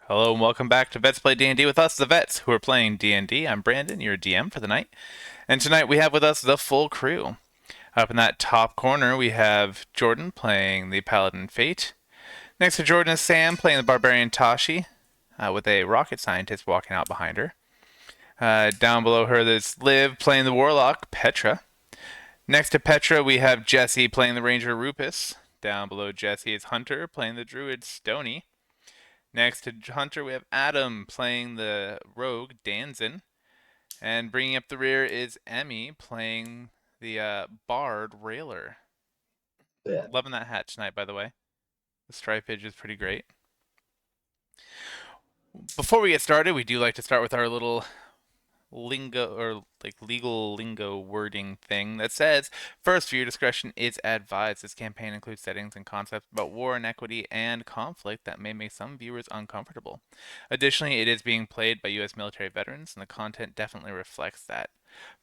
Hello and welcome back to Vets Play D&D with us, the Vets, who are playing D&D. I'm Brandon, your DM for the night. And tonight we have with us the full crew. Up in that top corner, we have Jordan playing the Paladin Fate. Next to Jordan is Sam playing the Barbarian Tashi, with a rocket scientist walking out behind her. Down below her, there's Liv playing the Warlock, Petra. Next to Petra, we have Jesse playing the Ranger Rupus. Down below Jesse is Hunter playing the Druid Stony. Next to Hunter, we have Adam playing the rogue, Danzin. And bringing up the rear is Emmy playing the bard, Railer. Yeah. Loving that hat tonight, by the way. The stripage is pretty great. Before we get started, we do like to start with our little lingo or like legal lingo wording thing that says first, viewer discretion is advised. This campaign includes settings and concepts about war, inequity, and conflict that may make some viewers uncomfortable. Additionally, it is being played by U.S. military veterans, and the content definitely reflects that.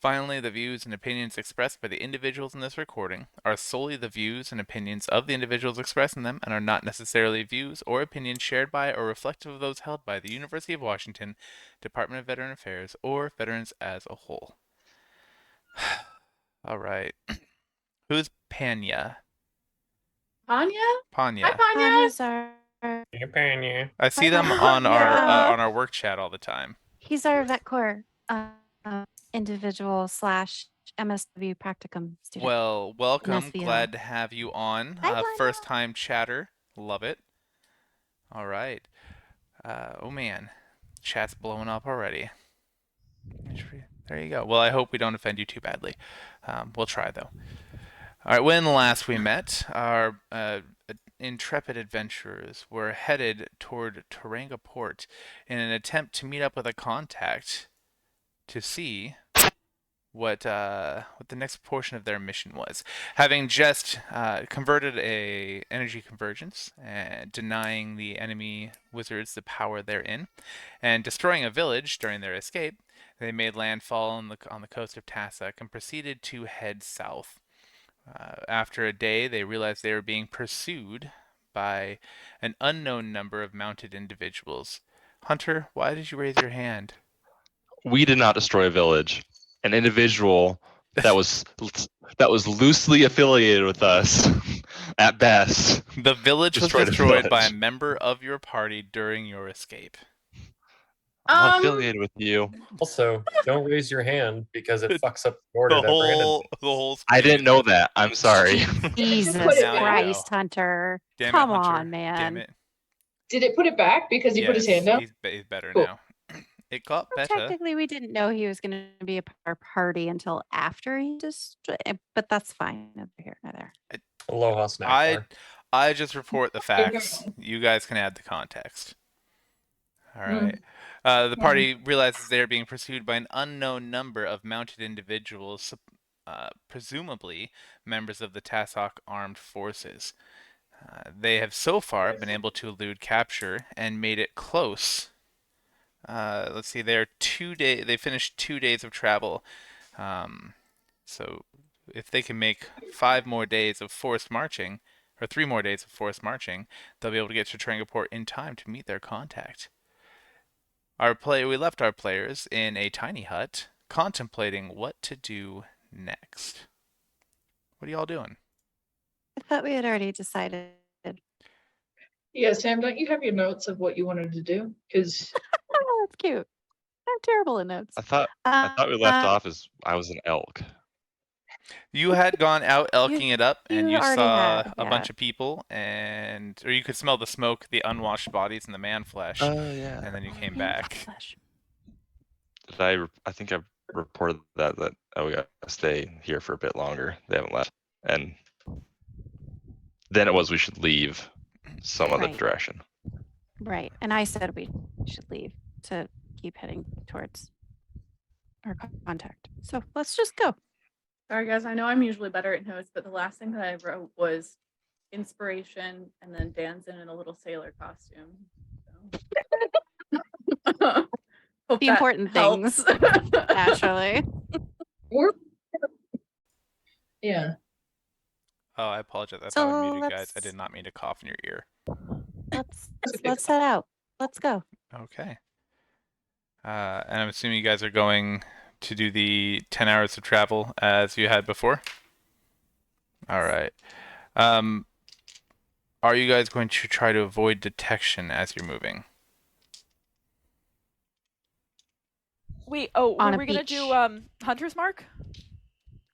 Finally, the views and opinions expressed by the individuals in this recording are solely the views and opinions of the individuals expressing them and are not necessarily views or opinions shared by or reflective of those held by the University of Washington, Department of Veteran Affairs, or veterans as a whole. All right. Who's Panya? Panya? Hi, Panya. Panya. Anya's our I see them on our work chat all the time. he's our vet corps individual slash MSW practicum student. Well, welcome. SVL. Glad to have you on. Hi, Panya. First time chatter. Love it. All right. Oh man, chat's blowing up already. There you go. Well, I hope we don't offend you too badly. We'll try though. All right. When last we met, our intrepid adventurers were headed toward Taranga Port in an attempt to meet up with a contact to see what the next portion of their mission was. Having just converted a energy convergence, denying the enemy wizards the power therein, and destroying a village during their escape, they made landfall on the coast of Tassak and proceeded to head south. After a day, they realized they were being pursued by an unknown number of mounted individuals. Hunter, why did you raise your hand? We did not destroy a village. An individual that was loosely affiliated with us, at best. The village was Destroyed a destroyed by a village. member of your party during your escape. I'm not affiliated with you. Also, don't raise your hand because it fucks up the order The that Brandon. whole I screen didn't is know moving. that. I'm sorry. Jesus Now you know. Christ, Hunter. Damn Come it, Hunter. on, man. Damn it. Did it put it back because he put his hand down? He's better Cool. now. It got Well, better. technically, we didn't know he was going to be a our party until after he but that's fine. Neither here nor there. Aloha snack bar. I just report the facts. You guys can add the context. All right. The party realizes they are being pursued by an unknown number of mounted individuals, presumably members of the Tassoc armed forces. They have so far been able to elude capture and made it close. Let's see, they finished 2 days of travel. So if they can make 5 more days of forced marching, or 3 more days of forced marching, they'll be able to get to Trangaport in time to meet their contact. We left our players in a tiny hut, contemplating what to do next. What are y'all doing? I thought we had already decided. Yeah, Sam, don't you have your notes of what you wanted to do? Because Oh, that's cute. I'm terrible at notes. I thought we left off as I was an elk. You had gone out elking it up, and you you already saw had, a yeah. bunch of people, or you could smell the smoke, the unwashed bodies, and the man flesh, Oh yeah. and then you came Man back. flesh. I think I reported that we got to stay here for a bit longer. They haven't left, and then it was we should leave some other Right. direction. Right. And I said we should leave to keep heading towards our contact. So let's just go. sorry guys, I know I'm usually better at notes, but the last thing that I wrote was inspiration and then Danzin in a little sailor costume. So. Hope The that important helps. things, naturally. Yeah. Oh, I apologize. I So thought I muted you guys. I let's- did not mean to cough in your ear. Let's head out. Let's go. Okay. And I'm assuming you guys are going to do the 10 hours of travel as you had before? All right. Are you guys going to try to avoid detection as you're moving? Wait, oh, On were a we gonna beach. do Hunter's Mark?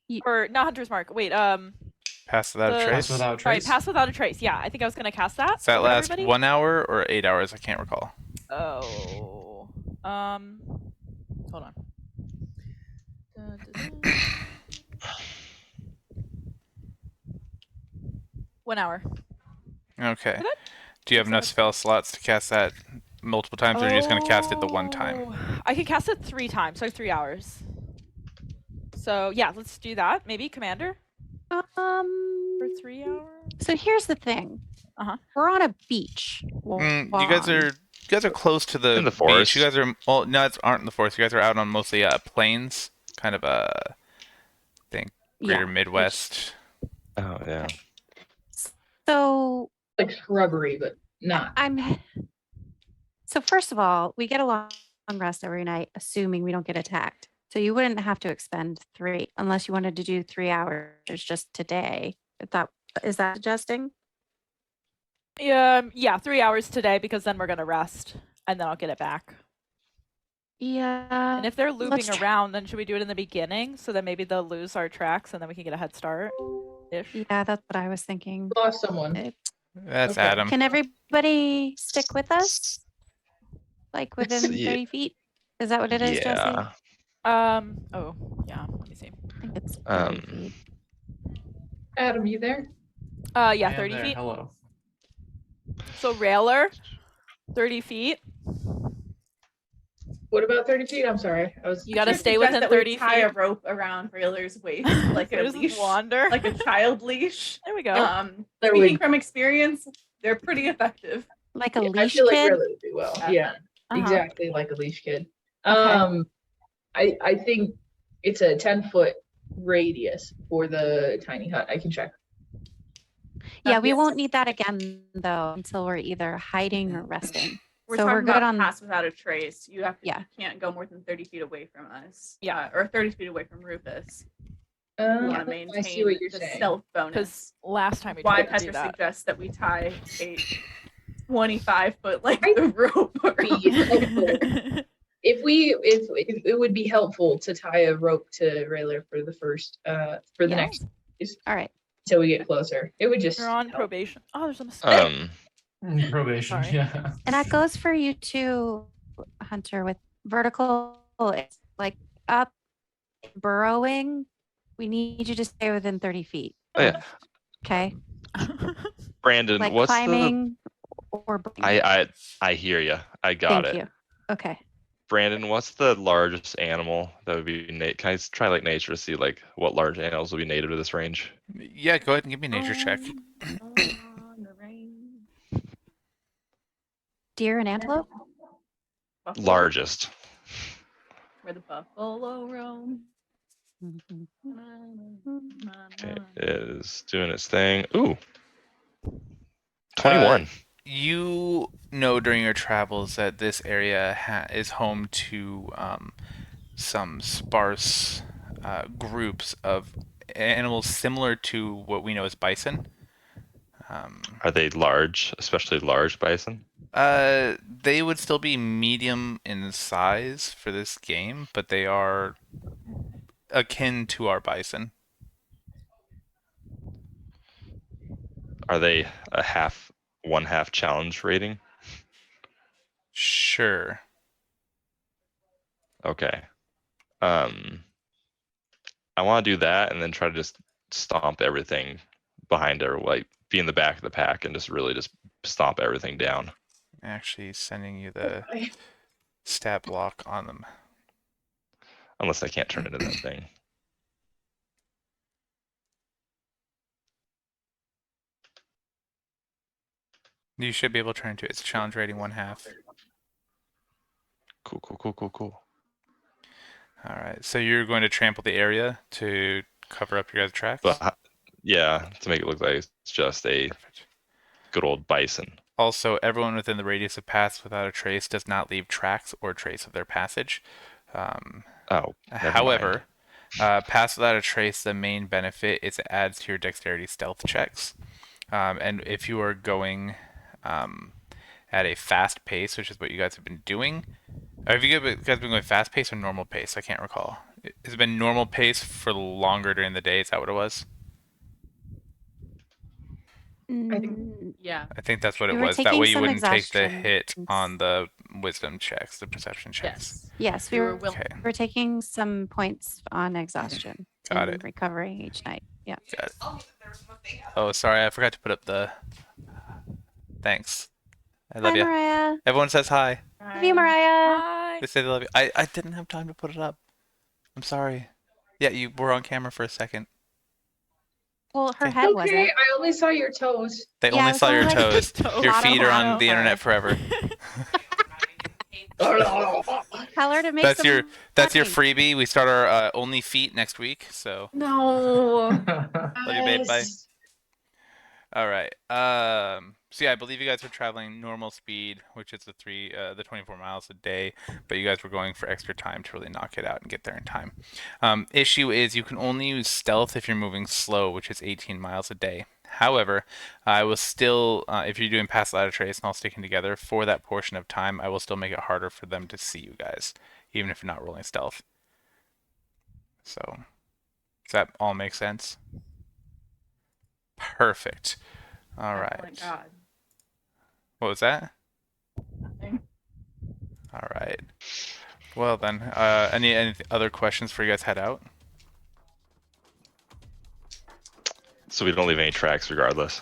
Ye- Or not Hunter's Mark. Wait, Pass without a The- trace? Pass without a Right, trace. pass without a trace. Yeah, I think I was gonna cast that. Does that for last everybody. 1 hour or 8 hours? I can't recall. Oh. Hold on. Dun, dun, dun. 1 hour. Okay. Did I- Do you have enough spell slots to cast that multiple times, or are you just going to cast it the one time? Oh, I can cast it 3 times, so 3 hours. So yeah, let's do that. Maybe Commander for 3 hours. So here's the thing. Uh-huh. We're on a beach. You guys are close to the In the beach. forest. You guys are aren't in the forest. You guys are out on mostly plains, kind of think greater Midwest. Oh yeah. So Like shrubbery, but not. So first of all, we get a long rest every night, assuming we don't get attacked. So you wouldn't have to expend 3 unless you wanted to do 3 hours just today. Is that suggesting? Yeah, 3 hours today because then we're gonna rest and then I'll get it back. Yeah. And if they're looping let's try- around, then should we do it in the beginning so that maybe they'll lose our tracks and then we can get a head start? Ish. Yeah, that's what I was thinking. Lost someone. That's Okay. Adam. Can everybody stick with us? Like within Yeah. 30 feet? Is that what it is, Jesse? Yeah. Oh, yeah, let me see. I think it's 30 Um, feet. Adam, you there? Yeah, I am 30 there. feet. Hello. So Railer, 30 feet. What about 30 feet? I'm sorry. I was. You gotta Should stay suggest within that we 30 tie a feet. rope around Railer's waist, like a Just leash, wander. like a child leash. There we go. There Speaking we- from experience, they're pretty effective. Like a I leash feel like kid? really would do well. Yeah. Yeah, Uh-huh. exactly like a leash kid. Okay. I think it's a 10-foot radius for the tiny hut. I can check. Yeah, we Yes. won't need that again though until we're either hiding or resting. We're So talking we're good about on- pass without a trace. You have to, Yeah. you can't go more than 30 feet away from us. Yeah. Or 30 feet away from Rufus. You want to maintain I see what you're the saying. stealth bonus. Because last time we Why tried to do Petra that. suggests that we tie a 25-foot length of rope around. Be helpful. If it would be helpful to tie a rope to Railer for the first for the Yeah. next All right. till we get closer. It would just You're on help. probation. Oh, there's a mistake. Probation. Sorry. Yeah. And that goes for you too, Hunter, with vertical. It's like up burrowing. We need you to stay within 30 feet. Oh, yeah. Okay. Brandon, Like what's climbing or I hear you. I got Thank it. you. Okay. Brandon, what's the largest animal that would be Can I try like nature to see like what large animals would be native to this range? Yeah, go ahead and give me a nature check. On the range. Deer and antelope? Buffalo, Largest. Where the buffalo roam. Mhm. Okay, it is doing its thing. Ooh. 21. You know during your travels that this area is home to some sparse groups of animals similar to what we know as bison. Are they large, especially large bison? They would still be medium in size for this game, but they are akin to our bison. Are they a one half challenge rating? Sure. Okay. I want to do that and then try to just stomp everything behind her, like be in the back of the pack and just really just stomp everything down. Actually sending you the stat block on them. Unless I can't turn it into that thing. You should be able to turn into its challenge rating 1/2. Cool. All right, so you're going to trample the area to cover up your guys' tracks? But yeah, to make it look like it's just a Perfect. good old bison. Also, everyone within the radius of pass without a trace does not leave tracks or trace of their passage. Oh, never However, mind. pass without a trace, the main benefit is it adds to your dexterity stealth checks. And if you are going at a fast pace, which is what you guys have been doing, have you guys been going fast pace or normal pace? I can't recall. Has it been normal pace for longer during the day? Is that what it was? I think, yeah. I think that's what it We were was. That taking way you some wouldn't take the exhaustions. hit on the wisdom checks, the perception checks. Yes. Yes, we You were, willing. Okay. we're taking some points on exhaustion Got and it. recovering each night. Yeah. Got it. Oh, sorry, I forgot to put up the. Thanks. I love Hi, you. Mariah. Everyone says hi. Love you, Mariah. Hi. They say they love you. I didn't have time to put it up. I'm sorry. Yeah, you were on camera for a second. Well, her Okay. head Okay, wasn't. I only saw your toes. They Yeah, only it's saw your only like toes. Toes. Your bottom feet are half on of the her. internet forever. Tell her to make That's some your money. freebie. We start our only feet next week. So No. love you, babe. Bye. Yes. All right. So yeah, I believe you guys were traveling normal speed, which is the 24 miles a day, but you guys were going for extra time to really knock it out and get there in time. Issue is you can only use stealth if you're moving slow, which is 18 miles a day. However, I will still, if you're doing pass ladder trace and all sticking together for that portion of time, I will still make it harder for them to see you guys, even if you're not rolling stealth. So, does that all make sense? Perfect. All Oh my right. God. What was that? Nothing. All right. Well then, any other questions before you guys head out? So we don't leave any tracks regardless.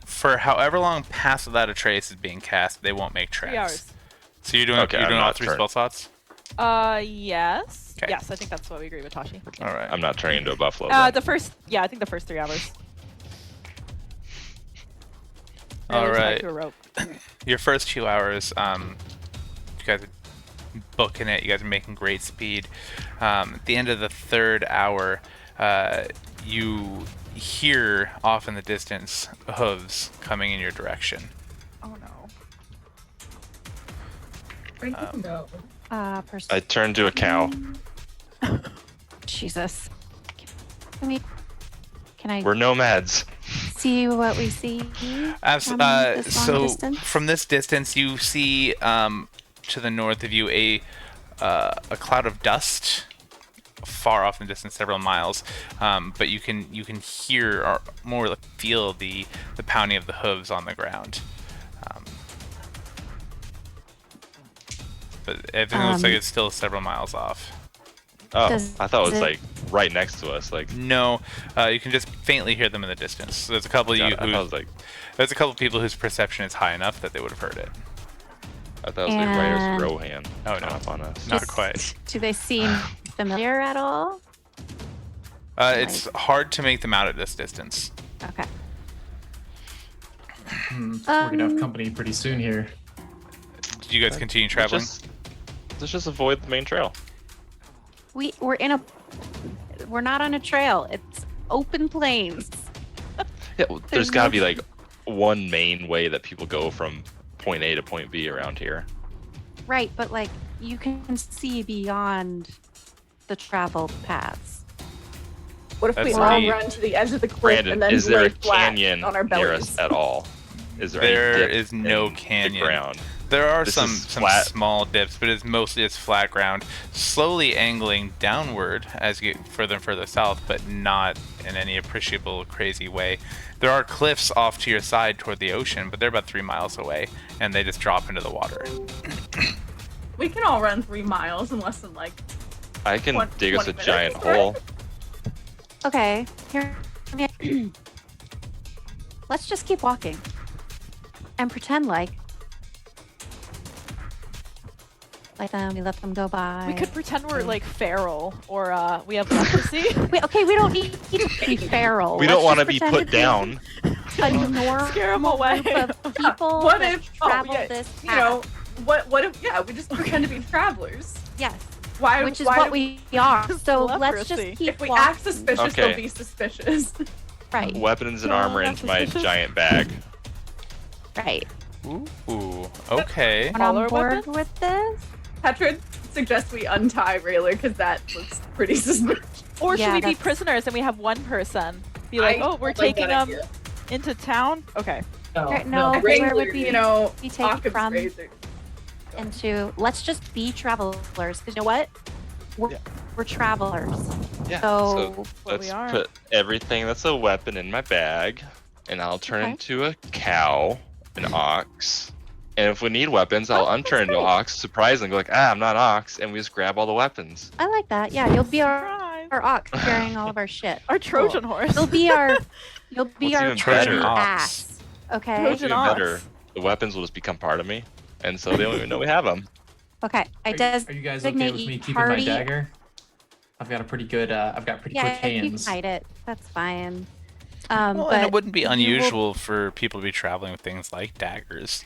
For however long Pass Without a Trace is being cast, they won't make tracks. 3 hours. So you're doing Okay, I'm all not 3 turn- spell slots? Yes. Okay. Yes, I think that's what we agree with Tashi. All right. I'm not turning into a buffalo. then. I think the first 3 hours. All Rayleigh's tied right. to a rope. Your first 2 hours, you guys are booking it. You guys are making great speed. At the end of the 3rd hour, you hear off in the distance hooves coming in your direction. Oh no. What are you talking about? I turned to a cow. Jesus. Can I We're nomads. see what we see? From this long So distance? from this distance, you see to the north of you a cloud of dust, far off in the distance, several miles. But you can hear or more like feel the pounding of the hooves on the ground. But everything looks like it's still several miles off. Oh, Does I thought it was it- like right next to us. Like, No, you can just faintly hear them in the distance. So there's a couple of God, you I thought it who was like there's a couple of people whose perception is high enough that they would have heard it. I thought it was like right And- as Rohan. Oh, no. Up on us. Not Just- quite. Do they seem familiar at all? It's hard to make them out at this distance. Okay. We're gonna have Um, company pretty soon here. Did you guys continue traveling? Let's just avoid the main trail. We're not on a trail. It's open plains. Yeah, well, There's there's got to no- be like one main way that people go from point A to point B around here. Right, but like you can see beyond the traveled paths. What if we That's all neat. run to the edge of the cliff Brandon, and then is there lay a flat canyon on our near bellies? us at all? Is there any There dip is no in canyon. the ground? There are This some is flat. small dips, but it's mostly flat ground, slowly angling downward as you get further and further south, but not in any appreciable crazy way. There are cliffs off to your side toward the ocean, but they're about 3 miles away, and they just drop into the water. We can all run 3 miles in less than like. I can Twen- dig us a 20 giant minutes, right? hole. Okay, here. Let's just keep walking and pretend like we let them go by. We could pretend we're like feral or we have leprosy. We don't need to be feral. We don't Let's want to just be pretend put be down. A normal Scare 'em away. group of people What that if travel this you know path. what if we just pretend to be travelers? Yes, Why? which is why what do- we are. So let's Leprosy. just keep If we walking. act suspicious, they'll Okay. be suspicious. Right. Weapons and No, armor that's into my suspicious. giant bag. Right. Ooh, okay. On Smaller board weapons? with this? Petra suggests we untie Railer because that looks pretty suspicious. Or should Yeah, we be that's- prisoners and we have one person? Be like, oh, we're like taking that them idea. into town? Okay. No, no, where regular, would we You know, be taken Occam's from razor. into? Let's just be travelers. Because you know what? Yeah. We're travelers. Yeah. So, What we let's are. put everything that's a weapon in my bag, and I'll turn Okay. into a cow, an ox. And if we need weapons, I'll Oh, that's unturn into great. ox, surprise, and go like, I'm not ox, and we just grab all the weapons. I like that. Yeah, you'll be Surprise. our ox carrying all of our shit. Our Trojan Cool. horse. You'll be our What's our even Trojan better? ox. ass. Okay. Trojan Even ox. better, the weapons will just become part of me, and so they don't even know we have them. Okay. I Are you guys okay with me keeping my party- dagger? I've got a pretty good. I've got pretty Yeah, quick you can hands. hide it. That's fine. Well, But and it wouldn't be you will- unusual for people to be traveling with things like daggers.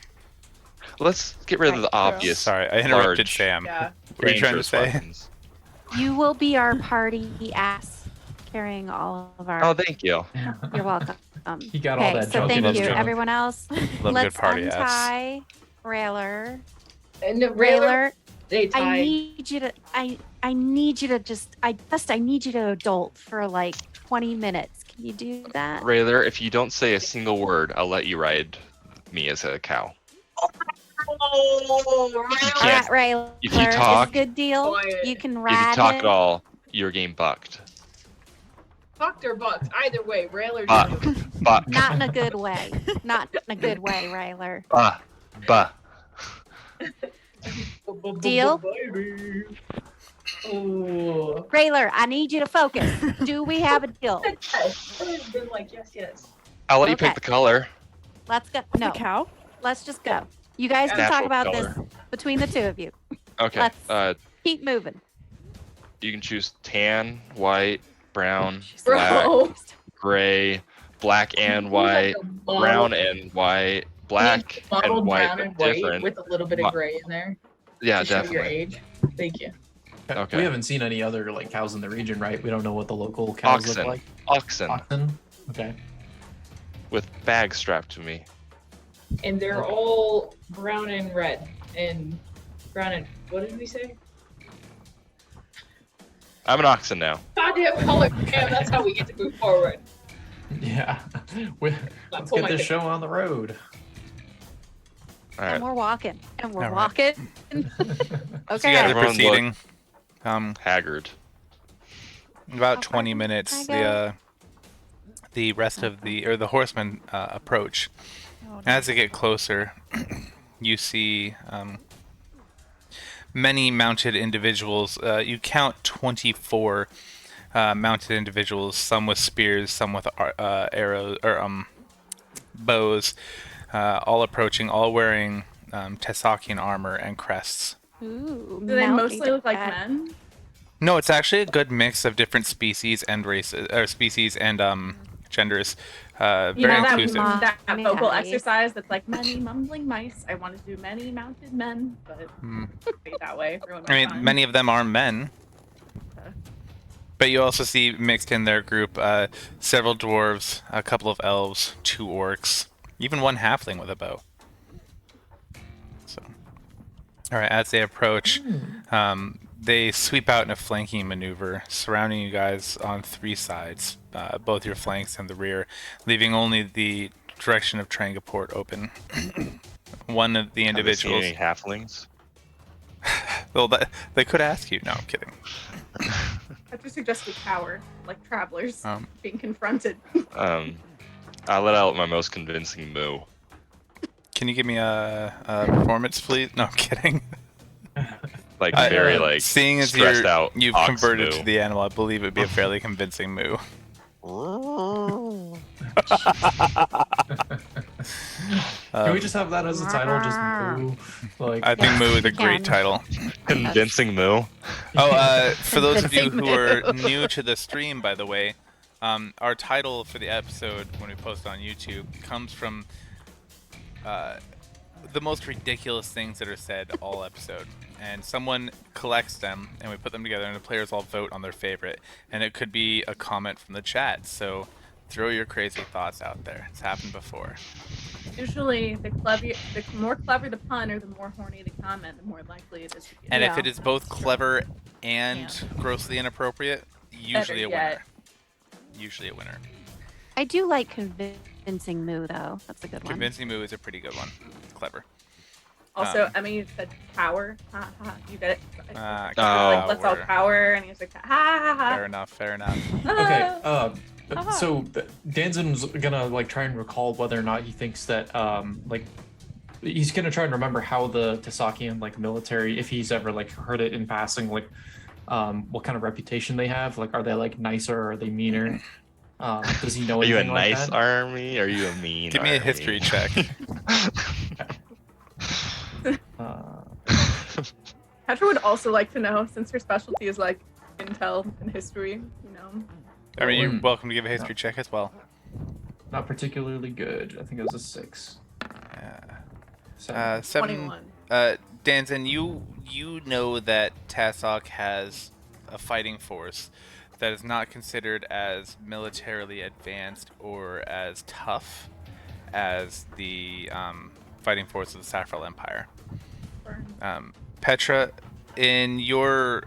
Let's get rid of the Right, true. obvious. Sorry, I interrupted large, Sam. Yeah. What were you trying to dangerous say? weapons. You will be our party ass carrying all of our. Oh, thank you. You're welcome. He got all Okay, that so junk in thank his you, trunk. everyone else. Love a good Let's party ass. untie Railer. And the Railer, Railer, they I tie. need you to. I need you to just. I need you to adult for like 20 minutes. Can you do that? Railer, if you don't say a single word, I'll let you ride me as a cow. All can't- right, Railer. if you talk- it's a good deal. Quiet. You can If ride you talk it. at all, you're getting bucked. Fucked or bucked. Either way, Railer. Buck. Buck. Not in a good way. Not in a good way, Railer. Bah. Bah. Deal? Oh. Railer, I need you to focus. Do we have a deal? I've been like, yes. I'll let you Okay. pick the color. Let's go. The No, cow? let's just go. You guys can Natural talk about color. this between the two of you. Okay. Let's- Keep moving. You can choose tan, white, brown, black, Bro. gray, black and white, brown and white, black Mottled and white, brown and but white different. with a little bit Mo- of gray in there. Yeah, to show your definitely. age. Thank you. Okay. We haven't seen any other like cows in the region, right? We don't know what the local cows Oxen. look like. Oxen Oxen. Okay. with bags strapped to me. And they're all brown and red. And brown and what did we say? I'm an oxen now. Goddamn color. Damn, that's how we get to move forward. Yeah. Let's pull get my this thing. show on the road. All And right. we're walking. And we're All right. walking. So Okay. you guys are Everyone look- proceeding. Haggard. About Okay, 20 minutes, I go. the rest of the horsemen approach. Oh, no. As they get closer, you see many mounted individuals. You count 24 mounted individuals, some with spears, some with arrows or bows, all approaching, all wearing Tessakian armor and crests. Ooh, Do they mounting mostly look like that. men? No, it's actually a good mix of different species and races, or species and genders. You Very know inclusive. that vocal Nice. exercise that's like many mumbling mice. I want to do many mounted men, but Mm. be that way. Everyone I mean, many of them are men. Okay. But you also see mixed in their group several dwarves, a couple of elves, 2 orcs, even 1 halfling with a bow. So, all right, as they approach, they sweep out in a flanking maneuver, surrounding you guys on 3 sides, both your flanks and the rear, leaving only the direction of Trangaport open. One of the Have they seen individuals. any halflings? Well, they could ask you. No, I'm kidding. I just suggest we cower, like travelers being confronted. I'll let out my most convincing moo. Can you give me a performance, please? No, I'm kidding. Like very like seeing as stressed out. you've ox converted moo. to the animal, I believe it'd be a fairly convincing moo. Can we just have that as a title? Just moo. Like I think Yes, moo is a you great can. title. Convincing moo. Oh, for those of you Convincing who are moo. new to the stream, by the way, our title for the episode when we post on YouTube comes from the most ridiculous things that are said all episode. And someone collects them, and we put them together, and the players all vote on their favorite. And it could be a comment from the chat, so throw your crazy thoughts out there. It's happened before. Usually, the more clever the pun or the more horny the comment, the more likely it is to get. And if Yeah, it is both that's true. clever and grossly inappropriate, usually a winner. yet. Usually a winner. I do like convincing Moo though. That's a good one. Convincing Moo is a pretty good one. It's clever. Also, I mean, you said power. Ha ha. You get it. Ah, Like, let's all power. power, and he's like, ha ha ha. Fair enough. Fair enough. Okay. Uh-huh. So Danzen's gonna like try and recall whether or not he thinks that like he's gonna try and remember how the Tasakian like military, if he's ever like heard it in passing, like what kind of reputation they have. Like, are they like nicer or are they meaner? Does he know Are you a anything like nice that? army? Or are you a mean? Give me a army? history check. Petra would also like to know, since her specialty is like intel and history, you know. I mean, you're Mm. welcome to give a history check as well. Not particularly good. I think it was a 6. Yeah. 7. 21. Danzen, you know that Tasok has a fighting force that is not considered as militarily advanced or as tough as the fighting force of the Saffron Empire. Petra, in your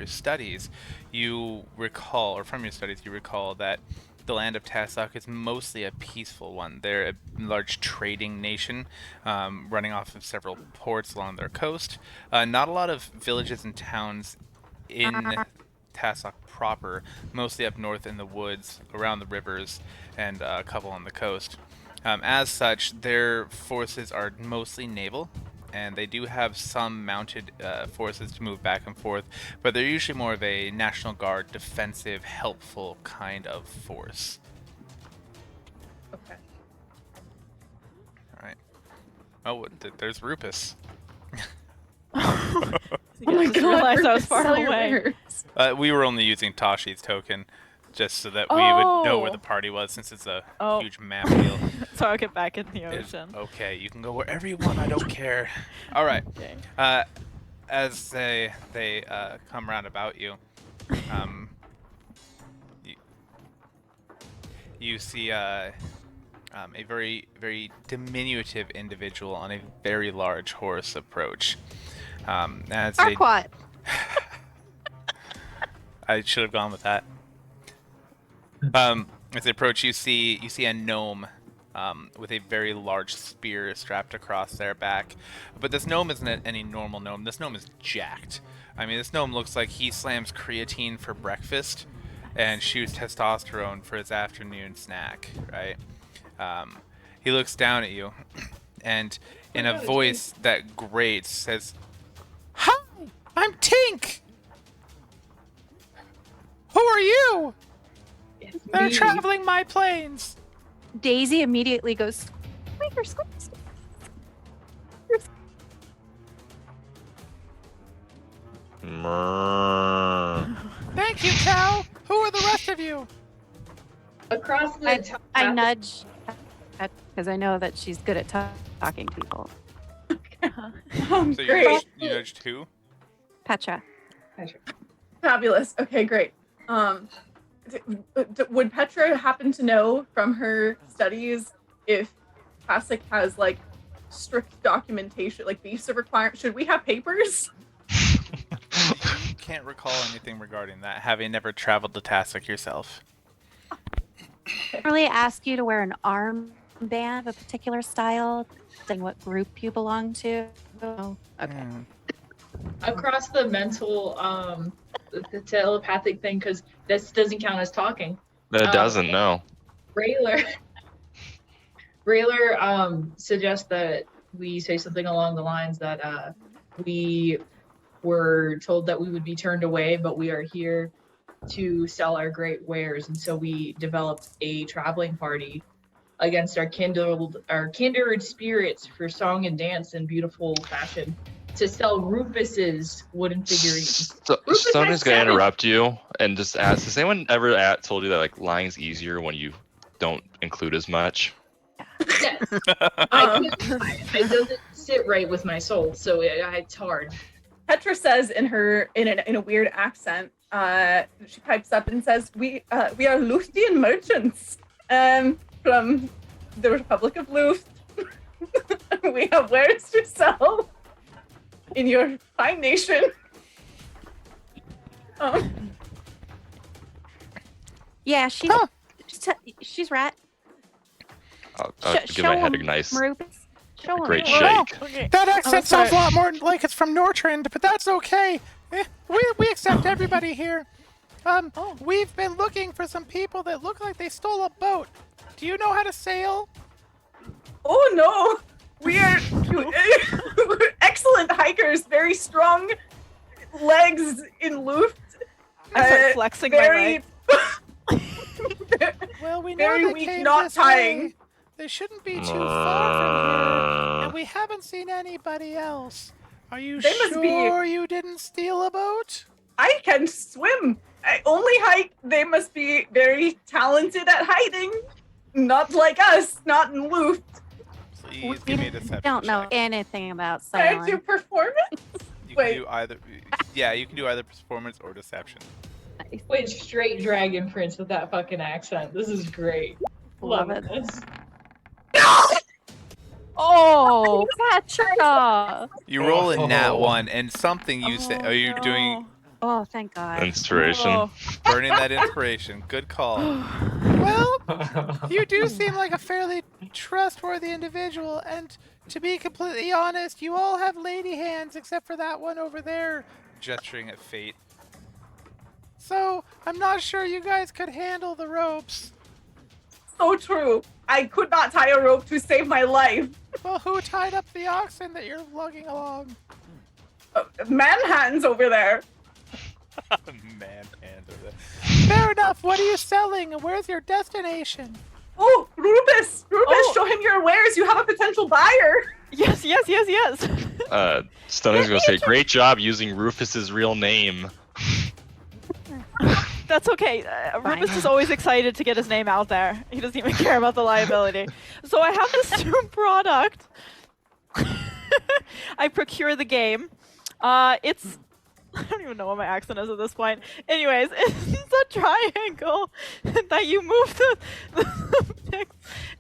studies, you recall, or from your studies, you recall that the land of Tasok is mostly a peaceful one. They're a large trading nation, running off of several ports along their coast. Not a lot of villages and towns in Tasok proper, mostly up north in the woods, around the rivers, and a couple on the coast. As such, their forces are mostly naval, and they do have some mounted forces to move back and forth, but they're usually more of a National Guard, defensive, helpful kind of force. Okay. All right. Oh, there's Rupus. Oh I my just god, realized I was Rufus, far sell your away. wares. We were only using Tashi's token, just so that we would know where Oh. the party was, since it's a Oh. huge map deal. So I'll get back in the It's- ocean. okay, you can go wherever you want. I don't care. All right. Okay. As they come round about you, you see a very diminutive individual on a very large horse approach. As they, Arquat. I should have gone with that. As they approach, you see a gnome with a very large spear strapped across their back. But this gnome isn't any normal gnome. This gnome is jacked. I mean, this gnome looks like he slams creatine for breakfast and shoots testosterone for his afternoon snack, right? He looks down at you and in a voice that grates says, "Hi, I'm Tink! Who are you? It's They're me. traveling my planes." Daisy immediately goes, squeaker, squeaker, squeaker. Thank you, Cal. Who are the rest of you? Across the top. I nudge because I know that she's good at talking people. So Great. you nudged who? Petra. Fabulous. Okay, great. Would Petra happen to know from her studies if Classic has like strict documentation, like visa requirement? Should we have papers? You can't recall anything regarding that, having never traveled to Tassoc yourself. Really ask you to wear an armband of a particular style, and what group you belong to. Oh, okay. Across the mental, the telepathic thing, because this doesn't count as talking. That doesn't, no. Rayler suggests that we say something along the lines that we were told that we would be turned away, but we are here to sell our great wares, and so we developed a traveling party against our kindred spirits for song and dance in beautiful fashion to sell Rufus's wooden figurines. So, Rufus Sona's has gonna 7. interrupt you and just ask, has anyone ever told you that like lying's easier when you don't include as much? Yes. It doesn't sit right with my soul, so it's hard. Petra says in a weird accent, she pipes up and says, "We are Lustian merchants from the Republic of Luft. We have wares to sell in your fine nation. Yeah, she's she's right. I'll give my head a nice, great shake. Okay. That accent Oh, sorry. sounds a lot more like it's from Nortrand, but that's okay. We accept everybody here. We've been looking for some people that look like they stole a boat. Do you know how to sail? Oh no! We are excellent hikers, very strong legs in Luft. I start flexing my very, Well, we know very they weak, came not this tying. way. They shouldn't be too far from here, and we haven't seen anybody else. Are you They must be- sure you didn't steal a boat? I can swim. I only hike. They must be very talented at hiding. Not like us, not in Luft. Please give me a deception Don't know check. anything about Can I do sailing. performance? You Wait. can do either. Yeah, you can do either performance or deception. Wait, straight Dragon Prince with that fucking accent. This is great. Love Love it. this. Oh, gotcha. You roll a nat Oh. 1, and something you say. Are you doing Oh, thank God. Inspiration. Oh. burning that inspiration? Good call. Well, you do seem like a fairly trustworthy individual, and to be completely honest, you all have lady hands except for that one over there, gesturing at Fate. So, I'm not sure you guys could handle the ropes. So true. I could not tie a rope to save my life. Well, who tied up the oxen that you're lugging along? Manhands over there. Man, hand over there. Fair enough. What are you selling? And where's your destination? Oh, Rubus! Rubus, Oh. show him your wares. You have a potential buyer. Yes. Stoney's gonna say, "Great job using Rufus's real name." That's okay. Fine. Rubus is always excited to get his name out there. He doesn't even care about the liability. So I have this new product. I procure the game. It's I don't even know what my accent is at this point. Anyways, it's a triangle that you move the pix.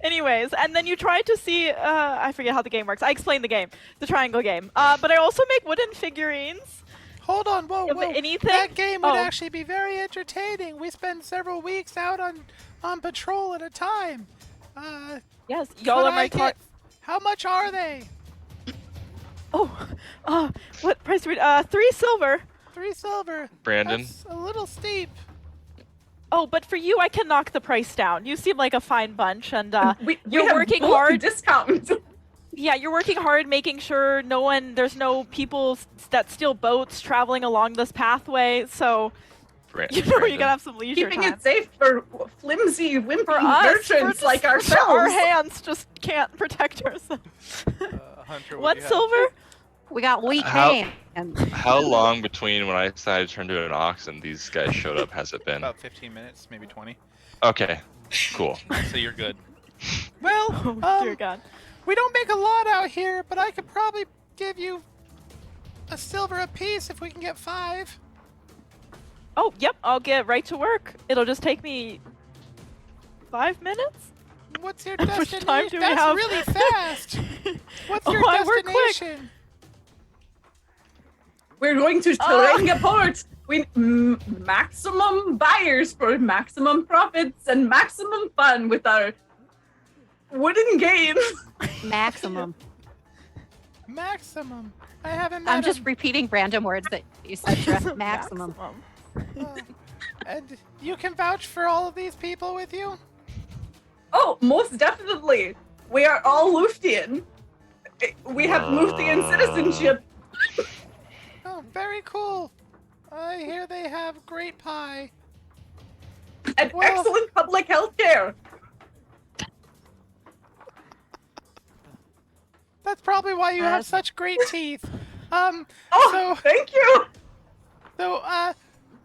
Anyways, and then you try to see. I forget how the game works. I explained the game, the triangle game. But I also make wooden figurines. Hold on, whoa, Of whoa. anything? That game would Oh. actually be very entertaining. We spend several weeks out on patrol at a time. Yes, y'all could are my I get- How much are they? what price do we? 3 silver. 3 silver. Brandon? That's a little steep. Oh, but for you, I can knock the price down. You seem like a fine bunch, and We You're have working both hard. Discount. yeah, you're working hard, making sure there's no people that steal boats traveling along this pathway. So you know you gotta have some leisure Keeping time. it safe for flimsy, For wimpy us, merchants like ourselves. our hands just can't protect ourselves. Hunter, What do you have? silver? We got weak How- hands. How long between when I decided to turn to an ox and these guys showed up has it been? About 15 minutes, maybe 20. Okay, cool. So you're good. Well, Oh dear God. we don't make a lot out here, but I could probably give you a silver apiece if we can get 5. Oh, yep. I'll get right to work. It'll just take me 5 minutes. What's your How much destination? time do we That's have? really fast. What's your Oh, I work quick. destination? We're going to Teranga Port. We maximum buyers for maximum profits and maximum fun with our wooden games. Maximum. Maximum. I haven't met I'm just him. repeating random words that you said. Jeff. Maximum. And you can vouch for all of these people with you? Oh, most definitely. We are all Luftian. We have Luftian citizenship. Oh, very cool. I hear they have great pie. And Well- excellent public health care. That's probably why you have That's- such great teeth. Oh, So- thank you. So,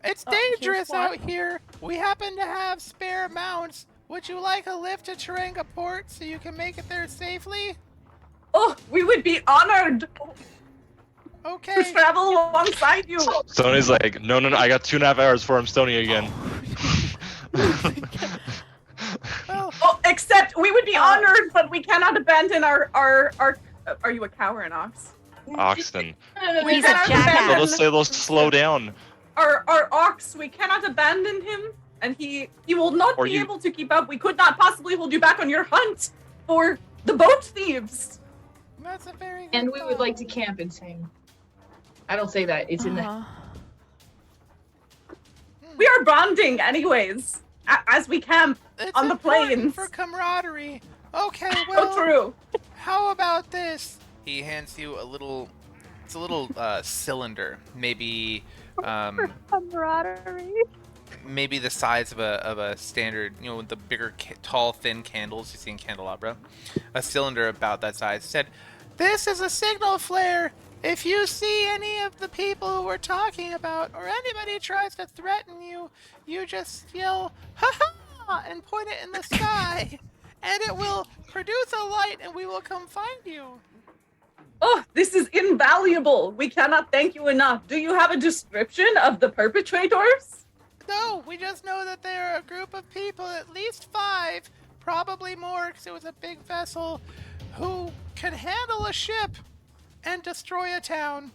it's Oh, here's dangerous one. out here. We happen to have spare mounts. Would you like a lift to Teranga Port so you can make it there safely? Oh, we would be honored to Okay. travel alongside you. Stoney's like, no, I got 2.5 hours before I'm Stoney again. Well, Oh, except We would be honored, but we cannot abandon our. Are you a cow or an ox? Oxton. We He's a cannot jackass. They'll abandon just say they'll slow down. our ox. We cannot abandon him, and he will not Or be you- able to keep up. We could not possibly hold you back on your hunt for the boat thieves. That's a very good And we would thought. like to camp and sing. I don't say that. It's in the. We are bonding, anyways, as we camp. It's on the important plains. for camaraderie. Okay, So well, true. how about this? He hands you a little. It's a little cylinder, maybe Camaraderie. maybe the size of a standard, with the bigger, tall, thin candles you see in candelabra. A cylinder about that size. He said, "This is a signal flare. If you see any of the people who we're talking about, or anybody tries to threaten you, you just yell, 'Ha ha!' and point it in the sky, and it will produce a light, and we will come find you." Oh, this is invaluable. We cannot thank you enough. Do you have a description of the perpetrators? No, we just know that they're a group of people, at least 5, probably more, because it was a big vessel, who can handle a ship and destroy a town.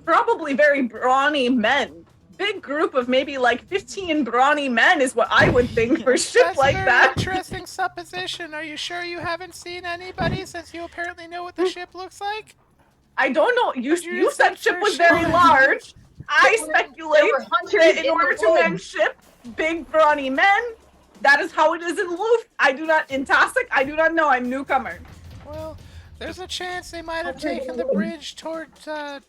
Probably very brawny men. Big group of maybe like 15 brawny men is what I would think for a ship That's like a very that. interesting supposition. Are you sure you haven't seen anybody since you apparently know what the ship looks like? I don't know. You You said said ship for was very sure. large. I There speculate were hunters that in in order the to woods. man ship big brawny men, that is how it is in Luft. I do not in Tasik. I do not know. I'm newcomer. Well, there's a chance they might have taken the bridge towards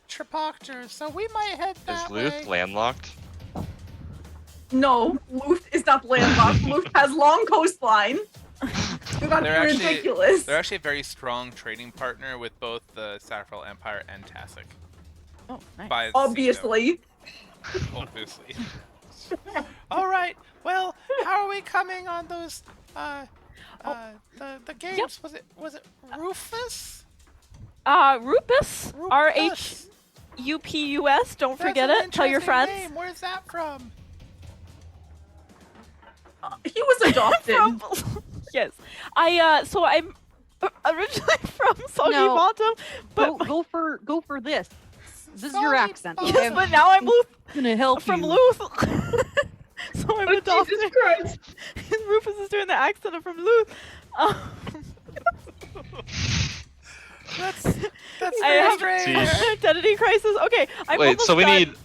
Trapoctor, so we might head Is that Luth way. landlocked? No, Luft is not landlocked. Luft has long coastline. Do not be They're actually- ridiculous. They're actually a very strong trading partner with both the Saffron Empire and Tasik. Oh, nice. By Obviously. obviously. All right. Well, how are we coming on those? The games. Was it Rufus? Rupus. Rufus. RHUPUS. Don't That's forget an it. Tell your interesting friends. Name. Where's that from? He was adopted. From yes, so I'm originally from Soggy No. Bottom, but Go for this. This is your Sorry, accent. Bob. yes, but now I'm gonna help from you. Luth. So I'm Oh, adopted. Jesus Christ. Rufus is doing the accent of from Luth. That's I very have strange. See. identity crisis. Okay, I'm Wait, almost so we done.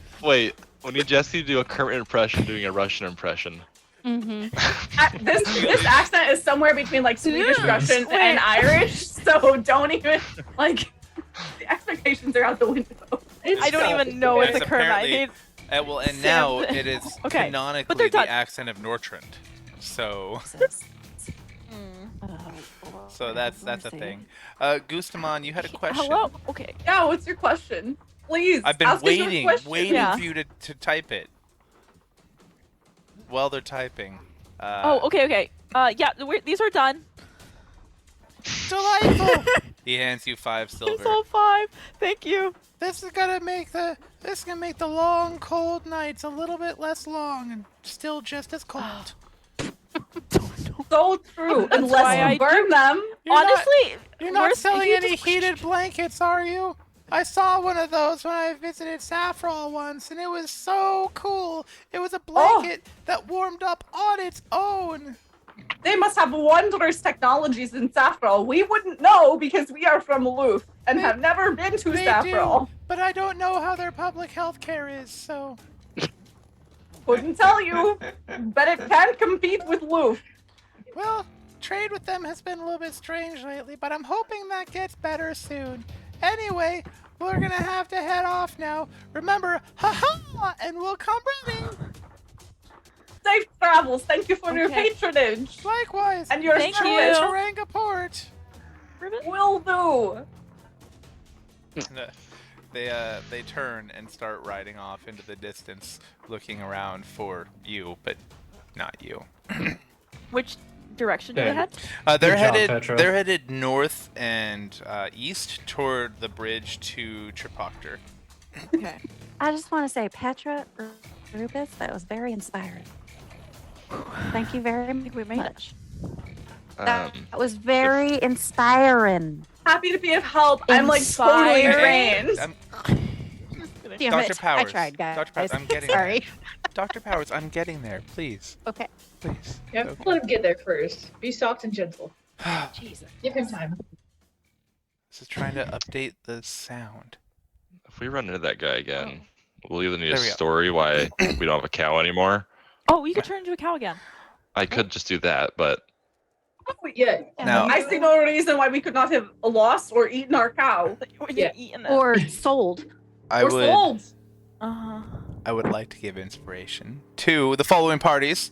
need Jesse to do a Kermit impression doing a Russian impression. Mm-hmm. This accent is somewhere between like Swedish, Russian, Wait. and Irish. So don't even like. The expectations are out the window. I don't even know it's a It's Kermit. I apparently- hate. Well, and Sam- now it is Okay, canonically but they're done. the accent of Nortrand. So that's a thing. Gustamon, you had a question. Hello. Okay. Yeah, what's your question? Please. I've been ask us your waiting question. Yeah. for you to type it. While they're typing. Okay. Yeah, these are done. Delightful. He hands you 5 silver. It's all 5. Thank you. This is gonna make the long cold nights a little bit less long and still just as cold. So true. That's Unless why I you burn them. You're not- Honestly, You're not worst- selling you any just- heated blankets, are you? I saw one of those when I visited Saffron once, and it was so cool. It was a blanket that warmed up on its own. They must have wondrous technologies in Saffron. We wouldn't know because we are from Luth and have never been to They Saffron. do, but I don't know how their public health care is, so... Couldn't tell you, but it can compete with Luth. Well, trade with them has been a little bit strange lately, but I'm hoping that gets better soon. Anyway, we're gonna have to head off now. Remember, ha-ha, and we'll come running. Safe travels. Thank you for your Okay. patronage. Likewise. And your Thank service. you. Taranga Port. Will do. They turn and start riding off into the distance, looking around for you, but not you. Which direction do they Yeah. head? They're Good job, headed. Petra. They're headed north and east toward the bridge to Trapoctor. Okay. I just want to say, Petra, Rufus, that was very inspiring. Thank you very we made it. much. That Um, was very inspiring. Happy to be of help. I'm like totally Inspiring. drained. I'm, Damn Dr. it. Powers. I tried, guys. Dr. Powers, I'm getting Sorry. there. Dr. Powers, I'm getting there. Please. Okay. Please. You have to let him get there first. Be soft and gentle. Jesus. Give him time. This is trying to update the sound. if we run into that guy again, we'll either need a There we go. story why we don't have a cow anymore. Oh, you could turn into a cow again. I could just do that, but Oh, yeah. Now- I see no reason why we could not have lost or eaten our cow. When Yeah. you're eating it. Or sold. Or sold. I would like to give inspiration to the following parties: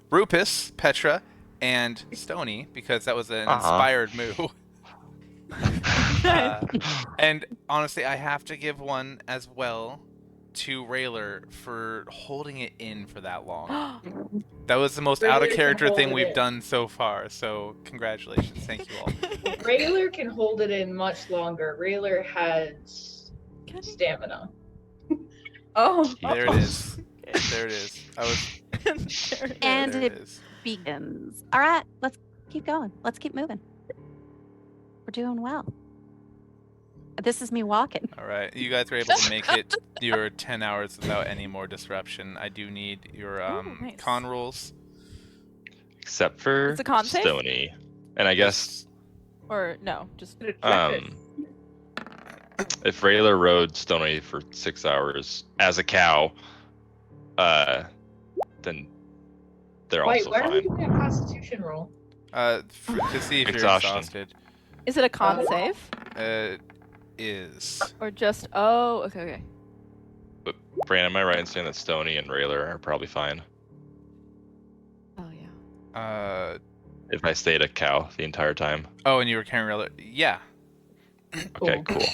Rupus, Petra, and Stony, because that was an inspired move. And honestly, I have to give one as well to Rayler for holding it in for that long. That was the most Rayler out of can character hold thing it we've in. done so far. So congratulations, thank you all. Rayler can hold it in much longer. Rayler has stamina. Oh. There it is. There it is. I was. And There it it is. begins. All right, let's keep going. Let's keep moving. We're doing well. This is me walking. All right, you guys were able to make it your 10 hours without any more disruption. I do need your nice. con rules. except for It's a con save? Stony. And I guess Or no, just if Rayler rode Stony for 6 hours as a cow, then they're Wait, also why are we fine. doing a constitution roll? To see if you're Exhaustion. exhausted. is it a con save Is or just okay. But Brandon, am I right in saying that Stony and Rayler are probably fine Oh yeah. if I stayed a cow the entire time? oh, and you were carrying Rayler. Yeah. Okay, Cool. cool.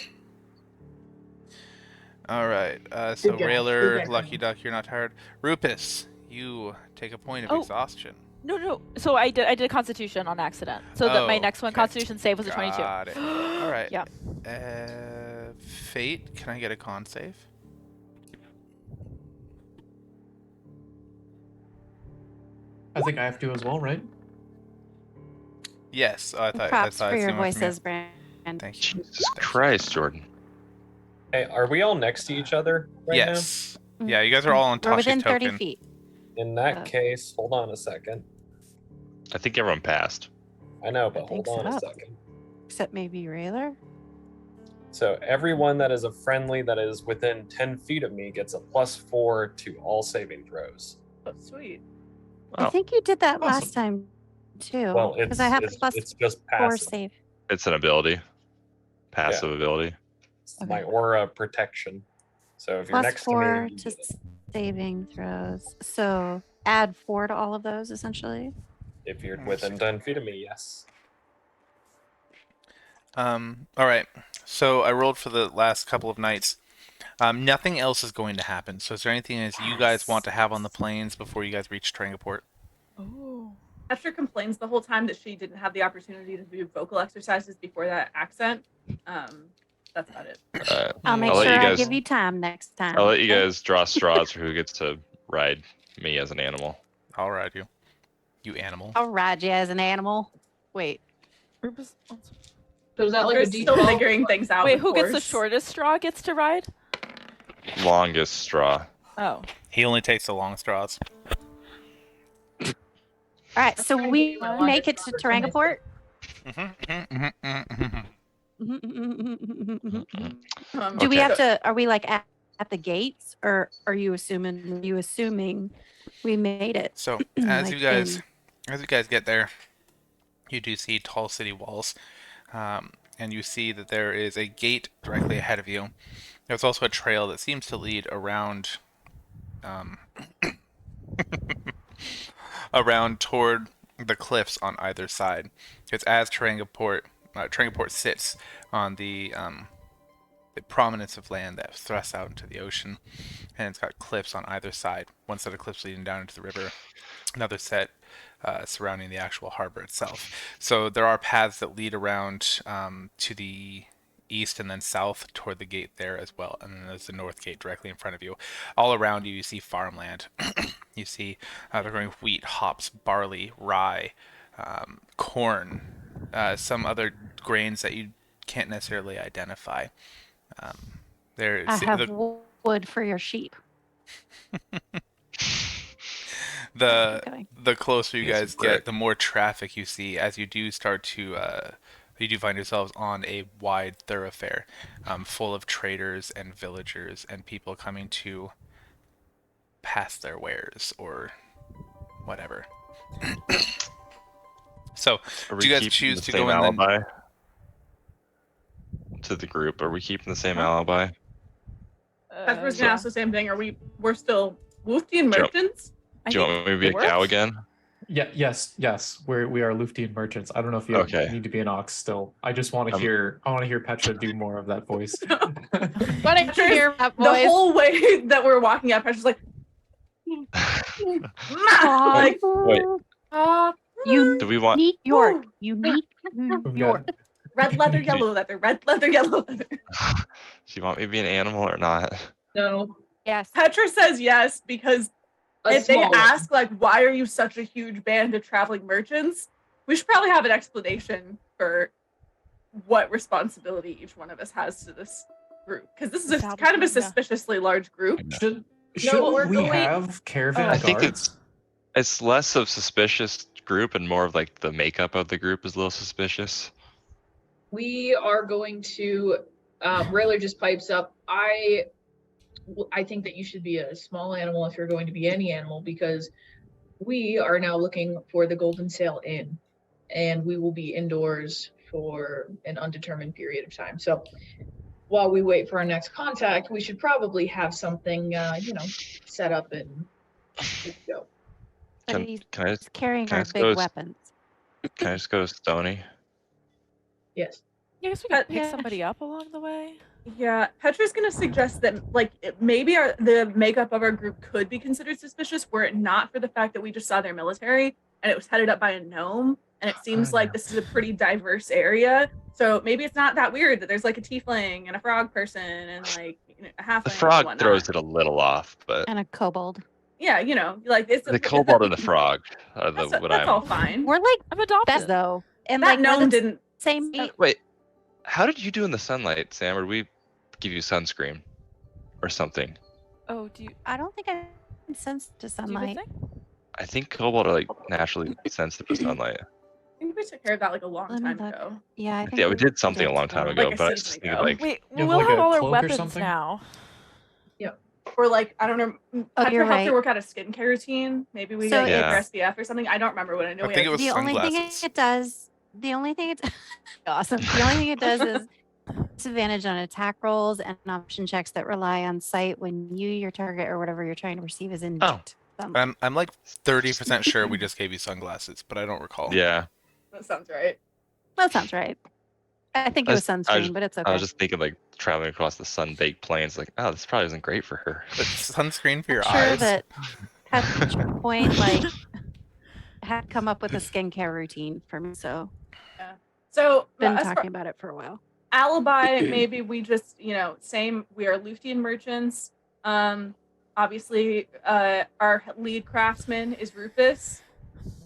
All right. So Good guy. Rayler, Good guy. Lucky Duck, you're not tired. Rupus, you take a point of Oh. exhaustion. No. So I did a Constitution on accident. So that my Oh, next one, okay. Constitution save, was a 22. Got it. All right. Yeah. Fate, can I get a con save? I think I have to as well, right? Yes. Oh, I thought. Props I for thought your I'd seen one from you. voices, Brand. Thank you. Jesus Christ, Jordan. Hey, are we all next to each other right Yes. Yeah, you guys are all on We're Tashi within 30 token. feet. now? In that Uh, case, hold on a second. I think everyone passed. I know, but I hold think on a so. second. Except maybe Rayler. So everyone that is a friendly that is within 10 feet of me gets a +4 to all saving throws. Oh, sweet. Oh. I think you did that Awesome. last time too. Well, Because I have it's plus just 4 passive. save. It's an ability. Passive ability. It's my aura protection. So if you're Plus next 4 to me, to saving throws. So add 4 to all of those essentially. if you're within 10 feet of me, yes. All right. So I rolled for the last couple of nights. Nothing else is going to happen. So is there anything else you guys want to have on the planes before you guys reach Trangaport? Oh. Esther complains the whole time that she didn't have the opportunity to do vocal exercises before that accent. That's about it. I'll make I'll let sure you I guys- give you time next time. I'll let you guys draw straws for who gets to ride me as an animal. I'll ride you. You animal. I'll ride you as an animal. Wait. So is that like a We're still D12? figuring things out. Wait, of who gets the course. shortest straw gets to ride? Longest straw. Oh. He only takes the long straws. All right, so trying to we get my make it longest to straw for Tarangaport. Do we Okay. have to? Are we like at the gates, or are you assuming we made it? So as Like you guys in- get there, you do see tall city walls, and you see that there is a gate directly ahead of you. There's also a trail that seems to lead around, around toward the cliffs on either side. It's as Trangaport sits on the prominence of land that thrusts out into the ocean, and it's got cliffs on either side. One set of cliffs leading down into the river, another set surrounding the actual harbor itself. So there are paths that lead around to the east and then south toward the gate there as well. And then there's the north gate directly in front of you. All around you, you see farmland. You see they're growing wheat, hops, barley, rye, corn, some other grains that you can't necessarily identify. I have wood for your sheep. The closer you Yes, guys brick. get, the more traffic you see as you do start to you do find yourselves on a wide thoroughfare, full of traders and villagers and people coming to pass their wares or whatever. So, Are do we you guys keeping choose the to same go in then? alibi to the group? Are we keeping the same Huh? alibi? Petra's gonna ask the same thing. We're still Wolftian Joe. merchants? Do you want me to be a cow again? Yeah, yes. We are Luftian merchants. I don't know if you Okay. need to be an ox still. I just want to hear. I want to hear Petra do more of that voice. Wanna hear that The voice? whole way that we're walking up, Petra's like, like, Wait, You do we want? need York. You need York. red leather, yellow leather, red leather, yellow leather. Do you want me to be an animal or not? No. Yes. Petra says yes because A if they small one. ask, like, why are you such a huge band of traveling merchants, we should probably have an explanation for what responsibility each one of us has to this group. Because this is a, kind of a suspiciously large group. Should we're we going- have caravan I think guards? it's less of suspicious group and more of like the makeup of the group is a little suspicious. We are going to. Rayler just pipes up. I think that you should be a small animal if you're going to be any animal, because we are now looking for the Golden Sail Inn, and we will be indoors for an undetermined period of time. So while we wait for our next contact, we should probably have something, set up and go. But Can he's can I carrying can I our just big go s- weapons. can I just go to Stony? Yes. Yeah, I guess we could pick Yeah. somebody up along the way. Yeah, Petra's gonna suggest that, like, maybe the makeup of our group could be considered suspicious were it not for the fact that we just saw their military and it was headed up by a gnome, and it seems like this is a pretty diverse area. So maybe it's not that weird that there's like a tiefling and a frog person and like a halfling. The and frog whatnot. throws it a little off, but And a kobold. Yeah, like it's the kobold and the frog are the That's, what that's I'm. all fine. We're like I'm adopted. best though. And That like we're gnome the didn't. same Wait, how did you do in the sunlight, Sam? Or did we give you sunscreen or something? Oh, do you I don't think I can sense to do you have a sunlight. thing? I think kobold are like naturally sensitive to sunlight. I think we took care of that like a long Let me time look. ago. Yeah, I think Yeah, we did something a long time so. ago, Like a but I season just ago. think like Wait, You have we'll like have a all our cloak or weapons something? now. Or like, I don't know. Petra you're helped her right. work out a skincare routine. Maybe we So like gave her it's- SPF or something. I don't remember what I know. I We think had it was The only thing sunglasses. it does, the only thing it's awesome. The only thing it does is disadvantage on attack rolls and option checks that rely on sight when you, your target, or whatever you're trying to receive is in Oh. sunlight. I'm like 30% sure we just gave you sunglasses, but I don't recall. yeah. That sounds right. That sounds right. I think it was sunscreen, but it's okay. I was just thinking like traveling across the sun-baked plains, like, oh, this probably isn't great for her. It's sunscreen for your sure eyes. that at your point, like, had come up with a skincare routine for me, so So been as far- talking about it for a while. alibi, maybe we just, same. We are Luftian merchants. Obviously, our lead craftsman is Rufus.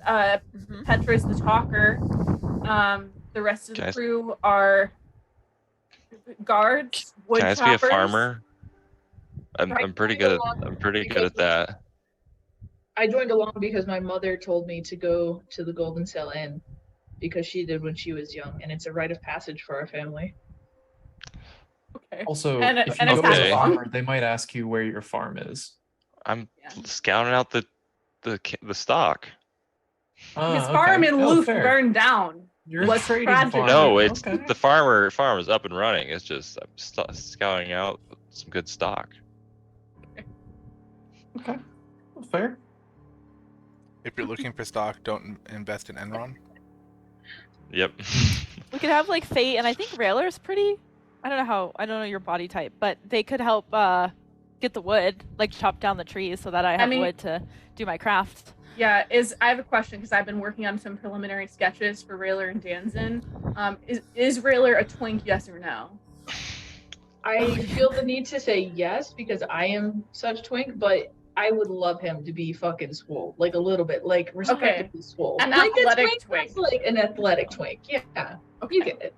Petra's the talker. The rest of Can the I- crew are guards, wood Can I just be a choppers. farmer? I'm Right, pretty going good. along I'm pretty good because- at that. I joined along because my mother told me to go to the Golden Sail Inn because she did when she was young, and it's a rite of passage for our family. Okay. Also, And if and you it's go to Okay. a passed along. farmer, they might ask you where your farm is. I'm Yeah. scouting out the stock. His farm in Luf burned down. You're was a trading tragic. farmer. No, it's Okay. the farm is up and running. It's just I'm scouting out some good stock. Okay. Fair. If you're looking for stock, don't invest in Enron. Yep. We could have like Fate, and I think Railer's pretty. I don't know your body type, but they could help get the wood, like chop down the trees, so that I have wood to do my craft. Yeah, I have a question because I've been working on some preliminary sketches for Railer and Danzin. Is Railer a twink, yes or no? I feel the need to say yes because I am such twink, but I would love him to be fucking swole, like a little bit, like respectably swole. An Like a athletic twink, twink. that's like an athletic twink. Yeah, Okay. you get it.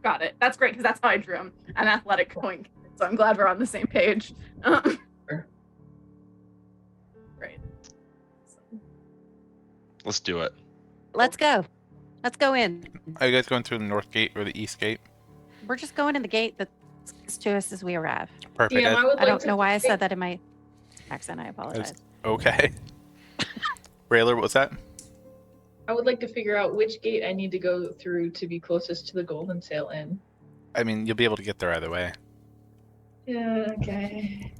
Got it. That's great because that's how I drew him. An athletic twink. So I'm glad we're on the same page. Great. Let's do it. Let's go. Let's go in. Are you guys going through the north gate or the east gate? We're just going in the gate that's to us as we arrive. Perfect. DM, I would I like don't to know why I said that in my accent. I apologize. Okay. Rayler, what was that? I would like to figure out which gate I need to go through to be closest to the Golden Sail Inn. I mean, you'll be able to get there either way. Yeah, okay.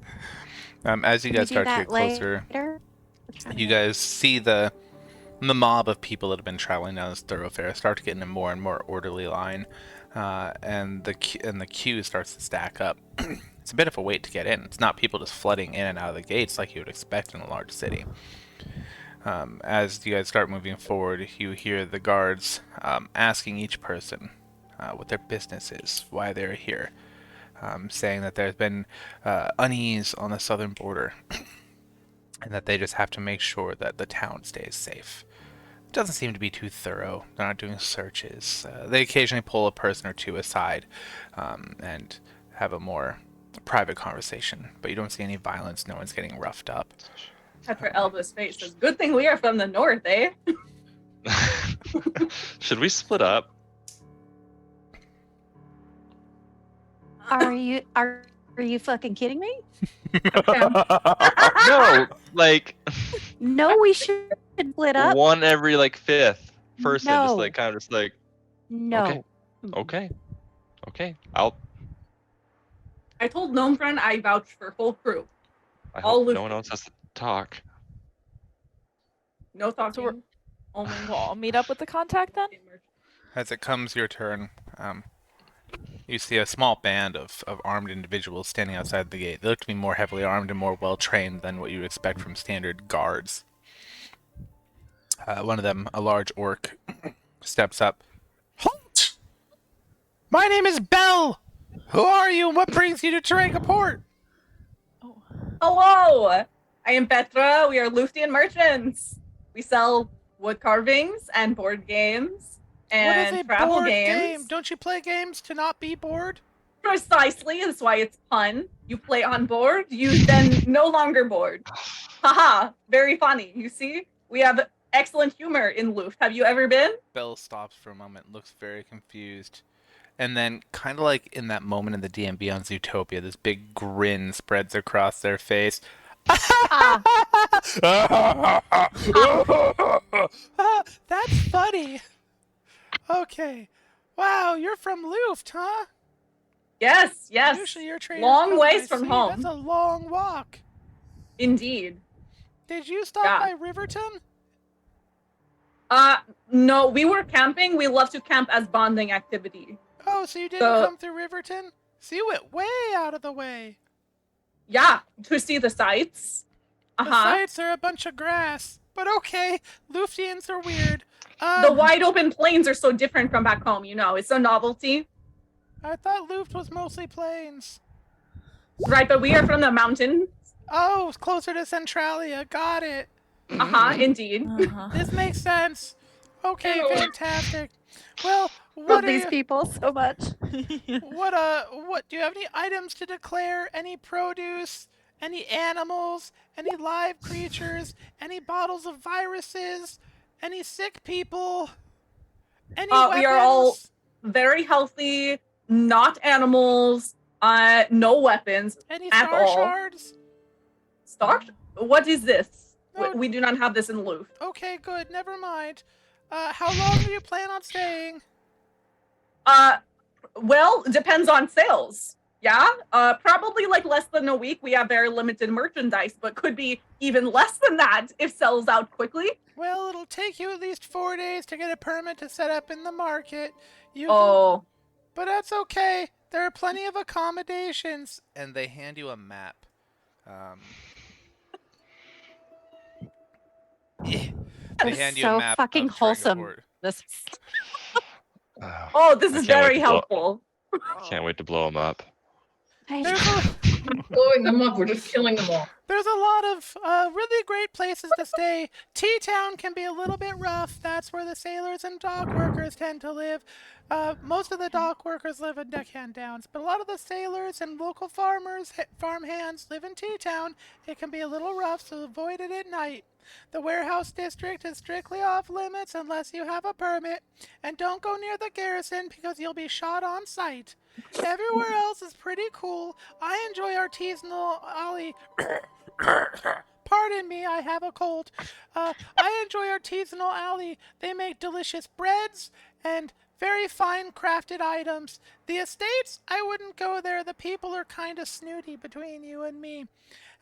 As you Can we guys do start to that get closer, later? you guys see the mob of people that have been traveling down this thoroughfare start to get in a more and more orderly line, and the queue starts to stack up. It's a bit of a wait to get in. It's not people just flooding in and out of the gates like you would expect in a large city. As you guys start moving forward, you hear the guards asking each person what their business is, why they're here, saying that there's been unease on the southern border, and that they just have to make sure that the town stays safe. It doesn't seem to be too thorough. They're not doing searches. They occasionally pull a person or two aside and have a more private conversation, but you don't see any violence. No one's getting roughed up. Petra Elba's face says, "Good thing we are from the north, eh?" Should we split up? Are you fucking kidding me? No, like No, we should split up. one every like fifth person, just No. like kind of just like No. okay. I'll. I told Gnome Friend I vouch for whole crew. I All hope no one else has to talk. No talking. Only Well, I'll meet up with the contact then. As it comes your turn, you see a small band of armed individuals standing outside the gate. They look to be more heavily armed and more well-trained than what you would expect from standard guards. One of them, a large orc, steps up. Halt! My name is Bell! Who are you and what brings you to Taranka Port? Hello! I am Petra. We are Luftian merchants. We sell wood carvings and board games What is and a travel board games. game? Don't you play games to not be bored? Precisely, that's why it's pun. You play on board, you then no longer bored. Haha, very funny. You see? We have excellent humor in Luft. Have you ever been? Bell stops for a moment, looks very confused. And then, kind of like in that moment in the DMB on Zootopia, this big grin spreads across their face. That's funny. Okay. Wow, you're from Luft, huh? Yes, yes. Usually your train Long ways from sea. home. That's a long walk. Indeed. Did you stop Yeah. by Riverton? No, we were camping. We love to camp as bonding activity. Oh, so you didn't So- come through Riverton? So you went way out of the way. Yeah, to see the sights. The sights are a bunch of grass. But okay, Luftians are weird. The wide open plains are so different from back home, you know. It's a novelty. I thought Luft was mostly plains. Right, but we are from the mountains. Oh, it's closer to Centralia. Got it. Indeed. This makes sense. Okay, Ew. fantastic. Well, Love what are these you- people so much. what do you have any items to declare? Any produce? Any animals? Any live creatures? Any bottles of viruses? Any sick people? Any weapons? We are all very healthy, not animals, no weapons Any at star all. shards? Star? What is this? No. We do not have this in Luft. Okay, good. Never mind. How long do you plan on staying? Well, depends on sales. Yeah, probably like less than a week. We have very limited merchandise, but could be even less than that if sells out quickly. Well, it'll take you at least 4 days to get a permit to set up in the market. But that's okay. There are plenty of accommodations. And they hand you a map. They That hand is you a so map fucking of wholesome. Trangaport. This Oh, this I is can't wait very to blow- helpful. Can't wait to blow them up. There's a, Blowing them up, we're just killing them all. there's a lot of really great places to stay. T-Town can be a little bit rough. That's where the sailors and dock workers tend to live. Most of the dock workers live in Deckhand Downs, but a lot of the sailors and local farmers, farm hands live in T-Town. It can be a little rough, so avoid it at night. The warehouse district is strictly off limits unless you have a permit, and don't go near the garrison because you'll be shot on sight. Everywhere else is pretty cool. I enjoy artisanal alley. Pardon me, I have a cold. I enjoy artisanal alley. They make delicious breads and very fine crafted items. The estates, I wouldn't go there. The people are kind of snooty between you and me.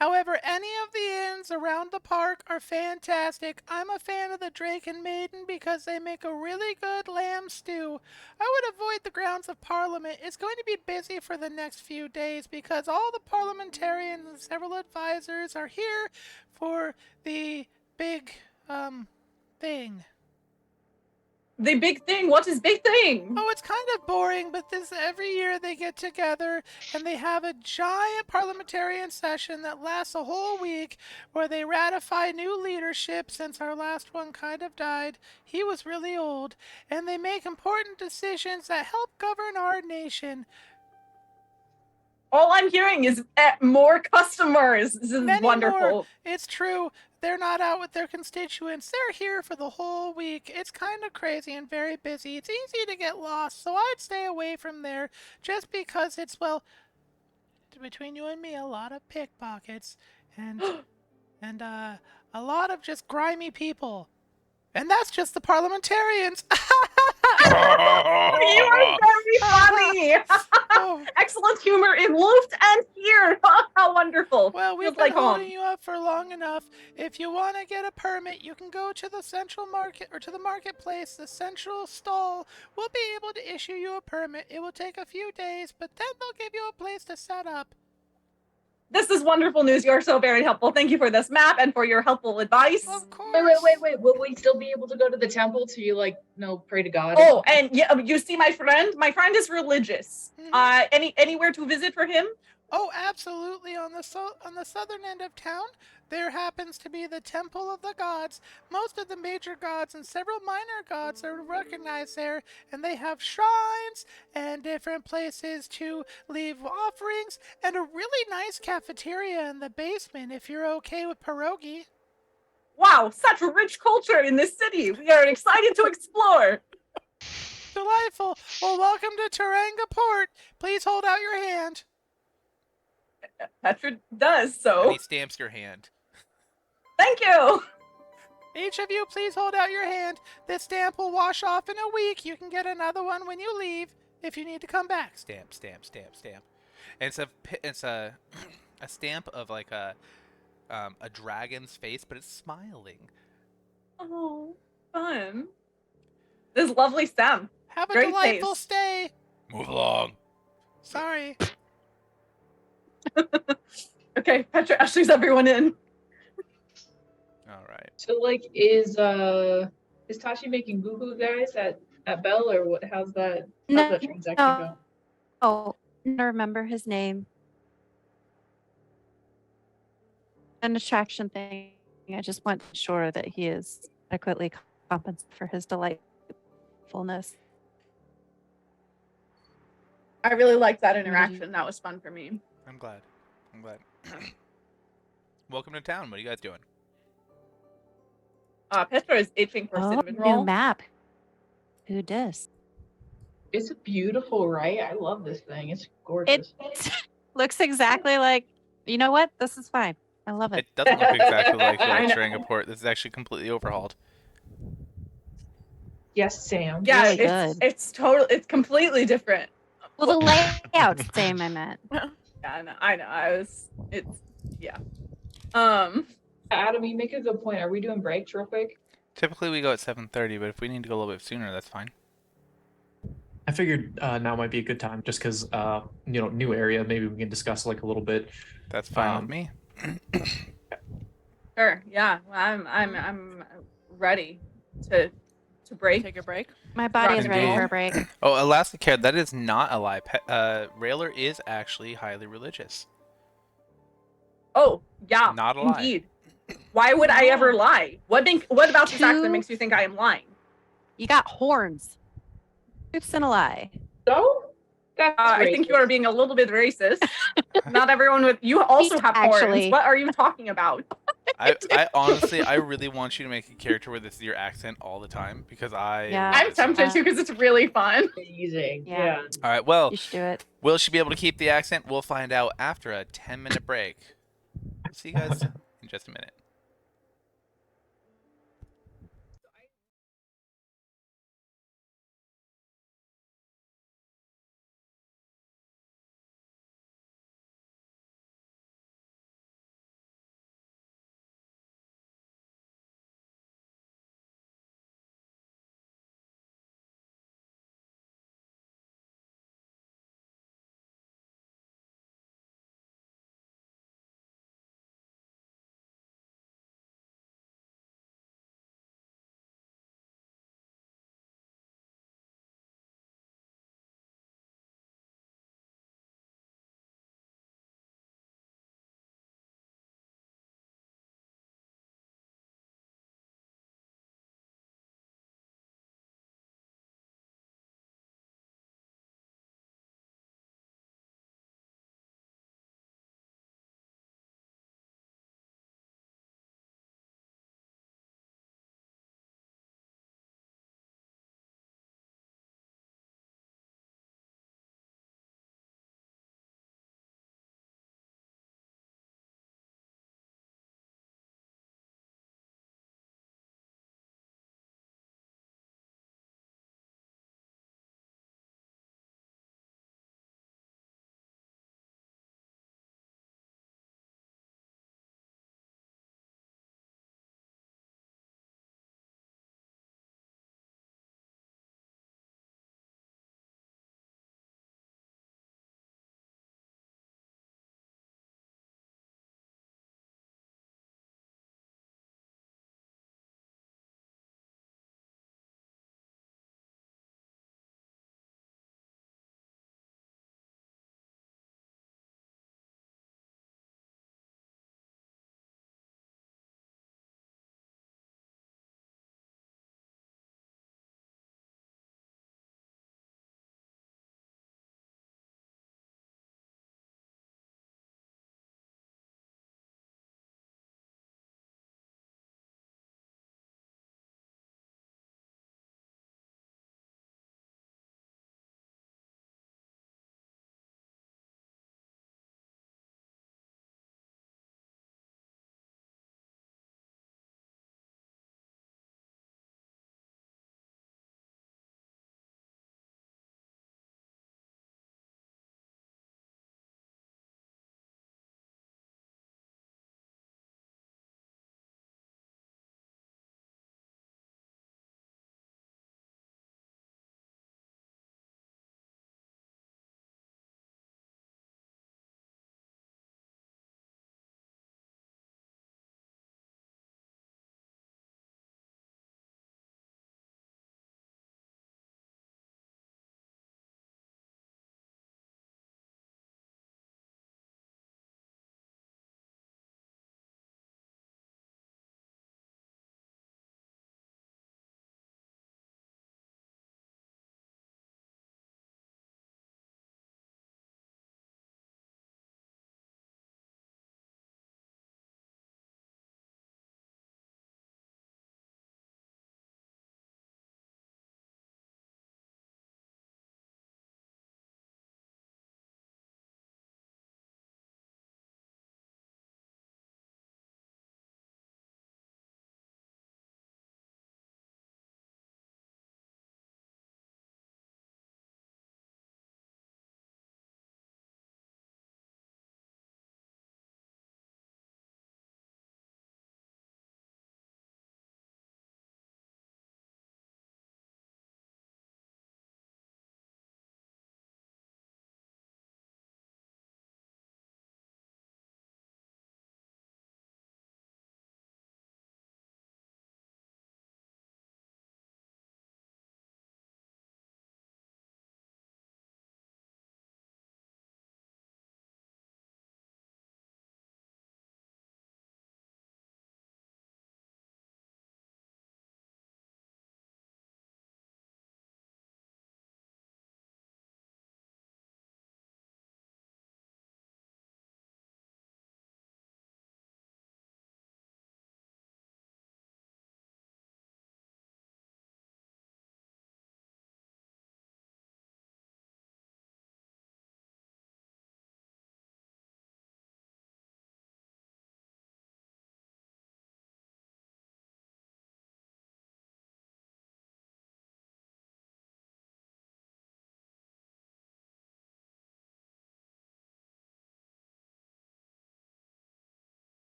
However, any of the inns around the park are fantastic. I'm a fan of the Drake and Maiden because they make a really good lamb stew. I would avoid the grounds of Parliament. It's going to be busy for the next few days because all the parliamentarians and several advisors are here for the big, thing. The big thing. What is big thing? Oh, it's kind of boring, but this every year they get together and they have a giant parliamentarian session that lasts a whole week where they ratify new leadership since our last one kind of died. He was really old, and they make important decisions that help govern our nation. All I'm hearing is more customers. This is Many wonderful. more. It's true. They're not out with their constituents. They're here for the whole week. It's kind of crazy and very busy. It's easy to get lost, so I'd stay away from there just because it's, well, between you and me, a lot of pickpockets and a lot of just grimy people. And that's just the parliamentarians. You are very funny. Oh. Excellent humor in Loofed and here. How wonderful. Well, we've Feels been like holding home. you up for long enough. If you want to get a permit, you can go to the central market or to the marketplace. The central stall will be able to issue you a permit. It will take a few days, but then they'll give you a place to set up. This is wonderful news. You are so very helpful. Thank you for this map and for your helpful advice. Of course. Wait. Will we still be able to go to the temple to pray to God? Oh, and yeah, you see my friend? My friend is religious. Mhm. Anywhere to visit for him? Oh, absolutely. On the southern end of town, there happens to be the Temple of the Gods. Most of the major gods and several minor gods are recognized there, and they have shrines and different places to leave offerings, and a really nice cafeteria in the basement if you're okay with pierogi. Wow, such rich culture in this city. We are excited to explore. Delightful. Well, welcome to Taranga Port. Please hold out your hand. Petra does And so. he stamps your hand. Thank you. Each of you, please hold out your hand. This stamp will wash off in a week. You can get another one when you leave if you need to come back. Stamp, stamp, stamp, stamp. And it's a stamp of like a dragon's face, but it's smiling. Oh, fun. This is lovely stem. Have a Great delightful taste. stay. Move along. Sorry. Okay, Petra ushers everyone in. All right. So is Tashi making boohoo guys at Bell or what? How's that transaction go? Oh, I don't remember his name. An attraction thing. I just want to be sure that he is adequately compensated for his delightfulness. I really liked that interaction. That was fun for me. I'm glad. Welcome to town. What are you guys doing? Petra is itching for a Oh, cinnamon new roll. map. Who dis? It's beautiful, right? I love this thing. It's gorgeous. It looks exactly like. You know what? This is fine. I love it. It doesn't look exactly like I know. Taranga Port. This is actually completely overhauled. Yes, Sam. Yeah, Really it's completely different. Well, the layout's the same. I meant. Yeah, I know. Yeah. Adam, you make a good point. Are we doing breaks real quick? Typically we go at 7:30, but if we need to go a little bit sooner, that's fine. I figured now might be a good time just because new area. Maybe we can discuss a little bit. That's fine with me. Sure. Yeah. Well, I'm ready to To break. Take a break. My body is ready Indeed. for a break. Oh, Elasticare, that is not a lie. Railer is actually highly religious. Oh, yeah. Not a lie. Indeed. Why would I ever lie? What about this accident Two- makes you think I am lying? You got horns. Truth's and a lie. So that's I think you are being a little bit racist. Not everyone with you also have horns. Actually. What are you talking about? I honestly, I really want you to make a character where this is your accent all the time because Yeah. I'm tempted to because it's really fun. amazing. Yeah. Yeah. All right, well, You should do it. will she be able to keep the accent? We'll find out after a 10-minute break. We'll see you guys in just a minute.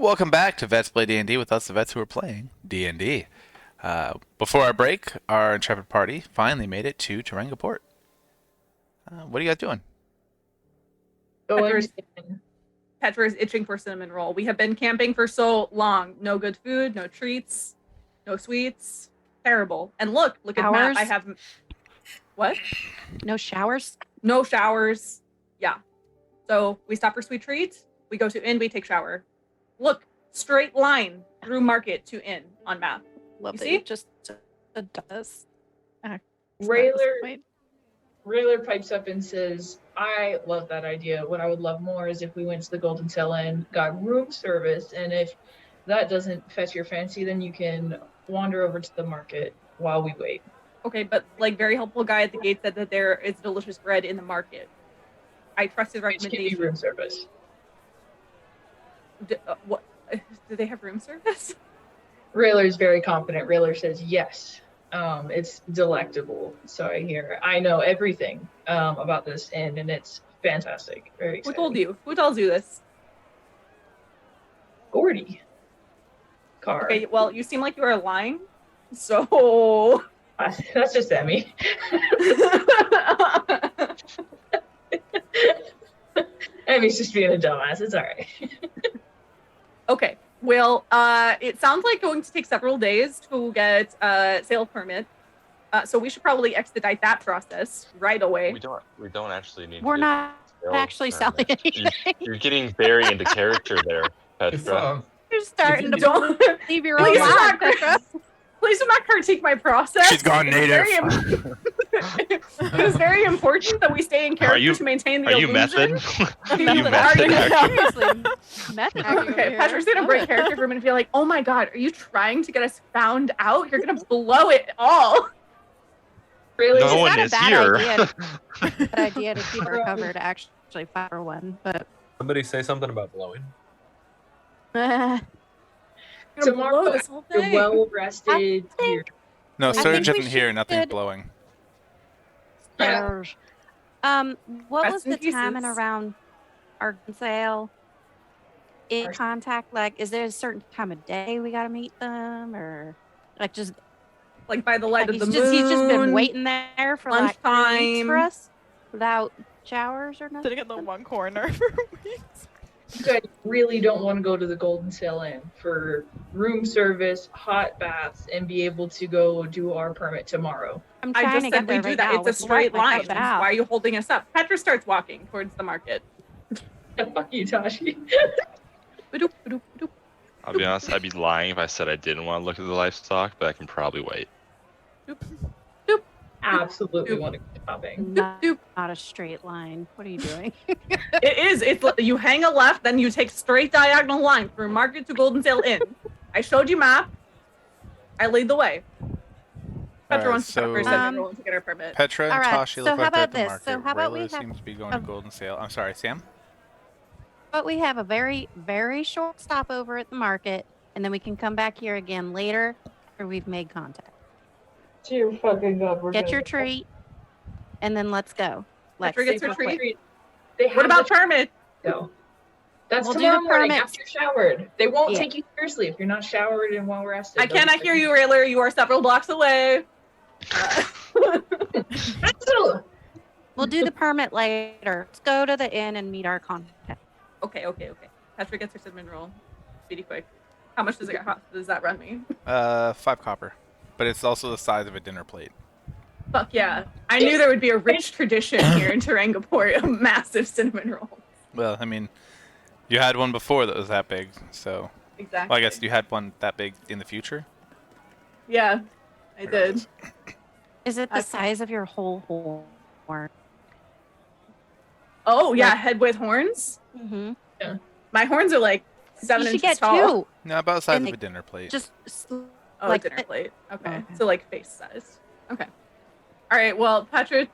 Welcome back to Vets Play D&D with us, the vets who are playing D&D. Before our break, our intrepid party finally made it to Tarenga Port. What are you guys doing? Petra is itching for cinnamon roll. We have been camping for so long. No good food, no treats, no sweets. Terrible. And look at Matt. I have... What? No showers? No showers. Yeah. So we stop for sweet treats. We go to inn. We take shower. Look, straight line through market to inn on map. Love You that see? it just does. Rayler pipes up and says, I love that idea. What I would love more is if we went to the Golden Tail Inn, got room service, and if that doesn't fetch your fancy, then you can wander over to the market while we wait. Okay, but like very helpful guy at the gate said that there is delicious bread in the market. I trust his Which can be recommendation. room service. What? Do they have room service? Rayler is very confident. Rayler says yes. It's delectable. So I hear. I know everything about this inn, and it's fantastic. Very exciting. Who told you? Who tells you this? Gordy. Car. Okay, well, you seem like you are lying. So That's just Emmy. Emmy's just being a dumbass. It's all right. Okay. Well, it sounds like going to take several days to get a sale permit. So we should probably expedite that process right away. We don't actually need. We're to not sales actually selling permit. anything. You're getting very into character there, If, Petra. You're starting to Don't leave your please own do line, not, Petra. please do not critique my process. She's gone It is native. it is very important that we stay in character you- to maintain the Are you illusion. method? Are you you method? Seriously, method acting over Okay, here. Petra's gonna Love break it. character for a minute and be like, "Oh my god, are you trying to get us found out? You're gonna blow it all." Really? No It's one not a is bad here. idea. Bad idea to keep her covered. Actually, 5 for 1, but Somebody say something about blowing. You're gonna Tomorrow, blow this whole You're thing. well rested. You're No, I Surge think we isn't here. should- Nothing's blowing. What Rest was in the time and pieces. around our sale? In Our- contact, like, is there a certain time of day we gotta meet them, or like just Like by the light like of the moon. he's just been waiting there for like 3 weeks for lunchtime. us without showers or nothing? Sitting in the one corner for weeks. You guys really don't want to go to the Golden Sail Inn for room service, hot baths, and be able to go do our permit tomorrow. I'm I trying just to get said we there do right that. now It's a with straight light, line. like, Why are you holding us up? Petra starts walking towards the market. Fuck you, Tashi. Ba-doop, ba-doop, ba-doop. I'll be honest. I'd be lying if I said I didn't want to look at the livestock, but I can probably wait. Absolutely want to go shopping. Not, Doop. not a straight line. What are you doing? It is. It's you hang a left, then you take straight diagonal line through Market to Golden Sail Inn. I showed you map. I lead the way. Petra Alright, wants to stop for a so- second roll to get her permit. Petra and All right, Tashi so look how like they're at about the this? market. So how about we Rayla have seems to be going to Golden Sale. I'm sorry, Sam? But we have a very, very short stopover at the market, and then we can come back here again later after we've made contact. Dear fucking God, we're Get gonna your treat, and then let's go. Let's Petra gets her They treat. have What about the permit? go. That's We'll do tomorrow the morning permits. after you're showered. They won't Yeah. take you seriously if you're not showered and well rested. I cannot hear you, Rayler. You are several blocks away. We'll do the permit later. Let's go to the inn and meet our contact. Okay. Petra gets her cinnamon roll. Speedy quick. How much does that run me? 5 copper. But it's also the size of a dinner plate. Fuck yeah. I knew there would be a rich tradition here in Tarangaport of massive cinnamon rolls. Well, I mean, you had one before that was that big, so... Exactly. Well, I guess you had one that big in the future? Yeah, I did. Is it the Okay. size of your whole horn? Oh, yeah, Like- head with horns? Mm-hmm. My horns are like 7 You should inches get tall. 2. No, about the size And of a dinner plate. Just Oh, like dinner it- plate. Okay. okay. So like face size. Okay. All right. Well, Petra.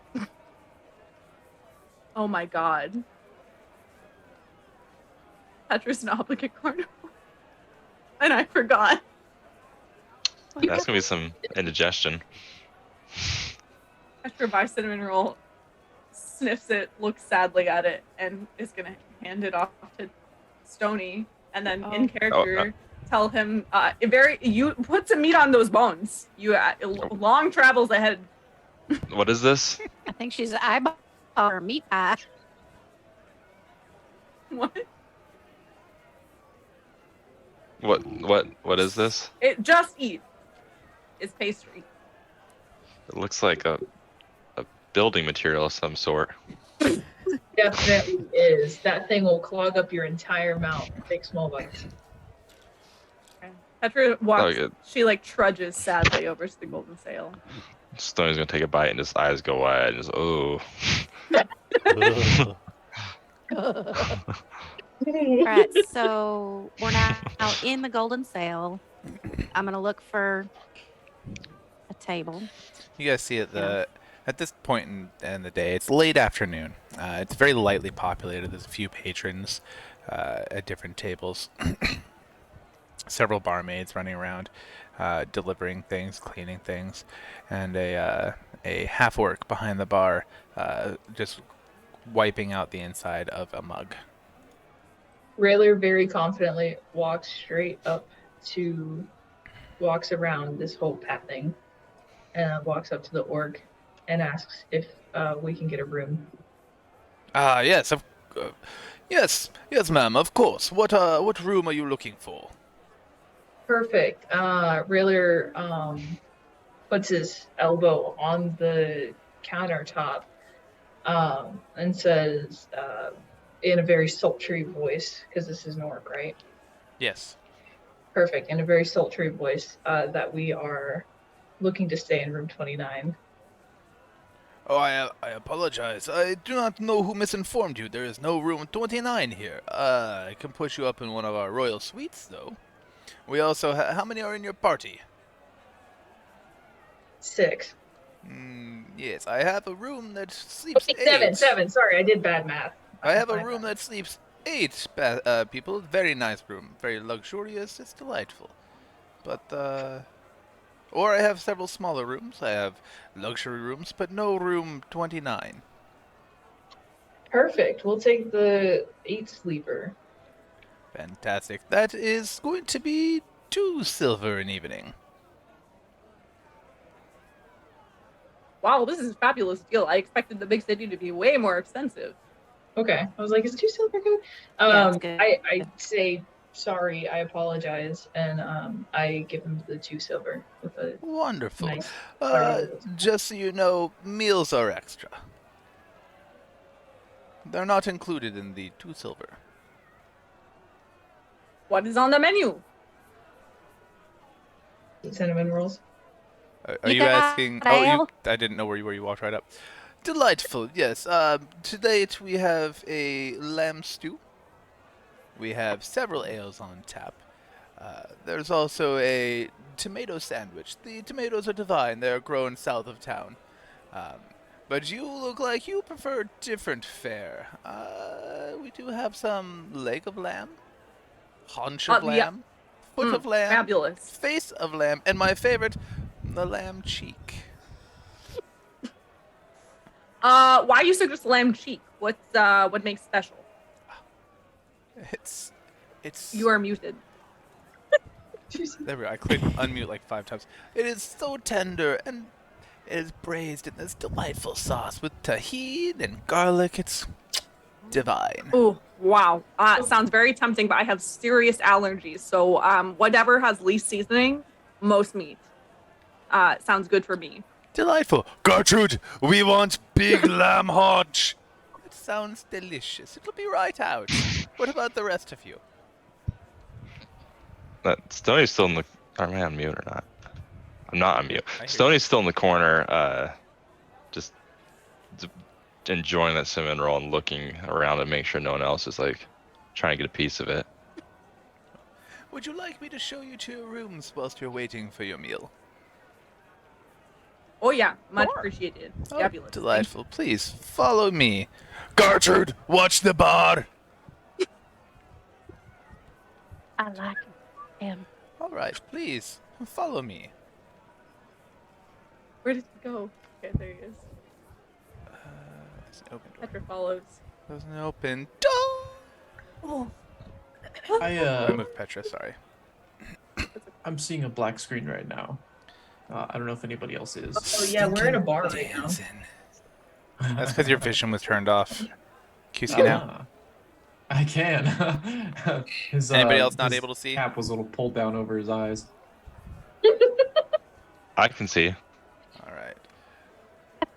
Oh my God. Petra's an obligate carnivore, and I forgot. That's gonna be some indigestion. Petra buys cinnamon roll, sniffs it, looks sadly at it, and is gonna hand it off to Stony and then Oh. in character tell him you put some meat on those bones. You long travels ahead. What is this? I think she's an eyeball or meat eye. What? What is this? It just eat. It's pastry. It looks like a building material of some sort. Definitely is. That thing will clog up your entire mouth. Take small bites. Petra walks. good. She like trudges sadly over to the golden sail. Stoney's gonna take a bite and his eyes go wide and just oh. All right, so we're now in the golden sail. I'm gonna look for a table. You guys see at this point in the day, it's late afternoon. It's very lightly populated. There's a few patrons at different tables. Several barmaids running around, delivering things, cleaning things, and a half-orc behind the bar, just wiping out the inside of a mug. Rayler very confidently walks around this whole pat thing, and walks up to the orc and asks if we can get a room. Yes, yes, ma'am. Of course. What room are you looking for? Perfect. Rayler puts his elbow on the countertop and says, in a very sultry voice, because this is an orc, right? Yes. Perfect. In a very sultry voice, that we are looking to stay in room 29. Oh, I apologize. I do not know who misinformed you. There is no room 29 here. I can put you up in one of our royal suites, though. We also how many are in your party? 6. Yes, I have a room that sleeps Okay, 8. 7. Sorry, I did bad math. I have a room that sleeps 8 people. Very nice room. Very luxurious. It's delightful. But, or I have several smaller rooms. I have luxury rooms, but no room 29. Perfect. We'll take the 8 sleeper. Fantastic. That is going to be 2 silver an evening. Wow, this is a fabulous deal. I expected the big city to be way more expensive. Okay. I was like, is 2 silver good? Yeah, it's good. I say sorry, I apologize, and I give him the 2 silver with a Wonderful. nice. Just so you know, meals are extra. They're not included in the 2 silver. What is on the menu? Cinnamon rolls. Are You you got asking? ale? I didn't know where you walked right up. Delightful. Yes. To date, we have a lamb stew. We have several ales on tap. There's also a tomato sandwich. The tomatoes are divine. They're grown south of town. But you look like you prefer different fare. We do have some leg of lamb, haunch of Yeah. lamb, foot of lamb, Fabulous. face of lamb, and my favorite, the lamb cheek. Why you suggest lamb cheek? What makes special? It's You are muted. there we go. I clicked unmute like 5 times. It is so tender and it is braised in this delightful sauce with tahini and garlic. It's divine. Oh, wow. Sounds very tempting, but I have serious allergies. So whatever has least seasoning, most meat. Sounds good for me. Delightful. Gertrude, we want big lamb haunch. It sounds delicious. It'll be right out. What about the rest of you? Stoney's still in the. Am I on mute or not? I'm not on mute. I hear Stoney's still in the corner, just enjoying that cinnamon roll and looking around and make sure no one else is like trying to get a piece of it. Would you like me to show you to your rooms whilst you're waiting for your meal? Oh yeah, much Sure. appreciated. Oh, Fabulous. delightful. Please follow me. Gertrude, watch the bar. I like him. All right, please follow me. Where did he go? Okay, there he is. It's an open door. Petra follows. There's an open door. Oh. I moved Petra, sorry. I'm seeing a black screen right now. I don't know if anybody else is. Oh yeah, we're in a bar right now. Dancing. That's because your vision was turned off. QC now. Ah, I can. His, Anybody else not his able to see? cap was a little pulled down over his eyes. I can see. All right.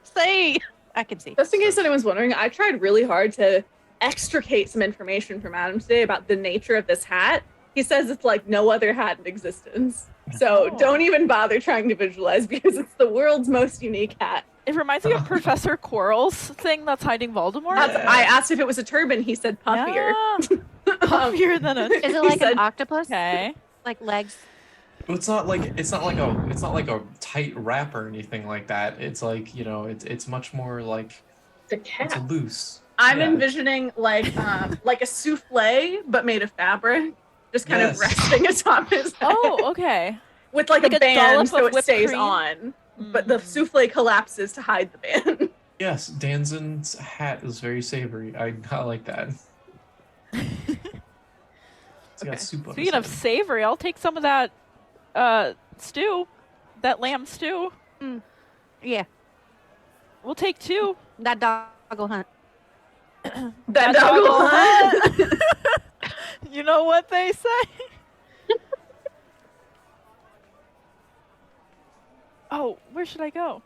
Say, I can see. Just in case anyone's wondering, I tried really hard to extricate some information from Adam today about the nature of this hat. He says it's like no other hat in existence. So Oh. don't even bother trying to visualize because it's the world's most unique hat. It reminds me of Professor Quirrell's thing that's hiding Voldemort. I asked if it was a turban. He said puffier. Yeah. Puffier than a. Is it He like said- an octopus? Okay. Like legs? But it's not like a tight wrap or anything like that. It's like, you know, it's much more like It's a it's cat. loose. I'm Yeah. envisioning like a souffle but made of fabric, just kind of Yes. resting atop his head Oh, okay. with like like a a band dollop so of it whipped stays cream? on. But the Mm. souffle collapses to hide the band. Yes, Danzen's hat is very savory. I like that. It's got soup on Speaking his of head. savory, I'll take some of that stew, that lamb stew. Yeah. We'll take 2. That dog will hunt. That dog will hunt. You know what they say? Oh, where should I go?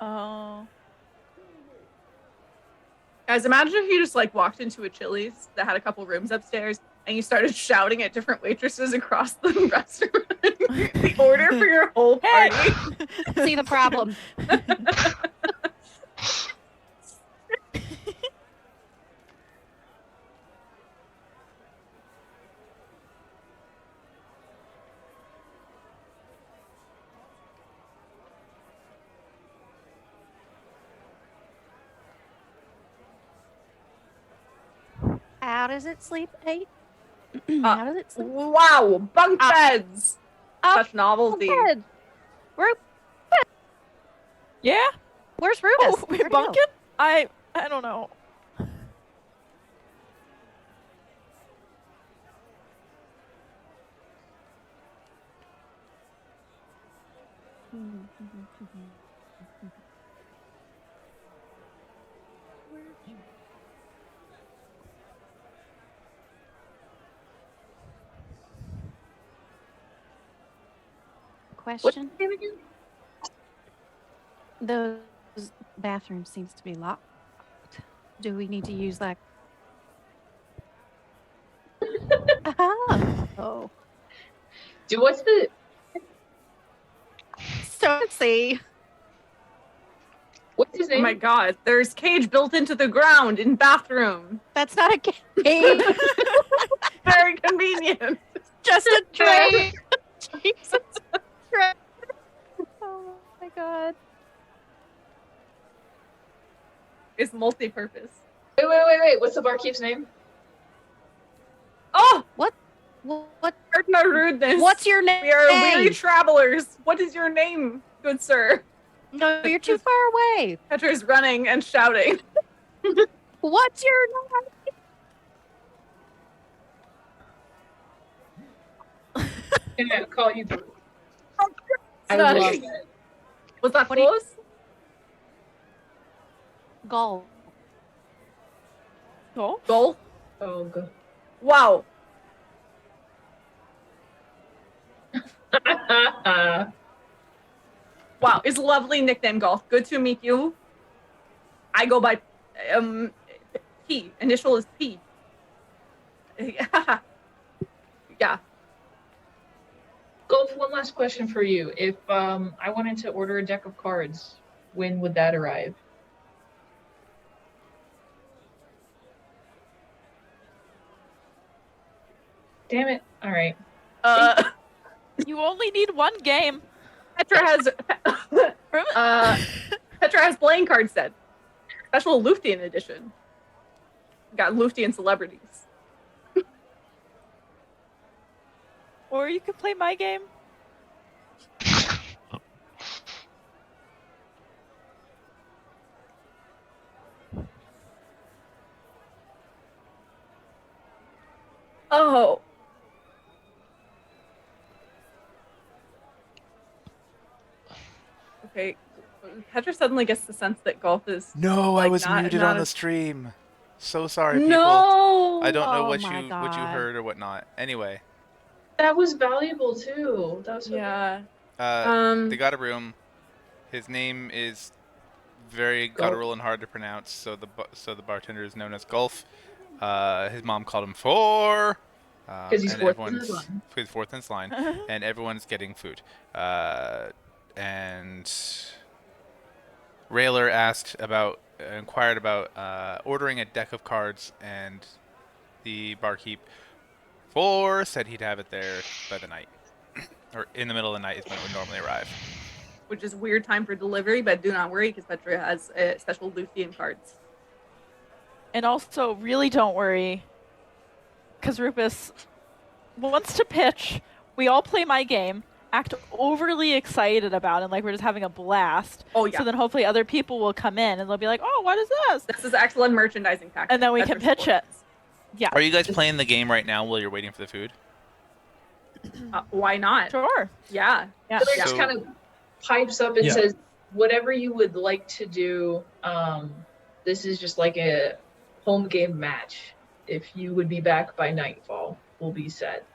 Oh. Guys, imagine if you just like walked into a Chili's that had a couple rooms upstairs and you started shouting at different waitresses across the restaurant the order for your whole Hey! party. See the problem. How does it sleep, 8? How does it sleep? Wow, bunk beds. Oh, Such novelty. Bed. Yeah? Where's Rufus? Oh, we Where'd he go? bunking? I don't know. Question. Those bathrooms seems to be locked. Do we need to use that? Oh. Do what's the So let's see. what's his Oh name? my god, there's cage built into the ground in bathroom. That's not a game. Very convenient. Just a tray. Jesus Christ. Oh my god. It's multi-purpose. Wait. What's the barkeep's name? Oh, What? pardon our rudeness. What's your name? We are weary travelers. What is your name, good sir? No, you're too far away. Petra's running and shouting. What's your name? Can I call you? I Sorry. love it. Was that What do you- close? Golf. Oh? Goal? Oh god. Wow. Wow, it's a lovely nickname, Golf. Good to meet you. I go by P. Initial is P. Yeah. Golf, one last question for you. If I wanted to order a deck of cards, when would that arrive? Damn it. All right. You only need one game. Petra has Petra has playing card set. Special Luftian edition. Got Luftian celebrities. Or you could play my game. Oh. Okay. Petra suddenly gets the sense that golf is No, I like, was muted not on the as... stream. So sorry, people. No. I don't know Oh what my you God. heard or whatnot. Anyway, That was valuable too. That was so Yeah. they got a room. His name is very Golf. guttural and hard to pronounce, so the bartender is known as Gulf. His mom called him Four. Because he's And fourth in his everyone's line. he's fourth in his line, and everyone's getting food. And Railer inquired about ordering a deck of cards, and the barkeep Four said he'd have it there by the night, or in the middle of the night is when it would normally arrive. Which is weird time for delivery, but do not worry because Petra has special Luthien cards. And also, really don't worry, because Rufus wants to pitch. We all play my game, act overly excited about it, like we're just having a blast. Oh, yeah. So then hopefully other people will come in and they'll be like, oh, what is this? This is excellent merchandising tactic. And then we can pitch it. Yeah. Are you guys playing the game right now while you're waiting for the food? Why not? Sure. Yeah. Yeah. Taylor just kind of pipes up and Yeah. says, whatever you would like to do, this is just like a home game match. If you would be back by nightfall, we'll be set.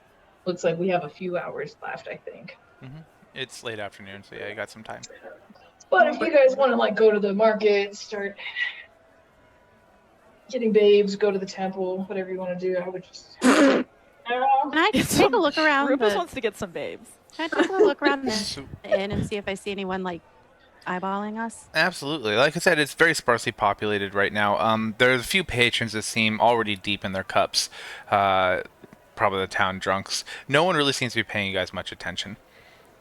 Looks like we have a few hours left, I think. It's late afternoon, so yeah, you got some time. But if you guys want to like go to the market, start getting babes, go to the temple, whatever you want to do, I would just. Can I take a look around? Rufus the- wants to get some babes. Can I take a look around So- the inn and see if I see anyone like eyeballing us? Absolutely. Like I said, it's very sparsely populated right now. There's a few patrons that seem already deep in their cups. Probably the town drunks. No one really seems to be paying you guys much attention.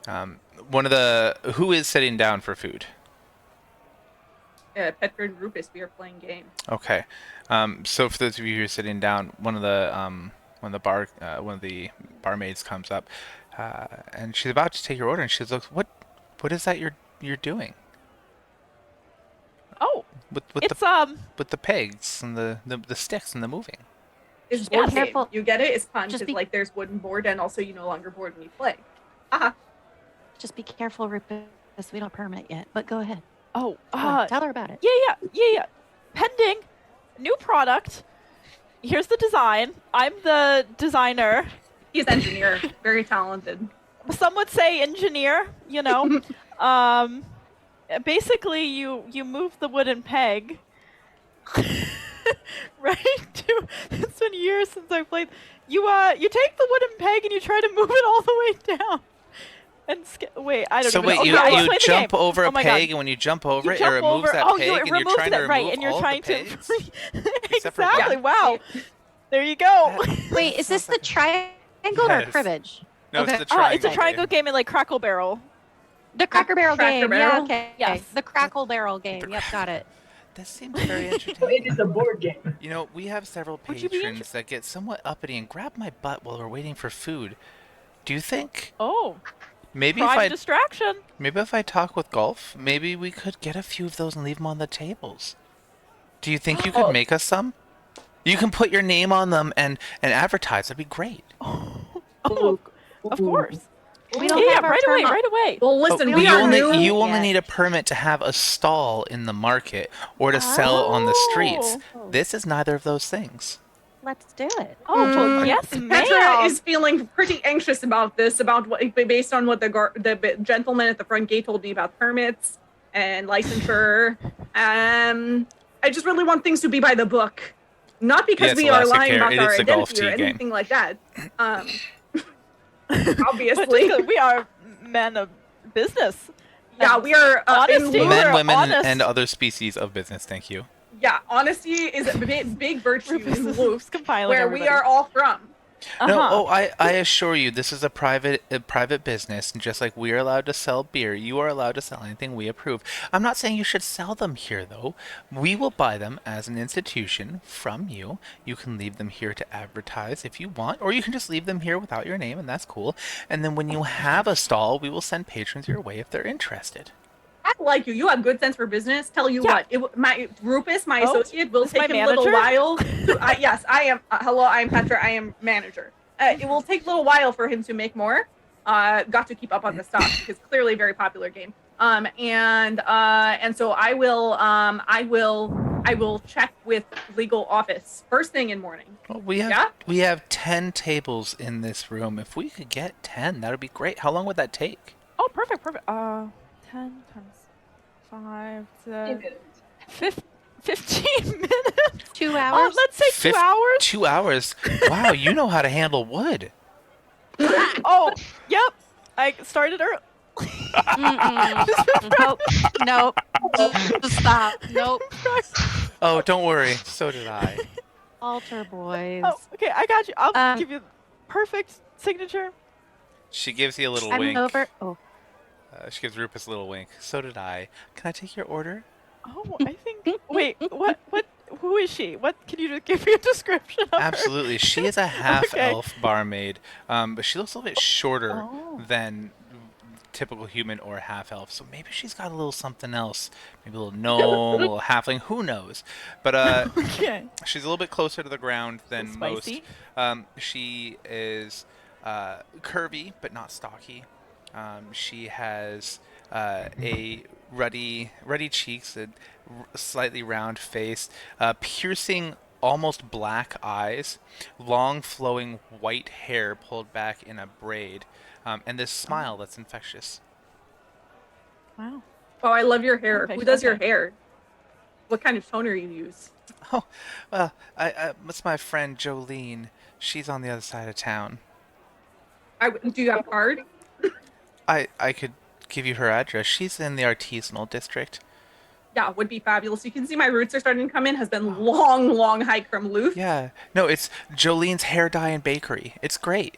Who is sitting down for food? Petra and Rufus, we are playing game. Okay. So for those of you who are sitting down, one of the barmaids comes up, and she's about to take your order, and she looks, what is that you're doing? Oh, With it's the pegs and the sticks and the moving. It's Just be board game. careful. You get it? It's fun Just because be- like there's wooden board and also you no longer board when you play. Just be careful, Rufus. We don't permit yet, but go ahead. oh, Go on, tell her about it. yeah. Pending new product. Here's the design. I'm the designer. He's engineer, very talented. Some would say engineer, you know. Basically you move the wooden peg. Right? It's been years since I played. You take the wooden peg and you try to move it all the way down. And wait, I don't So even wait, know. you, Okay, I'll you explain the jump game. over Oh a my peg, God. and when you jump over You it, jump it removes over, that oh, peg, you, it and you're removes trying to it, right, remove and you're all trying of the to pegs. Except for exactly. one. Wow. There you go. Wait, is this the triangle or Yes. cribbage? No, Okay. it's the triangle. It's a triangle game. game in like Crackle Barrel. The Cracker Barrel Cracker game. Barrel? Yeah, okay. Yes. The Crackle Barrel game. Yep, got it. That seems very It entertaining. is a board game. You know, we have several Would you be patrons that get somewhat uppity and grab my butt while we're waiting for food. Do you think Oh, maybe prime distraction. if I talk with Golf, maybe we could get a few of those and leave them on the tables? Do you think you could make us some? You can put your name on them and advertise. That'd be great. Oh, of course. We don't Yeah, have our right away, turn- right away. Well, listen, But we are new. you only yet. need a permit to have a stall in the market or to sell on the streets. Oh. This is neither of those things. Let's do it. Oh, well, yes, Petra ma'am. is feeling pretty anxious about this, based on what the gentleman at the front gate told me about permits and licensure. I just really want things to be by the book, not because Yes, we are lying Elasticare, about it our is the golf identity or tea game. anything like that. But Obviously, just 'cause we are men of business. yeah, And we are in honesty. lieu Men, of- women, honest. and other species of business. Thank you. Yeah, honesty is a big virtue Rufus in is Loof, compiling where everybody. we are all from. No, Uh-huh. I assure you, this is a private business, and just like we are allowed to sell beer, you are allowed to sell anything we approve. I'm not saying you should sell them here, though. We will buy them as an institution from you. You can leave them here to advertise if you want, or you can just leave them here without your name, and that's cool. And then when you have a stall, we will send patrons your way if they're interested. I like you. You have good sense for business. Tell you Yeah. what, my Rufus, my Oh, associate, will is my take him a little manager? while. Yes, I am. Hello, I am Petra. I am manager. It will take a little while for him to make more. Got to keep up on the stock because clearly a very popular game. And so I will check with legal office first thing in morning. Well, Yeah? we have 10 tables in this room. If we could get 10, that would be great. How long would that take? Oh, perfect. 10 times 5, 15 minutes. 2 hours? Let's say 2 hours. 2 hours. Wow, you know how to handle wood. Oh, yep. I started early. Nope. Stop. Nope. Oh, don't worry. So did I. Altar boys. Oh, okay, I got you. I'll Um, give you perfect signature. She gives you a little I'm wink. over. Oh, She gives Rufus a little wink. So did I. Can I take your order? Oh, I think. Wait, what? Who is she? What? Can you just give me a description of her? Absolutely. She is a half-elf barmaid, but she looks a little bit shorter Oh. than typical human or half-elf. So maybe she's got a little something else. Maybe a little gnome, a little halfling. Who knows? But Okay. she's a little bit closer to the ground than most. Spicy. She is curvy, but not stocky. She has a ruddy cheeks, a slightly round face, piercing, almost black eyes, long flowing white hair pulled back in a braid, and this smile that's infectious. Wow. Oh, I love your hair. Perfect, Who does your okay. hair? What kind of toner you use? Oh, well, it's my friend Jolene. She's on the other side of town. Do you have a card? I could give you her address. She's in the artisanal district. Yeah, would be fabulous. You can see my roots are starting to come in. Has been long hike from Loof. Yeah. No, it's Jolene's Hair Dye and Bakery. It's great.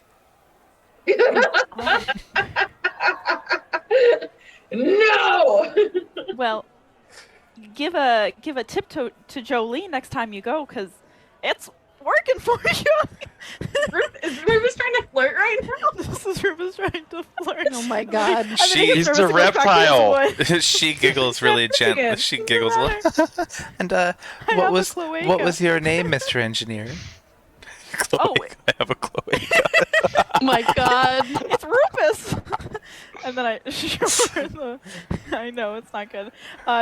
No. Well, give a tip to Jolene next time you go, cause it's working for you. Is Rufus trying to flirt right now? This is Rufus trying to flirt. oh my god. I think it's She's Rufus a who goes back to his reptile. wood. She giggles really gently. Again. She giggles a little. And have what a was cloaca. your name, Mr. Engineer? Oh, Cloaca. I have a cloaca. Oh my god. It's Rufus. And then I show her the. I know it's not good.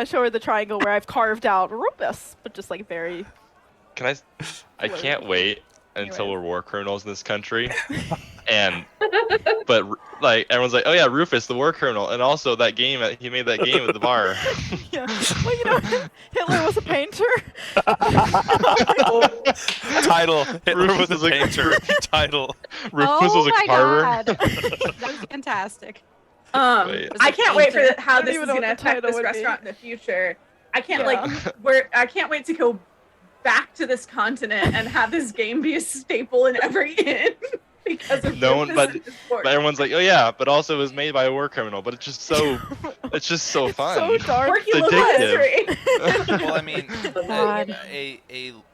Show her the triangle where I've carved out Rufus, but just like very. Can I can't wait until Anyways. we're war criminals in this country. But like everyone's like, oh yeah, Rufus, the war criminal, and also that game he made that game at the bar. Yeah. Well, you know, Hitler was a painter. Title: Hitler Rufus was is a a painter. Title: Rufus oh was a my carver. god. That was fantastic. Wait. I can't wait for how I don't this even is know going to what the affect title this would be. restaurant in the future. I can't Yeah. I can't wait to go back to this continent and have this game be a staple in every inn because of No one- Rufus but- and his sport. But everyone's like, oh yeah, but also it was made by a war criminal. But it's just so fun. So dark. Quirky It's little addictive. history. well, I mean, God.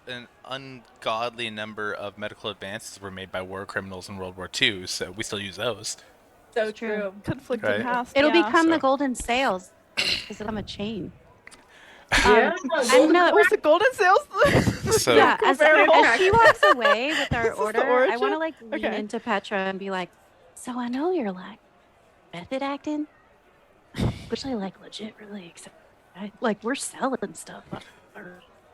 an ungodly number of medical advances were made by war criminals in World War II, so we still use those. So true. Conflicted Right. past. It'll yeah. become the So- golden sails. Because I'm a chain. Yeah. I know. Where's the golden sails? So- Yeah, as Barrel. she walks away with our Is this the order, I origin? want to like lean Okay. into Petra and be like, "So I know you're like method acting, which I like legit really excited. Like we're selling stuff,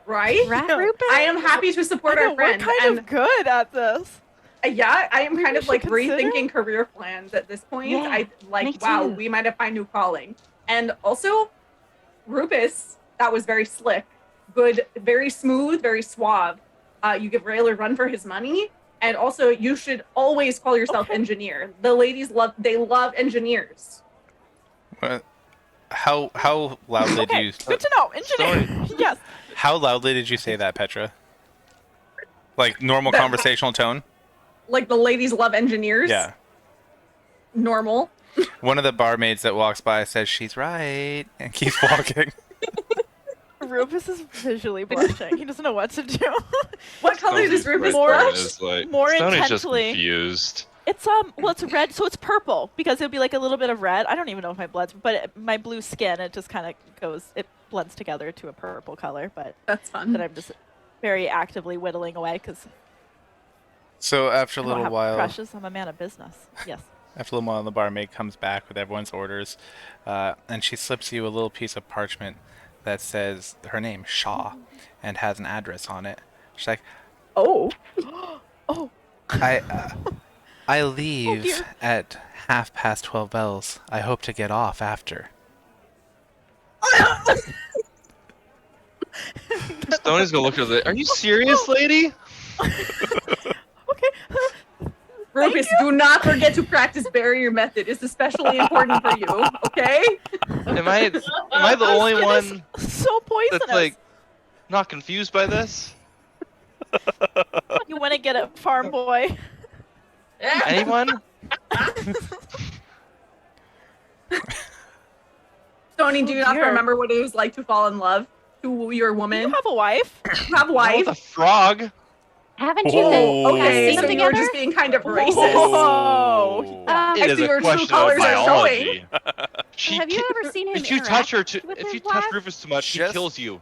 Right? right, Yeah. Rupert? I am happy to support I know, our friend. we're kind and of good at this. yeah, I am Maybe kind we of should like consider? rethinking career plans at this point. Yeah, I like, me wow, too. we might have found new calling. And also, Rufus, that was very slick, good, very smooth, very suave. You give Rayler a run for his money. And also, you should always call yourself Okay. engineer. The ladies love engineers. How loudly Okay, do you good to know. Engineer. Yes. how loudly did you say that, Petra? Like normal That- conversational tone? Like the ladies love engineers. Yeah. Normal. One of the barmaids that walks by says she's right and keeps walking. Rufus is visually blushing. He doesn't know what to do. What color does Stoney's Rufus right there blush? is like, More Stoney's just intensely. confused. It's well, it's red, so it's purple because it would be like a little bit of red. I don't even know if my blood's, but my blue skin, it just kind of goes, it blends together to a purple color. But That's fun. that I'm just very actively whittling away because So after a I don't little have while, crushes. I'm a man of business. Yes. after a little while, the barmaid comes back with everyone's orders, and she slips you a little piece of parchment that says her name, Shaw, and has an address on it. She's like, Oh. Oh. I leave dear. at 12 bells. I hope to get off after. Stoney's gonna look at it. Are you serious, lady? Okay. Rufus, do not forget to practice barrier method. It's especially important for you, okay? Am I the only Skin one is so poisonous. that's like not confused by this? You want to get it, farm boy? Anyone? Stoney, do you not dear. remember what it was like to fall in love? To woo your You woman? have a wife? You have a wife? Not the frog. Haven't you Whoa. Okay, seen so them you were together? just being kind of Whoa. racist. Oh. I It is see a your true question of colors are biology. So have you ever seen him If you interact touch her, with if his you touch wife? Rufus too much, he Just- kills you.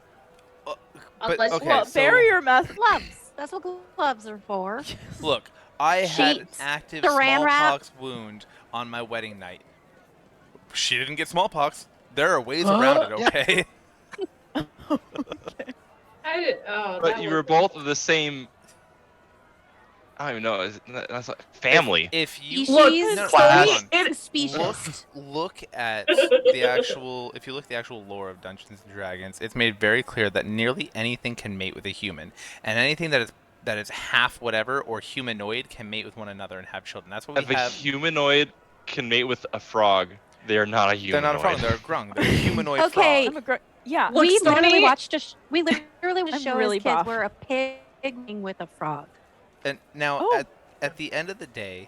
But Unless- okay, Well, so barrier method. Gloves. That's what gloves are for. look, I had an Sheets, active saran wrap. smallpox wound on my wedding night. She didn't get smallpox. There are ways around it, okay? But you were both of the same. I don't even know. That's like family. If you Look, She's no, class. hold on. suspicious. Look at the actual. If you look at the actual lore of Dungeons and Dragons, it's made very clear that nearly anything can mate with a human, and anything that is half whatever or humanoid can mate with one another and have children. That's what If we a have. humanoid can mate with a frog, they are not a They're humanoid. not a frog. They're a grung. They're a humanoid Okay. frog. Yeah. Look, We literally Stoney- watched we literally watched a I'm show really as kids buff. where a pig with a frog. And now, Oh. at the end of the day,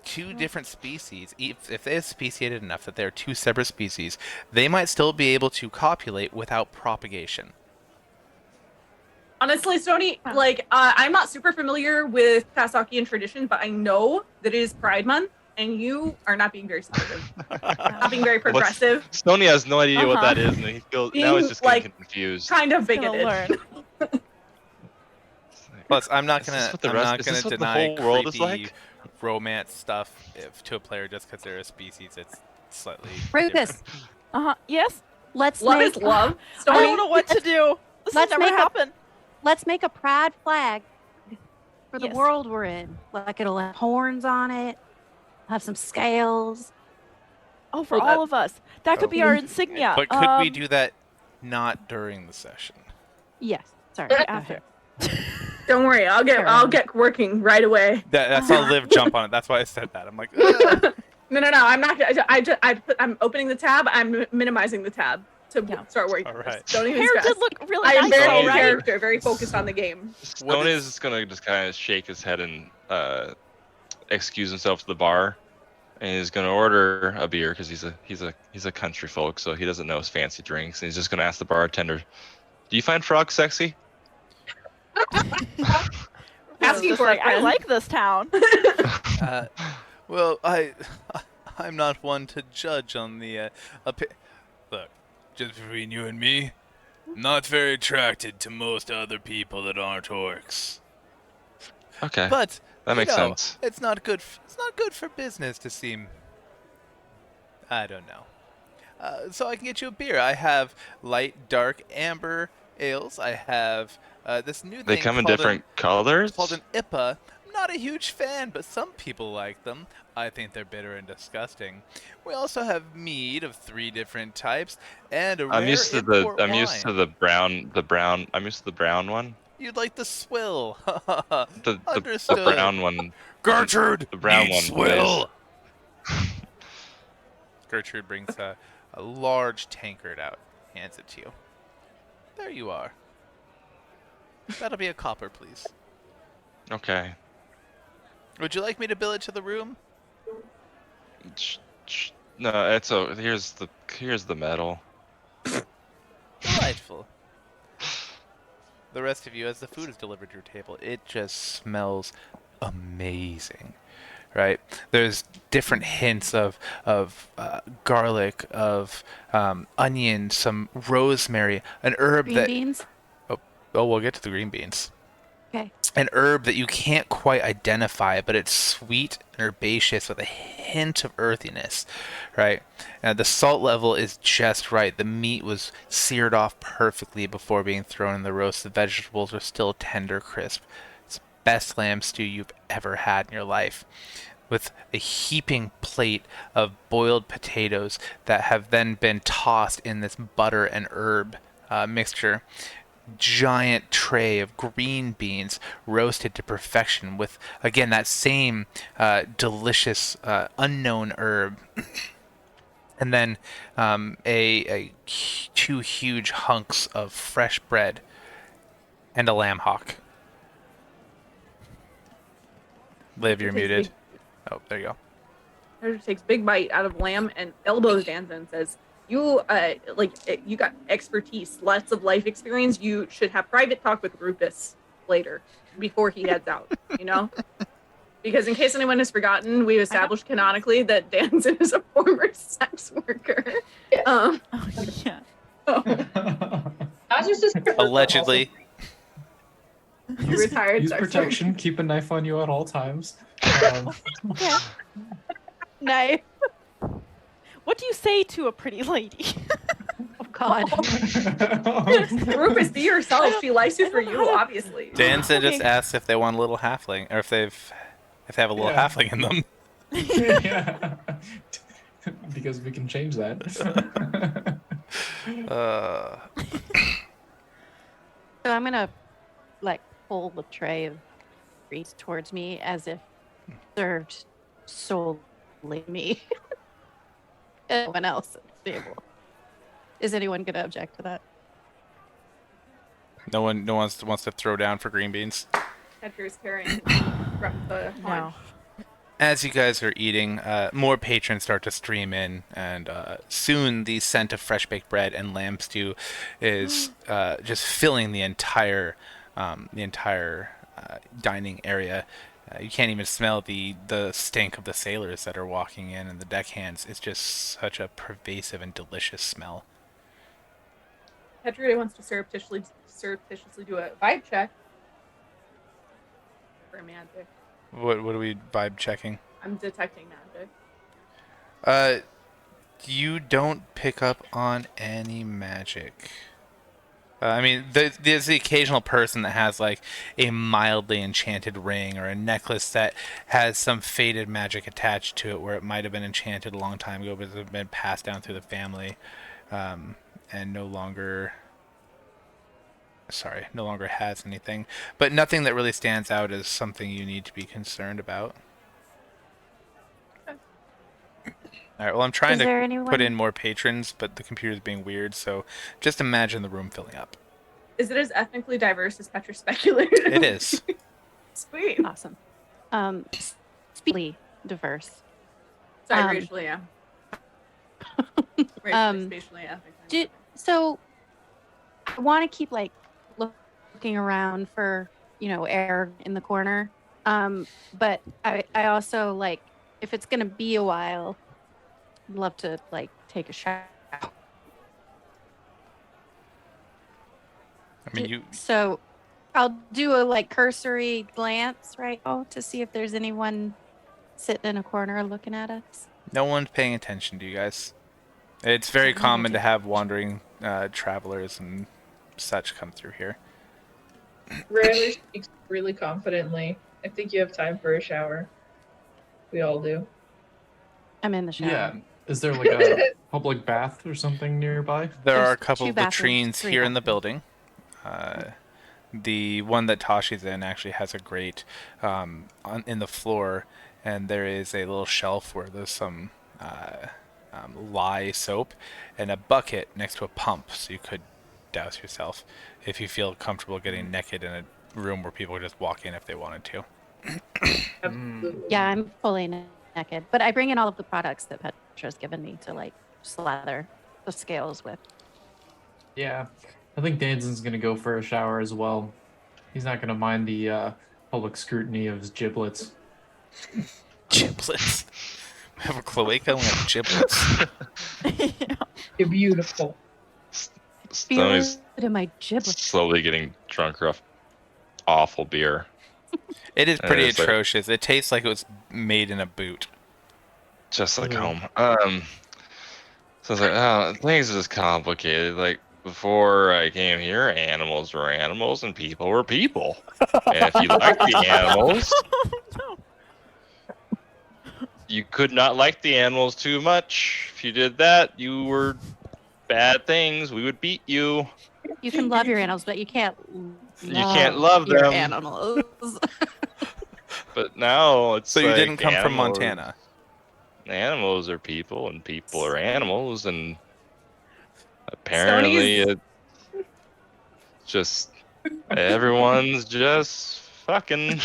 two different species, if they have speciated enough that they're two separate species, they might still be able to copulate without propagation. Honestly, Stoney, like, I'm not super familiar with Kasakian tradition, but I know that it is Pride Month, and you are not being very supportive. Not being very progressive. Stoney has no idea what Uh-huh. that is, and he feels Being, now he's just getting like, confused. Kind of Gonna bigoted. learn. Plus, I'm not Is this gonna what the I'm rest- not is gonna this what the deny whole world is creepy like? romance stuff to a player just because they're a species. It's slightly Rufus, Yes. let's Love make is love. I Stoney, don't know what to do. This has let's never make a- happened. let's make a pride flag for the Yes. world we're in. Like it'll have horns on it, have some scales. Oh, for Well, all of us. That could be our insignia. But could we do that not during the session? Yes. Sorry. Yeah. go ahead. don't worry, I'll get working right away. That's how Liv jump on it. That's why I said that. I'm like, "Ugh." No, I'm not. I'm opening the tab. I'm minimizing the tab to Yeah. start working. All right. Don't even Hair stress. did look really I am nice, very though, in right? character, very focused on the game. Stoney is just gonna just kind of shake his head and excuse himself to the bar, and he's gonna order a beer because he's a country folk, so he doesn't know his fancy drinks, and he's just gonna ask the bartender, "Do you find frogs sexy?" Asking Just for a like, I friend. like this town. Well, I'm not one to judge on the look, just between you and me, not very attracted to most other people that aren't orcs. Okay, But that makes sense. It's not good. It's not good for business to seem. I don't know. So I can get you a beer. I have light, dark, amber ales. I have this new thing. They come in called different It's colors. called an IPA. I'm not a huge fan, but some people like them. I think they're bitter and disgusting. We also have mead of 3 different types and a rare I'm used to import I'm used to wine. the brown. I'm used to the brown one. You'd like the swill. The Understood. brown one. Gertrude, The brown need one swill. Gertrude brings a large tankard out, hands it to you. There you are. That'll be a copper, please. Okay. Would you like me to bill it to the room? No, it's here's the medal. Delightful. The rest of you, as the food is delivered to your table, it just smells amazing. right? There's different hints of garlic, of onion, some rosemary, an herb Green that beans. we'll get to the green beans. Okay. An herb that you can't quite identify, but it's sweet and herbaceous with a hint of earthiness, right? The salt level is just right. The meat was seared off perfectly before being thrown in the roast. The vegetables are still tender, crisp. It's the best lamb stew you've ever had in your life, with a heaping plate of boiled potatoes that have then been tossed in this butter and herb mixture. Giant tray of green beans roasted to perfection with, again, that same delicious unknown herb. And then two huge hunks of fresh bread and a lamb hock. Liv, you're muted. Oh, there you go. Pedro takes big bite out of lamb and elbows Danza and says, "You you got expertise, lots of life experience. You should have private talk with Rufus later before he heads out. You know, because in case anyone has forgotten, we've established canonically that Danza is a former sex worker. Yes. Oh, yeah. Not just a stripper, but Allegedly. Retired Use sex protection. worker. Keep a knife on you at all times. Okay. Nice. What do you say to a pretty lady? Oh God. Rufus, be yourself. She likes you for you, obviously. Danza just Okay. asked if they want a little halfling, or if they have a little Yeah. halfling in them. Yeah. Because we can change that. So I'm gonna like pull the tray of grease towards me as if served solely me. Anyone else at the table. Is anyone gonna object to that? No one wants to throw down for green beans. Petra's carrying from the No. horn. As you guys are eating, more patrons start to stream in, and soon the scent of fresh baked bread and lamb stew is just filling the entire dining area. You can't even smell the stink of the sailors that are walking in and the deckhands. It's just such a pervasive and delicious smell. Petra wants to surreptitiously do a vibe check for magic. What are we vibe checking? I'm detecting magic. You don't pick up on any magic. I mean, there's the occasional person that has like a mildly enchanted ring or a necklace that has some faded magic attached to it, where it might have been enchanted a long time ago, but it's been passed down through the family, and no longer has anything. But nothing that really stands out as something you need to be concerned about. All right. Well, I'm trying Is there to anyone? put in more patrons, but the computer's being weird. So just imagine the room filling up. Is it as ethnically diverse as Petra speculated? It is. Sweet. Awesome. Speakly diverse. Sorry, Um, racially, yeah. Racially, spatially, ethnically. So I want to keep like looking around for air in the corner. But I also like, if it's gonna be a while, I'd love to like take a shower. I mean, So I'll do a like cursory glance, right? To see if there's anyone sitting in a corner looking at us. No one's paying attention to you guys. It's very common to have wandering travelers and such come through here. Rarely speaks really confidently. I think you have time for a shower. We all do. I'm in the shower. Yeah. Is there like a public bath or something nearby? There There's are a couple 2 of bathrooms, latrines 3 here in the bathrooms. building. The one that Tashi's in actually has a grate in the floor, and there is a little shelf where there's some lye soap and a bucket next to a pump, so you could douse yourself if you feel comfortable getting naked in a room where people just walk in if they wanted to. Absolutely. Yeah, I'm fully naked, but I bring in all of the products that Petra's given me to like slather the scales with. Yeah. I think Danzen's gonna go for a shower as well. He's not gonna mind the public scrutiny of his giblets. Giblets. We have a cloaca and we have giblets. Yeah. They're beautiful. Feel Stoney's it in my giblets. slowly getting drunker off awful beer. It is pretty it's like- atrocious. It tastes like it was made in a boot. Just like Mhm. home. So it's like, oh, things are just complicated. Like before I came here, animals were animals and people were people. And if you like the animals, No. you could not like the animals too much. If you did that, you were bad things. We would beat you. You can love your animals, but you can't. Love your them. animals. But now it's So you like didn't come from animals- Montana. Animals are people and people are animals, and apparently it's just everyone's just fucking.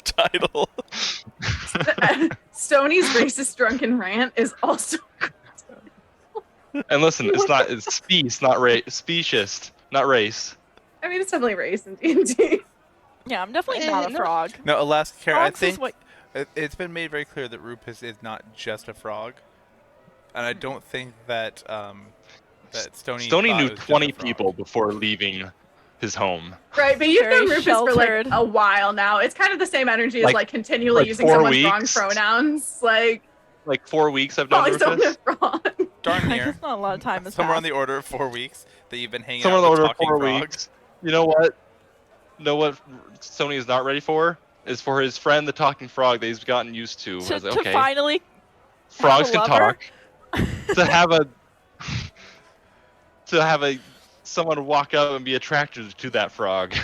Title. Stoney's racist drunken rant is also. And listen, it's species, not race. Speciest, not race. I mean, it's definitely race in D&D. Yeah, I'm definitely not a frog. No, Alaska Care, I Frogs is think what- it's been made very clear that Rupus is not just a frog. And I don't think that that Stoney Stoney thought knew it was just 20 a frog. people before leaving his home. Right, but you've Very known Rufus for like sheltered. a while now. It's kind of the same energy as Like- like continually like using 4 someone's wrong weeks. pronouns. Like Like 4 weeks I've known calling someone Rufus. a frog. Darn near. That's not a lot of time has Somewhere on passed. the order of 4 weeks that you've been hanging Somewhere on out the with order of talking 4 frogs. weeks. You know what? Stoney is not ready for? Is for his friend the talking frog that he's gotten used to. I To, was like, to okay, finally frogs have a can lover? talk. to have a someone walk up and be attracted to that frog.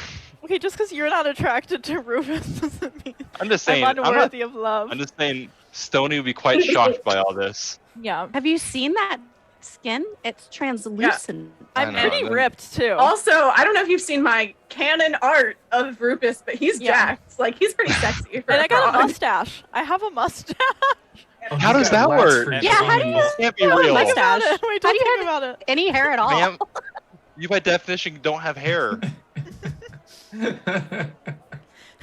Okay, just because you're not attracted to Rufus doesn't mean I'm just saying. I'm I'm unworthy of love. just saying. Stoney would be quite shocked by all this. Yeah, Have you seen that skin? It's translucent. I I'm know, pretty and then- ripped too. Also, I don't know if you've seen my canon art of Rufus, but he's Yeah. jacked. Like he's pretty sexy for And a I got a frog. mustache. I have a mustache. Oh, How he's does got that lats work? for Yeah, how do days. you- Can't be Yeah, real. like- Think about Mustache. it. Wait, How don't do you think have about it. Any hair at all? Ma'am, you by definition don't have hair.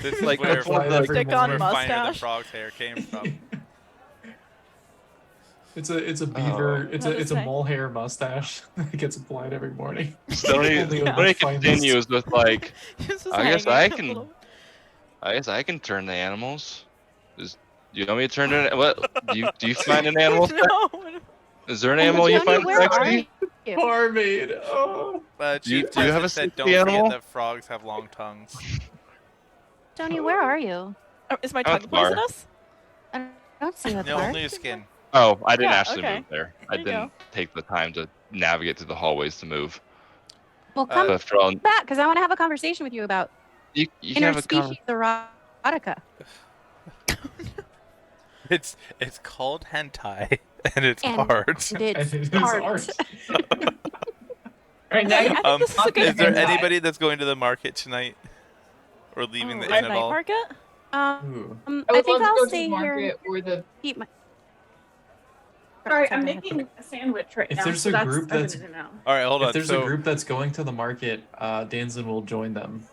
This is Like, where, that's one of where the- Stick on finding the mustache. frog's hair came from. It's a beaver. Oh. It's What a is it's a that? mole hair mustache that gets applied every morning. Stoney, Only Yeah. Stoney the finest. continues with like, It's just I guess hanging I a can- little- I guess I can turn to animals. Do you want me to turn to what? Do you find an animal? No. Is there an animal you Tony, find where are sexy? you? Barmaid. Oh. Chief do you have Justice a said, sexy don't forget animal? that frogs have long tongues. Tony, where are you? Oh, is my I'm at tongue the bar. poisonous? I don't see that No, part. only your skin. Oh, I didn't Yeah, actually okay. move there. I There you didn't take the time to navigate through the hallways to move. Well, come But after all, back because I want to have a conversation with you about you can have a interspecies erotica. It's called hentai, and it's And- art. And it's And it is art. art. Right now, I think this is a good Is there hentai. anybody that's going to the market tonight? Or leaving the Oh, inn night at all? market? Ooh. I I would think love I'll to go to stay the here. market or the. Eat my. Sorry, I'm making a sandwich right If now. there's so a that's, group I that's- didn't know. All right, hold on. If there's So a group that's going to the market, Danzin will join them.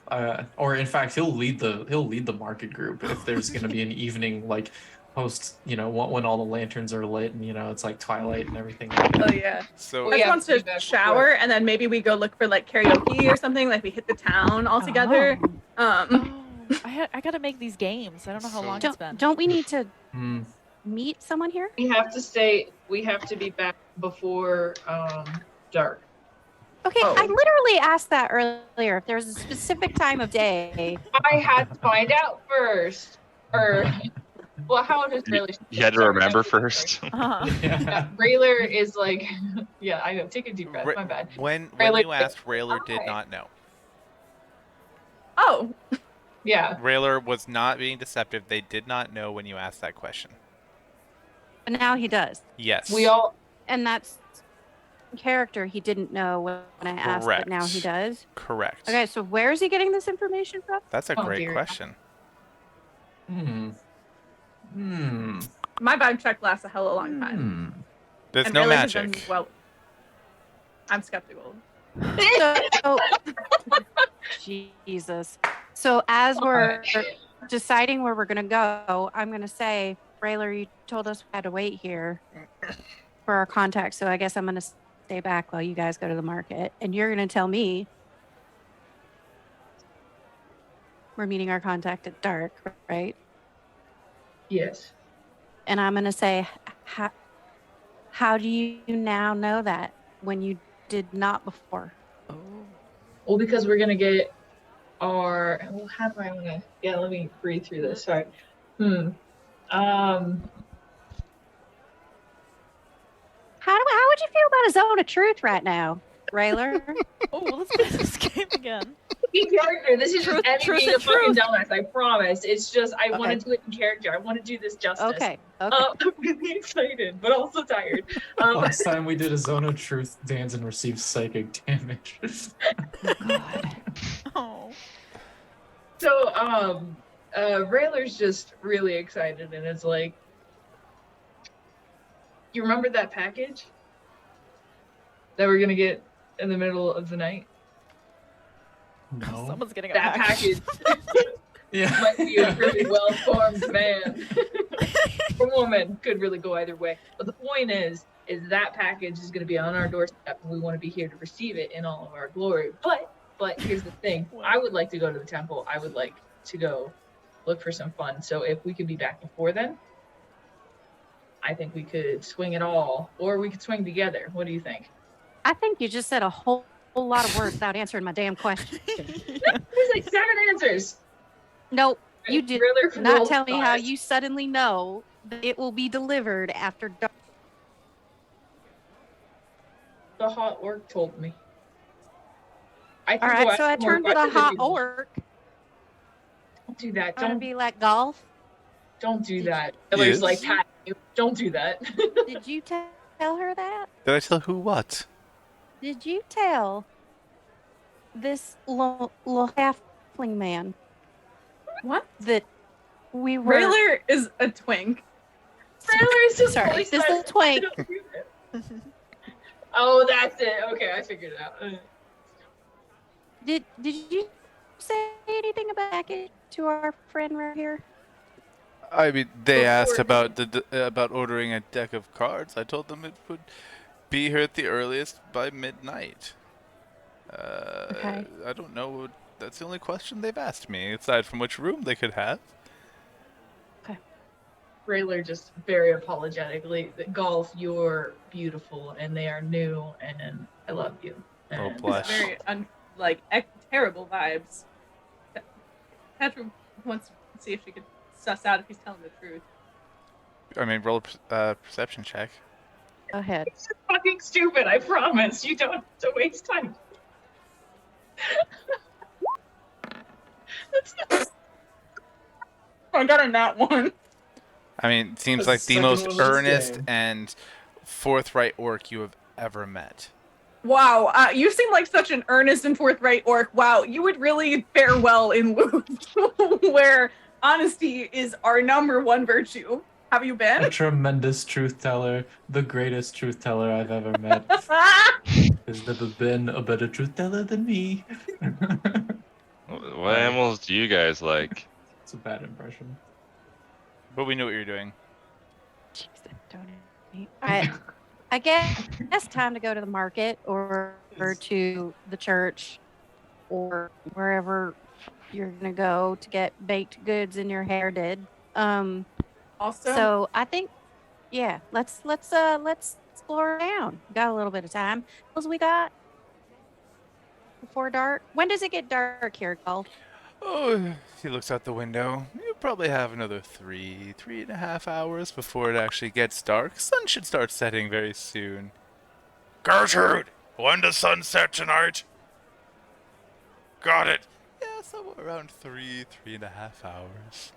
Or in fact, he'll lead the market group if there's going to be an evening like post, when all the lanterns are lit and it's like twilight and everything. Oh yeah. so Oh, Just yeah, wants to feedback, shower, and then maybe we go look for like karaoke or something. Like we hit the town all together. Oh, I gotta make these games. I don't know how long it's been. Don't we need to Hmm. meet someone here? We have to stay. We have to be back before dark. Okay, Oh. I literally asked that earlier. If there's a specific time of day. I had to find out first. Or, well, how does Rayler? You had to remember first. Uh-huh. Yeah, Rayler is like, yeah, I know. Take a deep breath. Ra- My bad. when Rayler- you asked, Rayler did Hi. not know. Oh, Yeah. Rayler was not being deceptive. They did not know when you asked that question. But now he does. Yes. We all. And that's character he didn't know when I asked, but now he Correct. does. Correct. Okay, so where is he getting this information from? That's a Oh, great dear. question. my vibe check lasts a hell of a long time. There's And no Rayler has done magic. well, I'm skeptical. So, Jesus. So as we're deciding where we're going to go, I'm going to say, Rayler, you told us we had to wait here for our contact. So I guess I'm going to stay back while you guys go to the market. And you're going to tell me we're meeting our contact at dark, right? Yes. And I'm going to say, how do you now know that when you did not before? Oh. Well, because we're gonna get our. Well, how do I wanna? Yeah, let me breathe through this. Sorry. How would you feel about a zone of truth right now, Rayler? Oh, let's play this game again. In character. This is Truth- just truth being a and fucking truth. dumbass. I promise. It's just I want Okay. to do it in character. I want to do this justice. Okay. I'm really excited, but also tired. Last time we did a Zone of Truth, Danzen received psychic damage. Oh, God. Oh. So, Rayler's just really excited, and it's like, you remember that package that we're gonna get in the middle of the night? No. Someone's getting a That package Yeah. might be a really well-formed man or woman. Could really go either way. But the point is that package is gonna be on our doorstep, and we want to be here to receive it in all of our glory. But here's the thing: I would like to go to the temple. I would like to go look for some fun. So if we could be back before then, I think we could swing it all, or we could swing together. What do you think? I think you just said a whole lot of words without answering my damn question. There's like 7 answers. Nope. You did Thriller not roll tell me how size. you suddenly know that it will be delivered after dark. The hot orc told me. I All can go right, ask so I some more turned to the questions if hot you want. orc. Don't do that. Trying to Don't be like golf. don't do Did that. Taylor's Yes. like pat you. Don't do that. Did you tell her that? Did I tell who what? Did you tell this little halfling man What? that we were? Rayler is a twink. Rayler's just Sorry, fully this silent. little twink. Don't do that. Oh, that's it. Okay, I figured it out. Did you say anything about it to our friend right here? I mean, they asked Before- about ordering a deck of cards. I told them it would be here at the earliest by midnight. Okay. I don't know. That's the only question they've asked me, aside from which room they could have. Rayler just very apologetically, Golf, you're beautiful, and they are new, and I love you. Oh, And- blush. Very terrible vibes. Petra wants to see if she could suss out if he's telling the truth. I mean, roll a perception check. Go ahead. It's just fucking stupid, I promise. You don't have to waste time. That's not- I got a nat one. I mean, it seems That's like the the second most one of this earnest game. and forthright orc you have ever met. Wow, you seem like such an earnest and forthright orc. Wow, you would really fare well in Luft, where honesty is our #1 virtue. Have you A been? tremendous truth teller, the greatest truth teller I've ever met. There's never been a better truth teller than me. What animals do you guys like? It's a bad impression. But we knew what you were doing. Jesus, don't I guess it's time to go to the market or to the church or wherever you're gonna go to get baked goods in your hair did. Also, So I think, yeah, let's explore around. Got a little bit of time. What else we got before dark? When does it get dark here, Golf? Oh, he looks out the window. You probably have another 3.5 hours before it actually gets dark. Sun should start setting very soon. Gertrude, when does sun set tonight? Got it. Yeah, somewhere around 3.5 hours.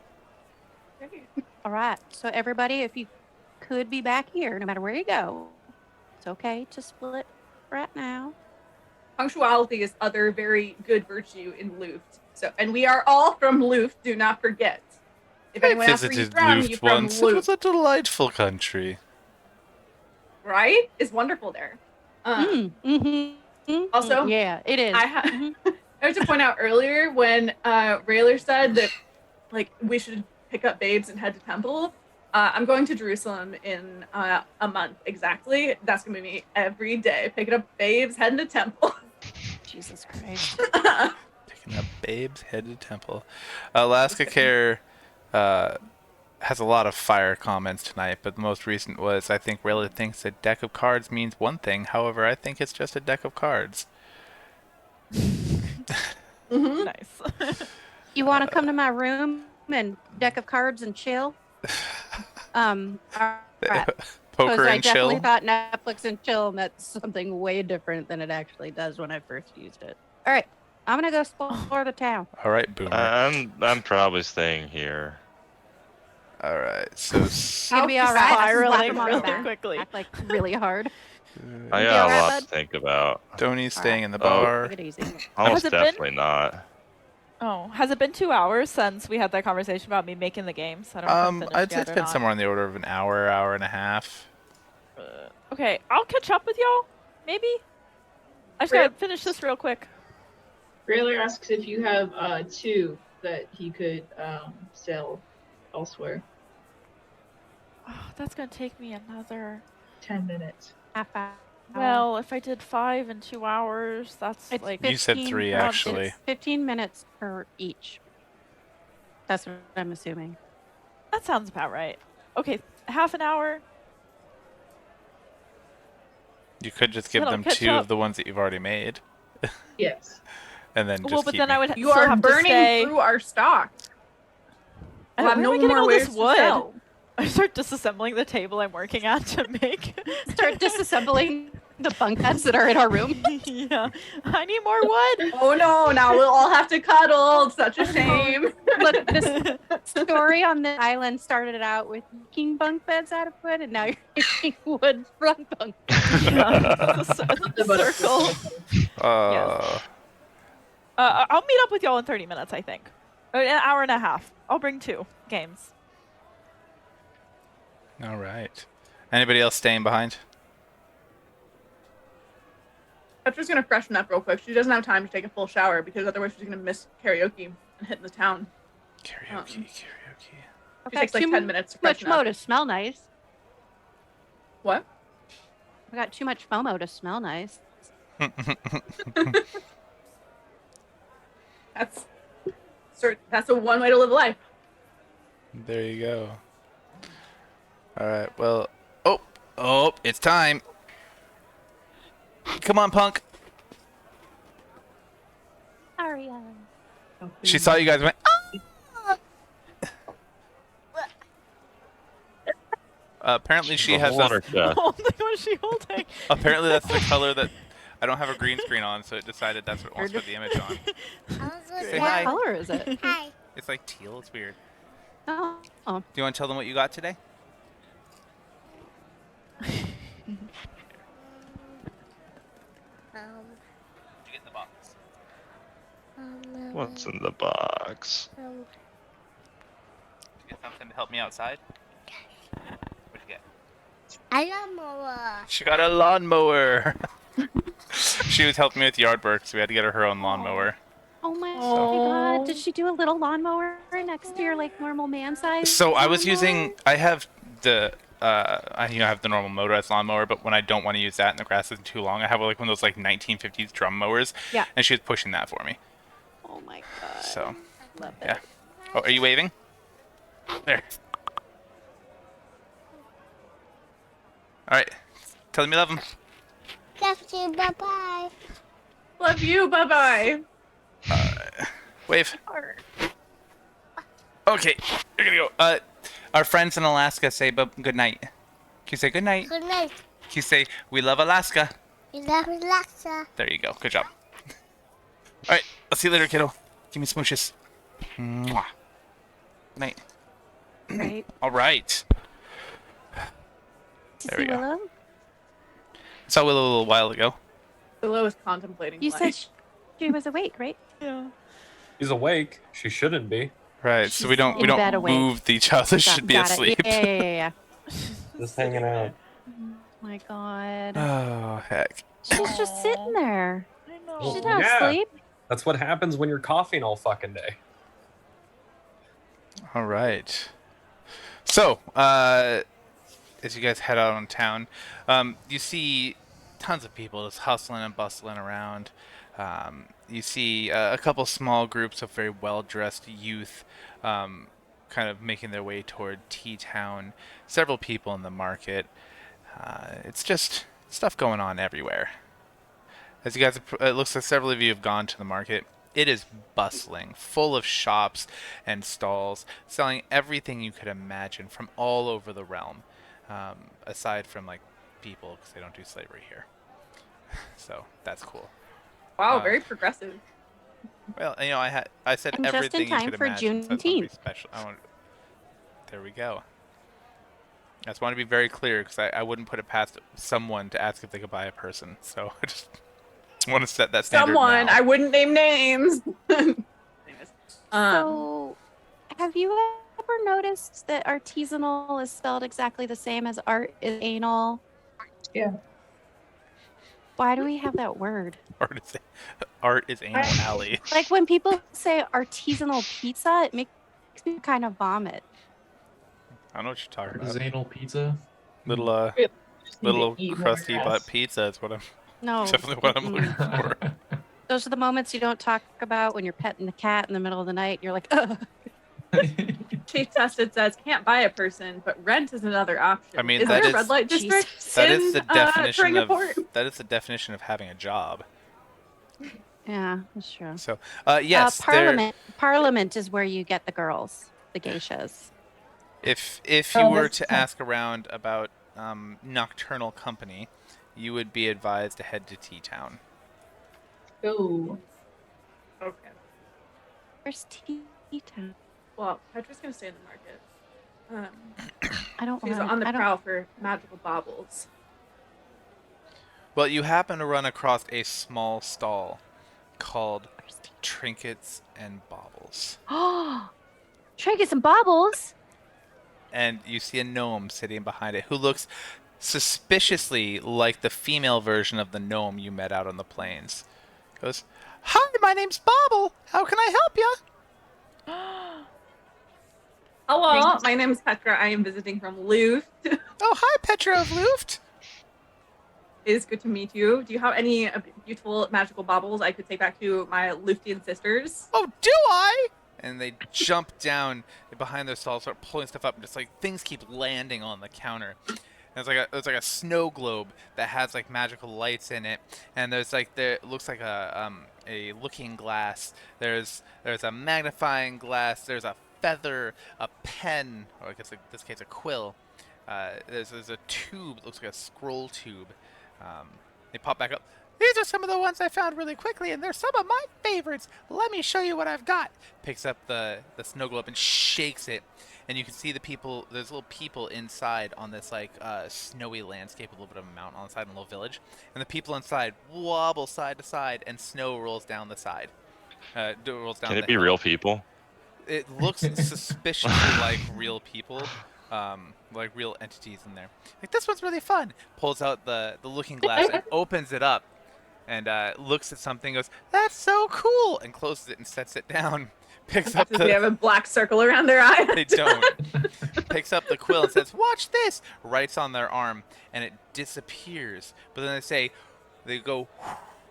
All right. So everybody, if you could be back here, no matter where you go, it's okay to split right now. punctuality is other very good virtue in Luft. So, and we are all from Luft. Do not forget. If I anyone asks where you're visited from, Luft you're from once. It was Luft, a delightful country. right? It's wonderful there. Also, yeah, it is. I have to point out earlier when Rayler said that like we should pick up babes and head to temple. I'm going to Jerusalem in a month exactly. That's gonna be me every day, picking up babes, heading to temple. Jesus Christ. Picking up babes, head to temple. Alaska Care has a lot of fire comments tonight, but the most recent was, I think Rayla thinks a deck of cards means one thing. However, I think it's just a deck of cards. Nice. You want to come to my room and deck of cards and chill? All right. Poker I and definitely chill. thought Netflix and chill meant something way different than it actually does when I first used it. All right, I'm gonna go explore the town. All right, Boomer. I'm probably staying here. All right, so It's gonna be all right. Spiraling Slap him on the really back, quickly. Act like really hard. I You got a alright, lot bud? to think about. Donnie's staying in the Oh. bar. Take it easy. Almost Has it been- definitely not. Oh, has it been 2 hours since we had that conversation about me making the games? I don't know if I'm finished I'd say yet it's or been not. somewhere on the order of an hour and a half. Okay, I'll catch up with y'all. Maybe. I just gotta finish this real quick. Rayler asks if you have 2 that he could sell elsewhere. Oh, that's gonna take me another. 10 minutes. Half hour. Well, if I did 5 in 2 hours, that's It's like. You said 15 3, minutes- actually. it's 15 minutes per each. That's what I'm assuming. That sounds about right. Okay, half an hour. You could just give That'll them catch 2 up. of the ones that you've already made, Yes. and then just Well, but keep then me. I would. You still are have to burning stay. through our stock. We'll have Where no am I getting more all ways this to wood? sell. I start disassembling the table I'm working at to make. Start disassembling the bunk beds that are in our room. Yeah, I need more wood. Oh no, now we'll all have to cuddle. It's such a shame. Look, this story on the island started out with making bunk beds out of wood, and now you're making wood from bunk beds. The circle. I'll meet up with y'all in 30 minutes, I think. An hour and a half. I'll bring 2 games. All right. Anybody else staying behind? Petra's gonna freshen up real quick. She doesn't have time to take a full shower because otherwise she's gonna miss karaoke and hitting the town. Karaoke. She takes like 10 minutes to Too much freshen up. mo to smell nice. What? I got too much FOMO to smell nice. That's a one way to live life. There you go. All right. Well. Oh! It's time. Come on, punk. Aria. She saw you guys and went. Apparently she has. water jet. What was she holding? Apparently that's the color that. I don't have a green screen on, so it decided that's what it wants to put the image on. Say What hi. color is it? Hi. It's like teal. It's weird. Oh. Do you want to tell them what you got today? Um, What'd you get in the box? What's in the box? Did you get something to help me outside? What'd you get? I got more. She got a lawnmower. She was helping me with yard work, so we had to get her own lawnmower. Oh my god. Did she do a little lawnmower next to your like normal man size? So I was lawnmower? using. I have the. I have the normal motorized lawnmower, but when I don't want to use that and the grass isn't too long, I have like one of those like 1950s drum mowers. Yeah. And she was pushing that for me. Oh my god. So. Love it. Yeah. Oh, are you waving? There. All right. Tell them you love them. Love you. Bye bye. Love you. Bye bye. Wave. Okay. You're gonna go. Our friends in Alaska say good night. Can you say good night? Good night. Can you say we love Alaska? We love Alexa. There you go. Good job. All right. I'll see you later, kiddo. Give me smooches. Mwah. Good night. Right. All right. There we go. Willow? Saw Willow a little while ago. Willow is contemplating. You life. said she was awake, right? Yeah. She's awake. She shouldn't be. Right. So we don't in bed awake. move each other. Should be Got it. asleep. Yeah. Just hanging out. Oh my god. Oh heck. She's just sitting there. I know. She's not Yeah. asleep. That's what happens when you're coughing all fucking day. All right. So, as you guys head out on town, you see tons of people just hustling and bustling around. You see a couple small groups of very well-dressed youth kind of making their way toward T-Town. Several people in the market. It's just stuff going on everywhere. As you guys, it looks like several of you have gone to the market. It is bustling, full of shops and stalls, selling everything you could imagine from all over the realm, aside from like people, because they don't do slavery here. So that's cool. Wow, very progressive. Well, you know, I said And just in everything you time could for imagine. So I just want to be Juneteenth. special. There we go. I just want to be very clear because I wouldn't put it past someone to ask if they could buy a person. So I just want to set that standard Someone, now. I wouldn't name names. So, have you ever noticed that artisanal is spelled exactly the same as art is anal? Yeah. Why do we have that word? Art is anal alley. Like when people say artisanal pizza, it makes me kind of vomit. I don't know what you're talking about. Artisanal pizza. Little Just need to little eat more crusty butt grass. pizza is what I'm No. definitely what I'm looking for. Those are the moments you don't talk about when you're petting the cat in the middle of the night. You're like, ugh. Chief Tested says can't buy a person, but rent is another option. I mean, is that there is- a red light district That in is the definition of Tringaport? that is the definition of having a job. Yeah, that's true. So, yes, Parliament is where you get the girls, the geishas. if you Oh, were that's to cool. ask around about nocturnal company, you would be advised to head to T-Town. Ooh. Okay. Where's T-Town? Well, Petra's gonna stay in the market. I don't She's want. on the I don't. prowl for magical baubles. Well, you happen to run across a small stall called Trinkets and Baubles. Oh, trinkets and baubles. And you see a gnome sitting behind it who looks suspiciously like the female version of the gnome you met out on the plains. Goes, "Hi, my name's Bauble. How can I help you?" Hello, my name is Petra. I am visiting from Luft. Oh, hi, Petra of Luft. It is good to meet you. Do you have any beautiful magical baubles I could take back to my Luftian sisters? Oh, do I? And they jump down behind their stall, start pulling stuff up, and just like things keep landing on the counter. And it's like a snow globe that has like magical lights in it, and it looks like a looking glass. There's a magnifying glass. There's a feather, a pen, or I guess in this case a quill. There's a tube. It looks like a scroll tube. They pop back up. These are some of the ones I found really quickly, and they're some of my favorites. Let me show you what I've got. Picks up the snow globe and shakes it, and you can see the people. There's little people inside on this like snowy landscape, a little bit of a mountain on the side, and a little village. And the people inside wobble side to side, and snow rolls down the side. Rolls down. Can it the be hill. real people? It looks suspiciously like real people. Like real entities in there. Like, this one's really fun. Pulls out the looking glass and opens it up and looks at something, goes, "That's so cool," and closes it and sets it down. Picks up They have a black circle around their eye. They don't. Picks up the quill and says, "Watch this," writes on their arm, and it disappears. But then they go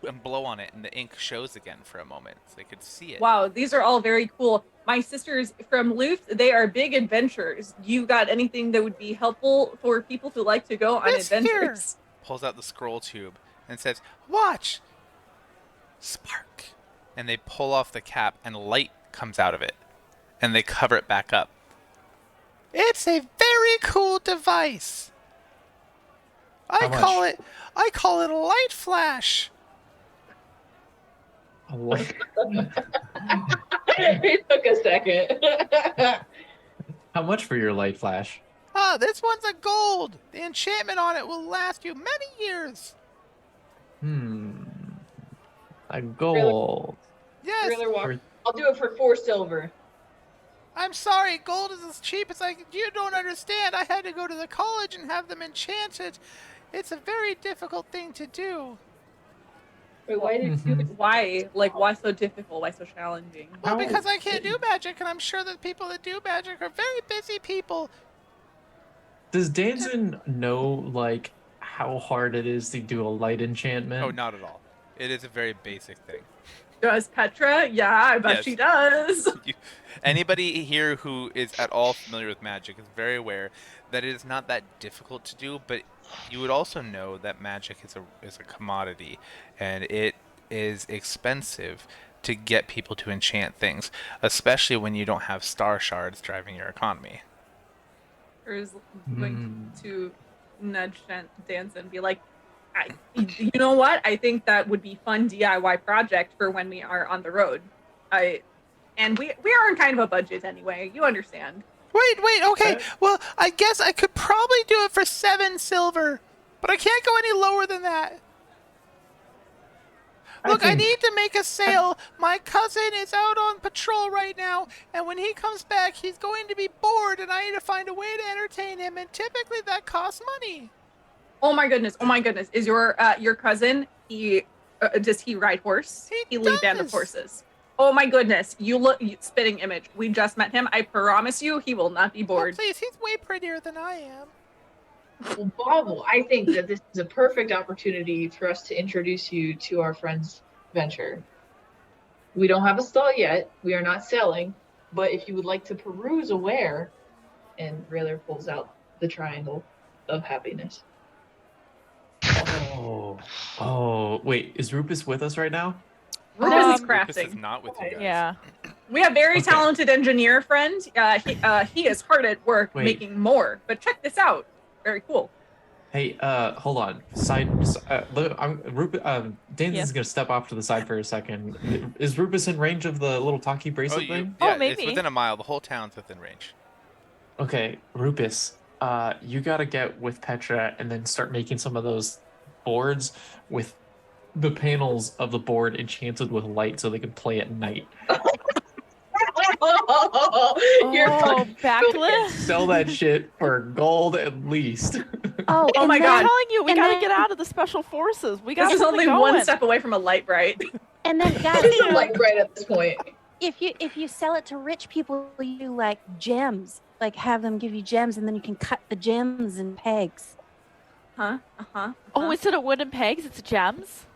and blow on it, and the ink shows again for a moment, so they could see it. Wow, these are all very cool. My sisters from Luft, they are big adventurers. You got anything that would be helpful for people who like to go on This adventures? here. Pulls out the scroll tube and says, "Watch! Spark!" And they pull off the cap, and light comes out of it. And they cover it back up. It's a very cool device. I call it a light flash. A light. It took a second. How much for your light flash? Ah, this one's a gold. The enchantment on it will last you many years. A gold. Yes. Really I'll do it for 4 silver. I'm sorry, gold is as cheap as you don't understand. I had to go to the college and have them enchanted. It's a very difficult thing to do. Wait, why did you? Why? Like, why so difficult? Why so challenging? Well, because I can't do magic, and I'm sure that people that do magic are very busy people. Does Danson know like how hard it is to do a light enchantment? Oh, not at all. It is a very basic thing. Does Petra? Yeah, I bet Yes. she does. Anybody here who is at all familiar with magic is very aware that it is not that difficult to do, but you would also know that magic is a commodity, and it is expensive to get people to enchant things, especially when you don't have star shards driving your economy. Or is going to nudge Dance and be like, you know what? I think that would be fun DIY project for when we are on the road. And we are on kind of a budget anyway. You understand. Wait, okay. Well, I guess I could probably do it for 7 silver, but I can't go any lower than that. Look, I need to make a sale. My cousin is out on patrol right now, and when he comes back, he's going to be bored, and I need to find a way to entertain him, and typically that costs money. Oh my goodness! Is your cousin? Does he ride horse? He lead band of horses. Oh my goodness! Spitting image. We just met him. I promise you, he will not be bored. Oh, please, he's way prettier than I am. Well, Bobble, I think that this is a perfect opportunity for us to introduce you to our friend's venture. We don't have a stall yet. We are not selling, but if you would like to peruse a ware, and Railer pulls out the triangle of happiness. Oh, wait, is Rupus with us right now? Rupus is Rupus crafting. is not with you guys. Yeah. We have very talented engineer friend. He is hard at work making more. But check this out. Very cool. Hey, hold on. Danson's gonna step off to the side for a second. Is Rupus in range of the little talkie bracelet thing? Yeah, maybe. it's within a mile. The whole town's within range. Okay, Rupus, you gotta get with Petra and then start making some of those boards with the panels of the board enchanted with light so they can play at night. You're backlit. Sell that shit for gold at least. Oh my I'm God. telling you, we And gotta then- get out of the special forces. We got This is something only going. one step away from a light bright. And then guys, It's a light bright at this point. if you sell it to rich people, you like gems, like have them give you gems, and then you can cut the gems and pegs. Oh, instead of wooden pegs, it's gems.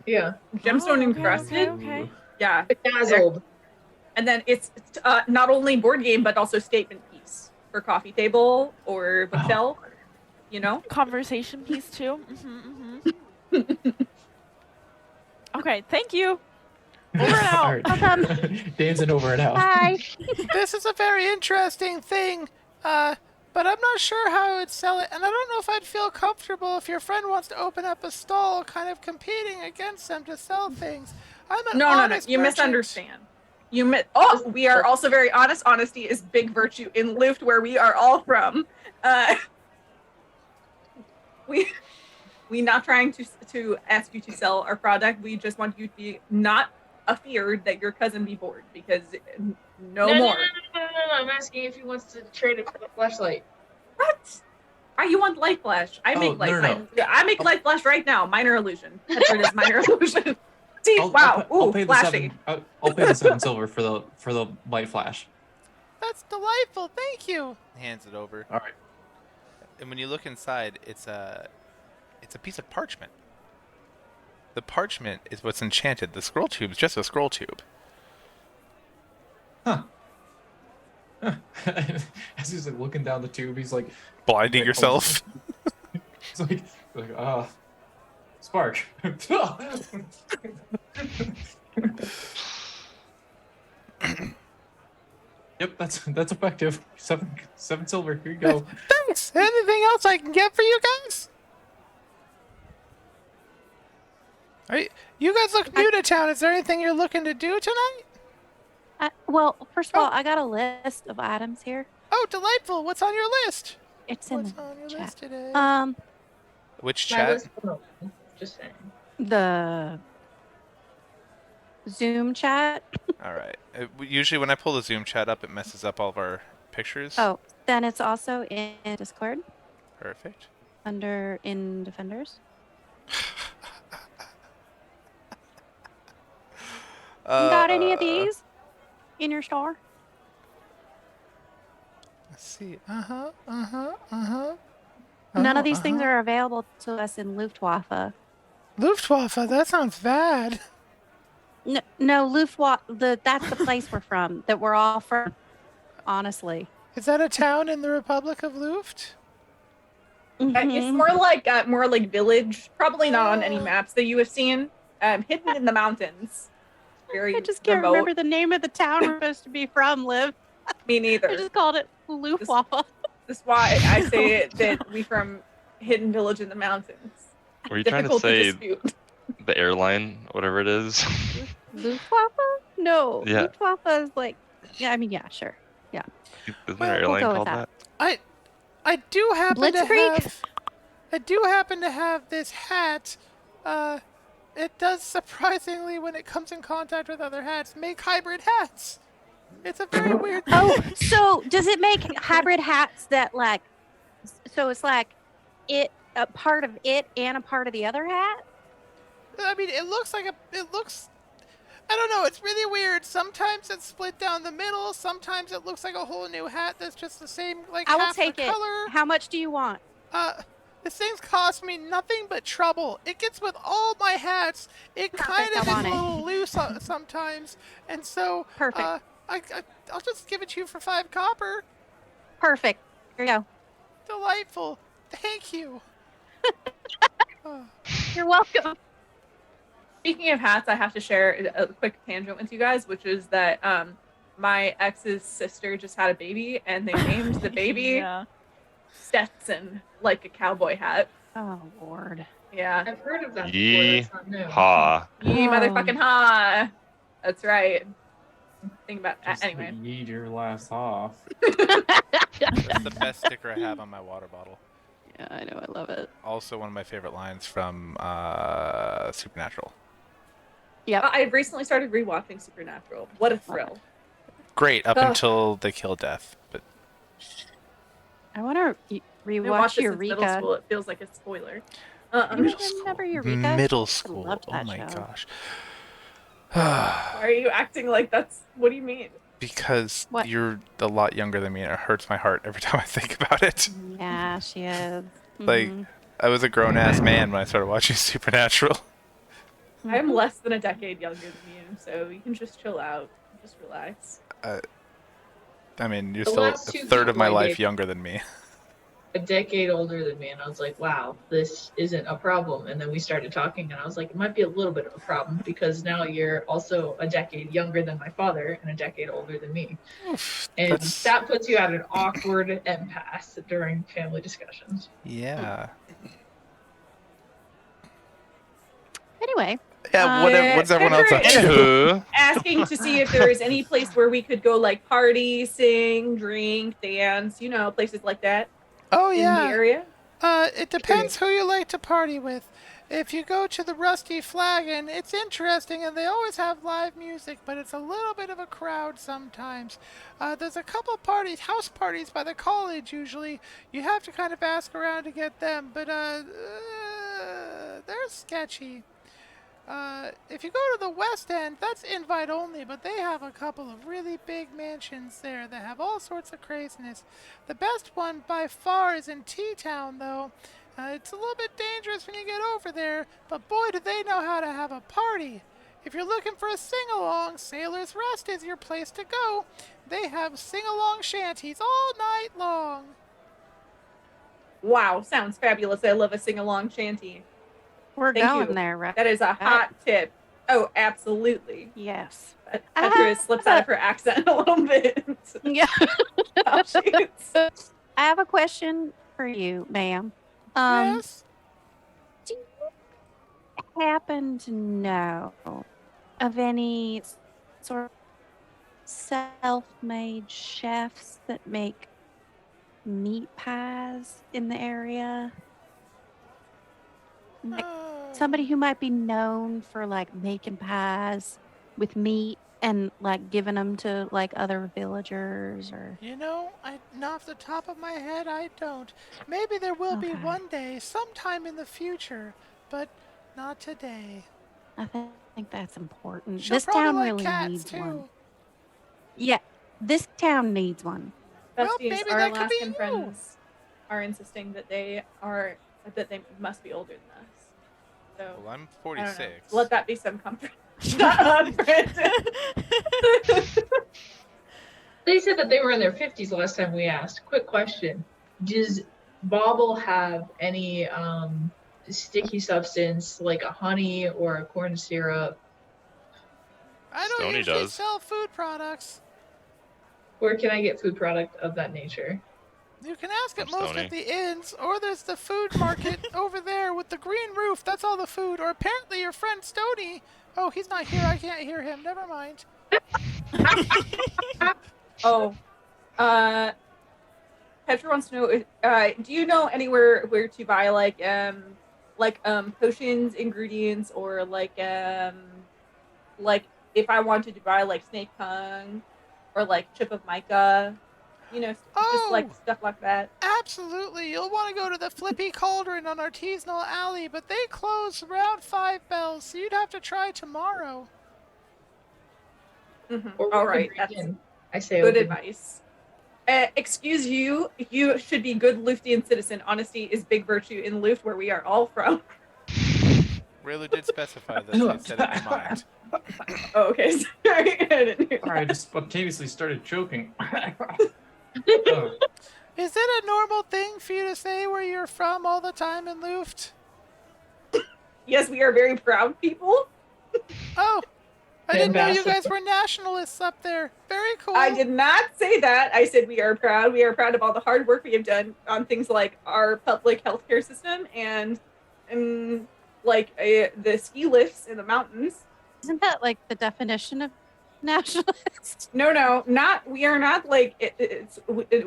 Yeah. Gemstone encrusted. Okay. Yeah. Bedazzled. And then it's not only board game but also statement piece for coffee table or bookshelf. You know, conversation piece too. Okay, thank you. Over and out. Dancing over and out. Bye. This is a very interesting thing, but I'm not sure how I would sell it, and I don't know if I'd feel comfortable if your friend wants to open up a stall, kind of competing against them to sell things. I'm an no. honest You merchant. misunderstand. We are also very honest. Honesty is big virtue in Luft, where we are all from. We not trying to ask you to sell our product. We just want you to be not afeared that your cousin be bored, because no more. No. I'm asking if he wants to trade it for the flashlight. What? You want light flash? I make light flash. I make light flash right now. Minor illusion. Petra does minor illusion. See, wow. I'll pay the flashy. I'll pay the 7 silver for the light flash. That's delightful. Thank you. Hands it over. All right. And when you look inside, it's a piece of parchment. The parchment is what's enchanted. The scroll tube is just a scroll tube. Huh. As he's like looking down the tube, he's like blinding yourself. He's like Spark. Yep, that's effective. 7 silver. Here you go. Thanks. Anything else I can get for you guys? You guys look new to town. Is there anything you're looking to do tonight? Well, first of all, I got a list of items here. Oh, delightful. What's on your list? It's in What's the on your chat. list today? My Which chat? list- Just saying. The Zoom chat. All right. Usually when I pull the Zoom chat up, it messes up all of our pictures. Oh, then it's also in Discord Perfect. under in Defenders. You got any of these in your store? Let's see. Uh-huh. None Oh, of these things are available to us in Luftwaffe. Luftwaffe, that sounds bad. No, Luftwaffe. That's the place we're from. That we're all from. Honestly, Is that a town in the Republic of Luft? It's Mhm. more like village. Probably not on any maps that you have seen. Hidden in the mountains. Very I just can't remote. remember the name of the town we're supposed to be from. Liv. Me neither. I just called it Luftwaffe. That's why I say that we from hidden village in the mountains. Were you trying to Difficult to say dispute. the airline, whatever it is? Luftwaffe? No, Yeah. Luftwaffe is like. Yeah, I mean, yeah, sure. Yeah, Isn't Well, there an we'll airline go with called that. that? I do happen to Blitzkrieg? have. I do happen to have this hat. It does surprisingly, when it comes in contact with other hats, make hybrid hats. It's a very weird thing. Oh, so does it make hybrid hats that like? So it's like it a part of it and a part of the other hat? I mean, it looks like it looks. I don't know. It's really weird. Sometimes it's split down the middle. Sometimes it looks like a whole new hat that's just the same, like I will half the take it. color. How much do you want? This thing's cost me nothing but trouble. It gets with all my hats. It kind Perfect, of I is want a it. little loose sometimes, and so Perfect. I'll just give it to you for 5 copper. Perfect. Here you go. Delightful. Thank you. You're welcome. Speaking of hats, I have to share a quick tangent with you guys, which is that my ex's sister just had a baby, and they named the baby Yeah. Stetson, like a cowboy hat. Oh Lord. Yeah. I've heard of that before. That's not new. Yeehaw. Yee Oh. motherfucking ha. That's right. Think about Just anyway. yeet your last off. That's the best sticker I have on my water bottle. Yeah, I know. I love it. Also, one of my favorite lines from Supernatural. Yep. I've recently started rewatching Supernatural. What a thrill. Great up Ugh. until they kill Death, but I want to I rewatch watched this since middle Eureka. school. It feels like a spoiler. You remember Eureka? Middle I school. loved Oh that my show. gosh. Why are you acting like that's what do you mean? Because What? you're a lot younger than me, and it hurts my heart every time I think about it. Yeah, she is. Like, Mhm. I was a grown-ass man when I started watching Supernatural. I am less than a decade younger than you, so you can just chill out. Just relax. I mean, you're The still a last two third of people my I life dated- younger than me. A decade older than me, and I was like, wow, this isn't a problem. And then we started talking, and I was like, it might be a little bit of a problem because now you're also a decade younger than my father and a decade older than me. And That's- that puts you at an awkward impasse during family discussions. Yeah. Anyway, Yeah, what's everyone else up to? Anywho, Asking to see if there is any place where we could go like party, sing, drink, dance, places like that Oh, in the yeah. area. It depends who you like to party with. If you go to the Rusty Flagon, it's interesting, and they always have live music, but it's a little bit of a crowd sometimes. There's a couple parties, house parties by the college usually. You have to kind of ask around to get them, but they're sketchy. If you go to the West End, that's invite only, but they have a couple of really big mansions there that have all sorts of craziness. The best one by far is in T-Town, though. It's a little bit dangerous when you get over there, but boy, do they know how to have a party. If you're looking for a sing-along, Sailor's Rest is your place to go. They have sing-along shanties all night long. Wow, sounds fabulous. I love a sing-along shanty. we're Thank going you. there, right? That is a hot tip. Oh, absolutely. Yes. Petra slips out of her accent a little bit. Yeah. Oh, shoots. I have a question for you, ma'am. Yes? Do you happen to know of any sort of self-made chefs that make meat pies in the area? Like somebody who might be known for like making pies with meat and like giving them to like other villagers or You know, not off the top of my head, I don't. Maybe there will be Okay. one day, sometime in the future, but not today. I think that's important. She'll This probably town like really cats needs too. one. Yeah, this town needs one. Well, Besties, maybe our that could be Alaskan you. friends are insisting that they must be older than us. So Well, I'm I don't know. 46. Let that be some comfort. Shut up, Brandon. They said that they were in their 50s the last time we asked. Quick question. Does Bobble have any sticky substance like a honey or a corn syrup? I don't Stoney usually does. sell food products. Where can I get food product of that nature? You can ask at From most Stoney. of the inns, or there's the food market over there with the green roof. That's all the food. Or apparently your friend Stoney. Oh, he's not here. I can't hear him. Never mind. Oh, Petra wants to know. Do you know anywhere where to buy like potions, ingredients, or like if I wanted to buy like snake tongue, or like chip of mica, just like Oh! stuff like that. Absolutely. You'll want to go to the Flippy Cauldron on Artisanal Alley, but they close around 5 bells, so you'd have to try tomorrow. Or All we right, could that's break in. I say good open. advice. Excuse you. You should be good Luftian citizen. Honesty is big virtue in Luft, where we are all from. Raylu did specify this. They said it in your mind. Oh, okay. Sorry. I didn't hear Sorry, I that. just spontaneously started choking. Is it a normal thing for you to say where you're from all the time in Luft? Yes, we are very proud people. Oh, I didn't know you Ambassador. guys were nationalists up there. Very cool. I did not say that. I said we are proud. We are proud of all the hard work we have done on things like our public healthcare system and the ski lifts in the mountains. Isn't that like the definition of nationalist? No, not. We are not like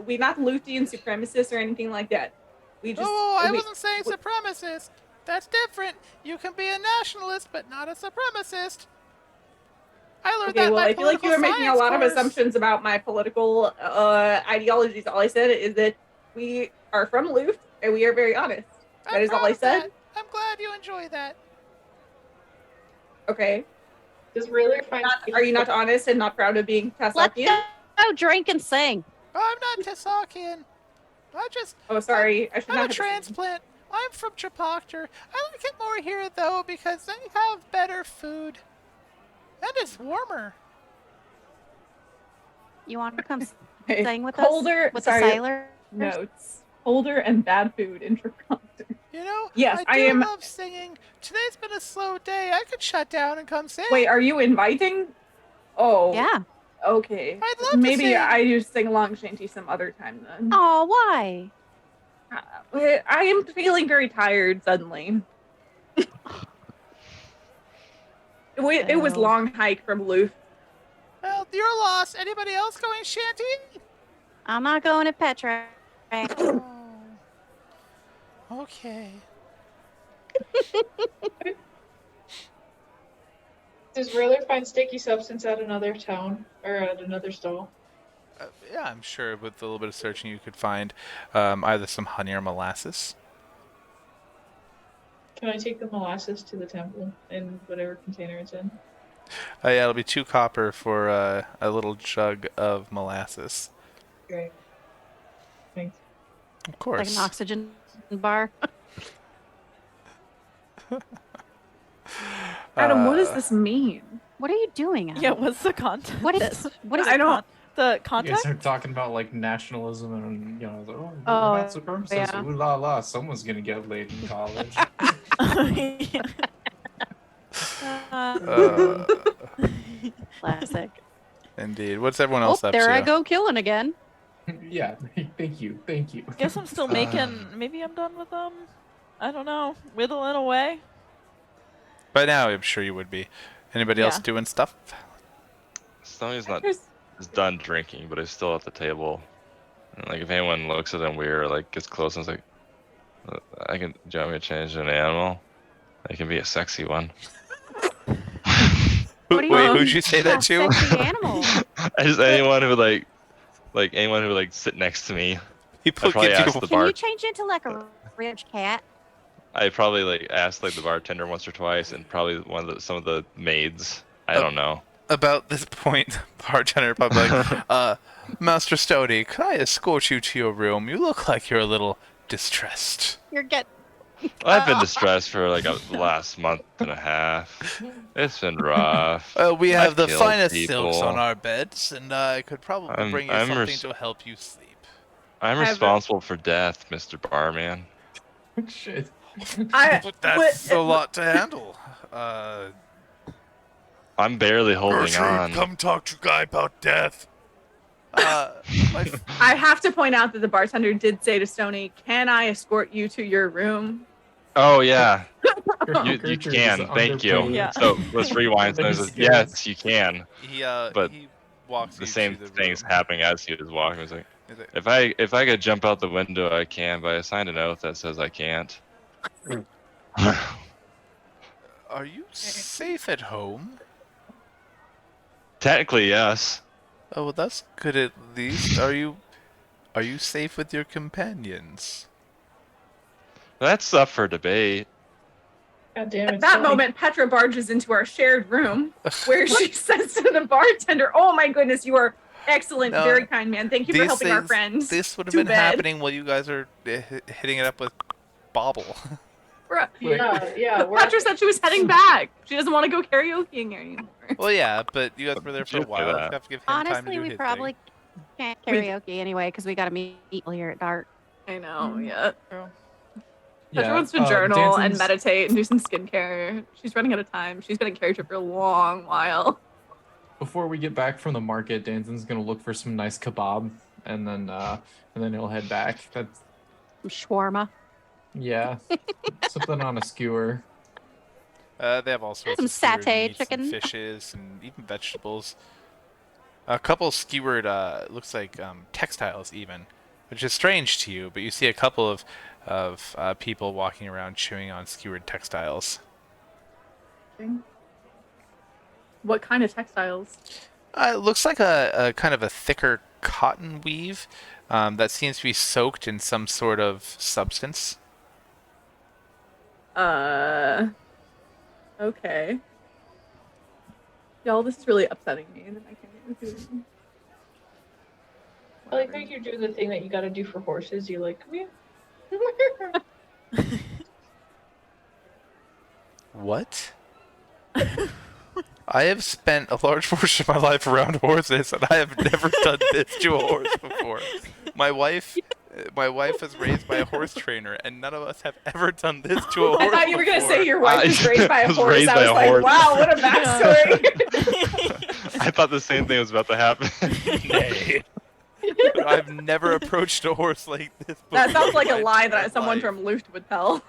we not Luthian supremacists or anything like that. We just. I wasn't saying supremacist. That's different. You can be a nationalist, but not a supremacist. I learned Okay, that in well, my I feel like you are making a political lot of science course. assumptions about my political ideologies. All I said is that we are from Luft and we are very honest. That I'm is all proud I of said. that. I'm glad you enjoy that. Okay. Does Rayler find Are you not honest and not proud of being Let's Tasakian? go drink and sing. Oh, I'm not Tasakian. Oh, sorry. I should I'm not a have assumed. transplant. I'm from Trapoctor. I like it more here, though, because they have better food. And it's warmer. You want to come Okay. sing with Colder, us? With sorry, the sailor? notes. Colder and bad food in Trapoctor. You know, Yes, I I do am- love singing. Today's been a slow day. I could shut down and come sing. Wait, are you inviting? Oh. Yeah. Okay. I'd love to Maybe sing. I just sing along shanty some other time then. Oh, why? I am feeling very tired suddenly. It was Oh. long hike from Luft. Well, your loss. Anybody else going shanty? I'm not going to Petra. Oh. Okay. Does Rayler find sticky substance at another town or at another stall? Yeah, I'm sure with a little bit of searching you could find either some honey or molasses. Can I take the molasses to the temple in whatever container it's in? Yeah, it'll be 2 copper for a little jug of molasses. Great. Thanks. Of Like course. an oxygen bar. Adam, what does this mean? What are you doing? Adam? Yeah, what's the content? What is what is I don't. The You context? guys are talking about like nationalism and Oh, about supremacists. yeah. Ooh la la, someone's gonna get laid in college. classic? Indeed. What's everyone Oh, else up there to? I go killing again. Yeah, thank you. Guess I'm still making. Maybe I'm done with them. I don't know. Whittling away. By now, I'm sure you would be. Anybody else Yeah. doing stuff? Stoney's not There's- is done drinking, but he's still at the table. And, like, if anyone looks at him weird, or, like, gets close and is like, do you want me to change to an animal? It can be a sexy one. What do you Wait, mean? who'd you say that to? Sexy animal. I just anyone who would anyone who would like sit next to me. People probably get asked you. the Can you bar. change into like a rich cat? I probably like asked like the bartender once or twice, and probably some of the maids. I don't know. About this point, bartender probably like, Master Stody, can I escort you to your room? You look like you're a little distressed. You're getting. I've been distressed for like the last month and a half. It's been rough. We have I've the killed finest people. silks on our beds, and I could probably bring you something to help you sleep. I'm responsible for death, Mr. Barman. Shit. But that's a lot to handle. I'm barely holding on. Come talk to Guy about death. I have to point out that the bartender did say to Stony, "Can I escort you to your room?" Oh yeah, you Character can. is Thank you. underplayed. Yeah. So let's rewind. So He's scared. yes, you can. But But he walks The you same to the thing's room. happening as he was walking. He's like, He's like, if I could jump out the window, I can, but I signed an oath that says I can't. are you safe at home? Technically, yes. Oh, well, that's good at least. Are you safe with your companions? That's up for debate. God damn it. At that Stony. moment, Petra barges into our shared room where she says to the bartender, "Oh my goodness, you are excellent, No, very kind man. Thank you for helping our friends." This would have to been bed." happening while you guys are hitting it up with Bobble. Yeah, we're Petra said she was heading back. She doesn't want to go karaokeing anymore. Well, yeah, but you guys were there for a Should do while. You that. have to give him time to Honestly, do we his probably can't karaoke anyway because we got to meet people here at dark. I know, yeah. Petra Yeah, wants to journal and Danson's- meditate and do some skincare. She's running out of time. She's been in character for a long while. Before we get back from the market, Danson's gonna look for some nice kebab, and then he'll head back. That's Some shawarma. yeah, something on a skewer. They have all sorts Some of skewered satay meats chicken. and fishes, and even vegetables. A couple skewered, looks like textiles even, which is strange to you. But you see a couple of people walking around chewing on skewered textiles. What kind of textiles? It looks like a kind of a thicker cotton weave that seems to be soaked in some sort of substance. Okay. Y'all, this is really upsetting me that I can't do anything. I like how you're doing the thing that you gotta do for horses. You're like, come here. What? I have spent a large portion of my life around horses, and I have never done this to a horse before. My wife was raised by a horse trainer, and none of us have ever done this to a horse. I thought you were gonna before. say your wife was raised by a was horse. raised I by was a like, horse. wow, what a backstory. I thought the same thing was about to happen. Nay. I've never approached a horse like this before. That sounds like a in my lie entire that someone life. from Luft would tell.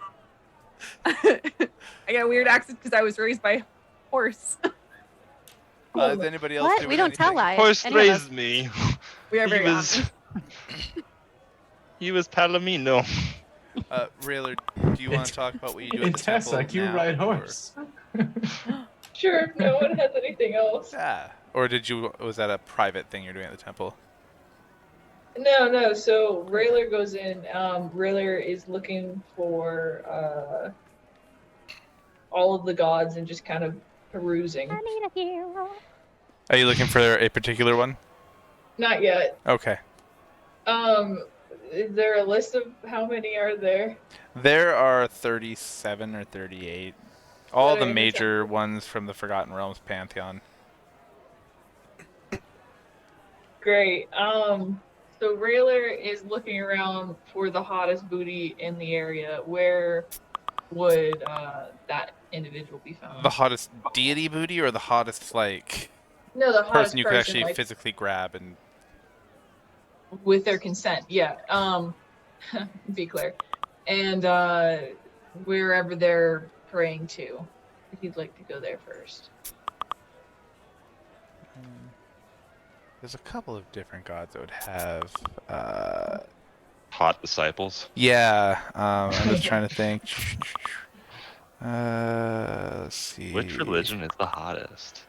I got a weird accent because I was raised by a horse. Is anybody else What? doing We don't tell anything? lies. Horse Any of us. raised me. We are very He was, honest. he was Palomino. Railer, do you want to talk about what you do In at the temple Tessa, you now, ride or- horse. Sure, if no one has anything else. Yeah. Or was that a private thing you're doing at the temple? No. So Railer goes in. Railer is looking for all of the gods and just kind of perusing. I need a hero. Are you looking for a particular one? Not yet. Okay. Is there a list of how many are there? There are 37 or 38. All That the are in the major ones from the Forgotten Realms pantheon. Great. So Railer is looking around for the hottest booty in the area. Where would that individual be found? The hottest deity booty, or the hottest like No, the hottest person you could person, actually like, physically grab and with their consent. Yeah. Be clear. And wherever they're praying to, if you'd like to go there first. there's a couple of different gods that would have Hot disciples. yeah, I'm just trying to think. Let's see. Which religion is the hottest?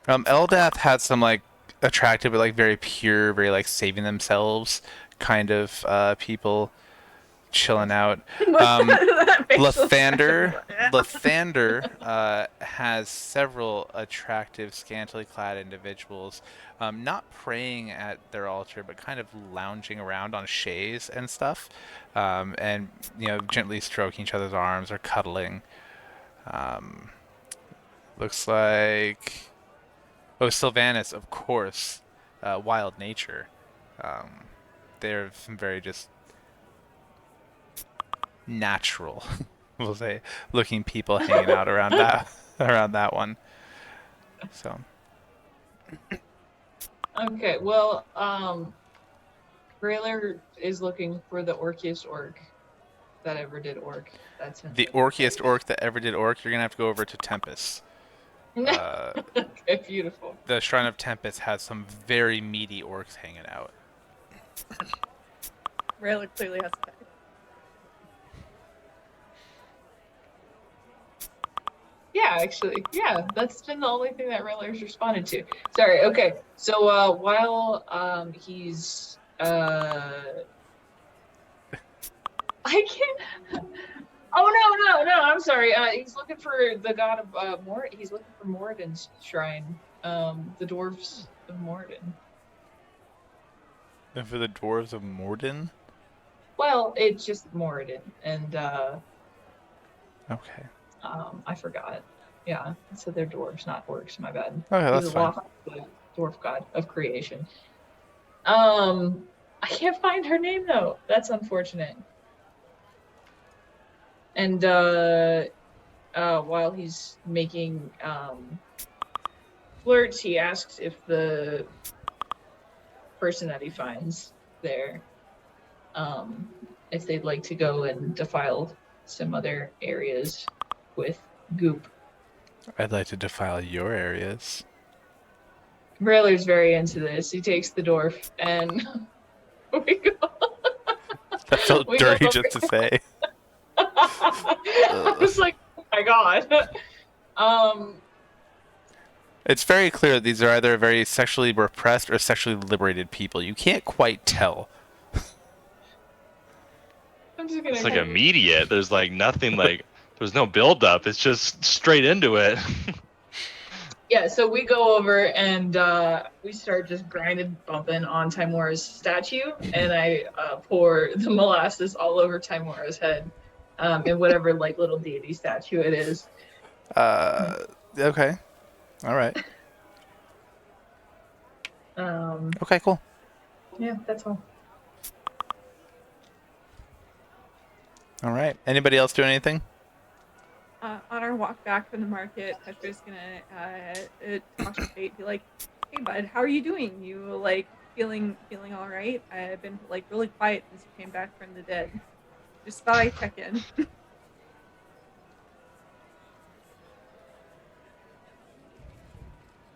Eldath had some like attractive but like very pure, very like saving themselves kind of people. chilling out. That facial Lathander, expression. Lathander has several attractive, scantily clad individuals, not praying at their altar, but kind of lounging around on chaise and stuff, and gently stroking each other's arms or cuddling. Looks like Sylvanas, of course, wild nature. They're some very just natural, we'll say, looking people hanging out around that one. So Okay, well, Rayler is looking for the orkiest orc that ever did orc. That's him. the orkiest orc that ever did orc, you're gonna have to go over to Tempest. Okay, beautiful. The Shrine of Tempest has some very meaty orcs hanging out. Rayler clearly has a Yeah, actually, yeah, that's been the only thing that Rayler's responded to. Sorry. Okay, so while he's I can't. Oh no! I'm sorry. He's looking for the god of He's looking for Moradin's shrine. The dwarves of Moradin. And for the dwarves of Morden? Well, it's just Moradin, and Okay. I forgot. Yeah, so they're dwarves, not orcs. My bad. Okay, that's He's a fine. lawful dwarf god of creation. I can't find her name though. That's unfortunate. And while he's making flirts, he asks if the person that he finds there, if they'd like to go and defile some other areas with goop. I'd like to defile your areas. Rayler's very into this. He takes the dwarf and we go. That felt We dirty go just to say. I was like, oh my god. It's very clear that these are either very sexually repressed or sexually liberated people. You can't quite tell. I'm just gonna It's like immediate. There's like nothing like there's no build up. It's just straight into it. Yeah, so we go over and we start just grinding, bumping on Timora's statue, and I pour the molasses all over Timora's head, in whatever like little deity statue it is. Okay. All right. Okay, cool. Yeah, that's all. All right. Anybody else do anything? on our walk back from the market, Petra's gonna talk to Fate, be like, "Hey, bud, how are you doing? You like feeling all right? I've been like really quiet since you came back from the dead. Just thought I'd check in."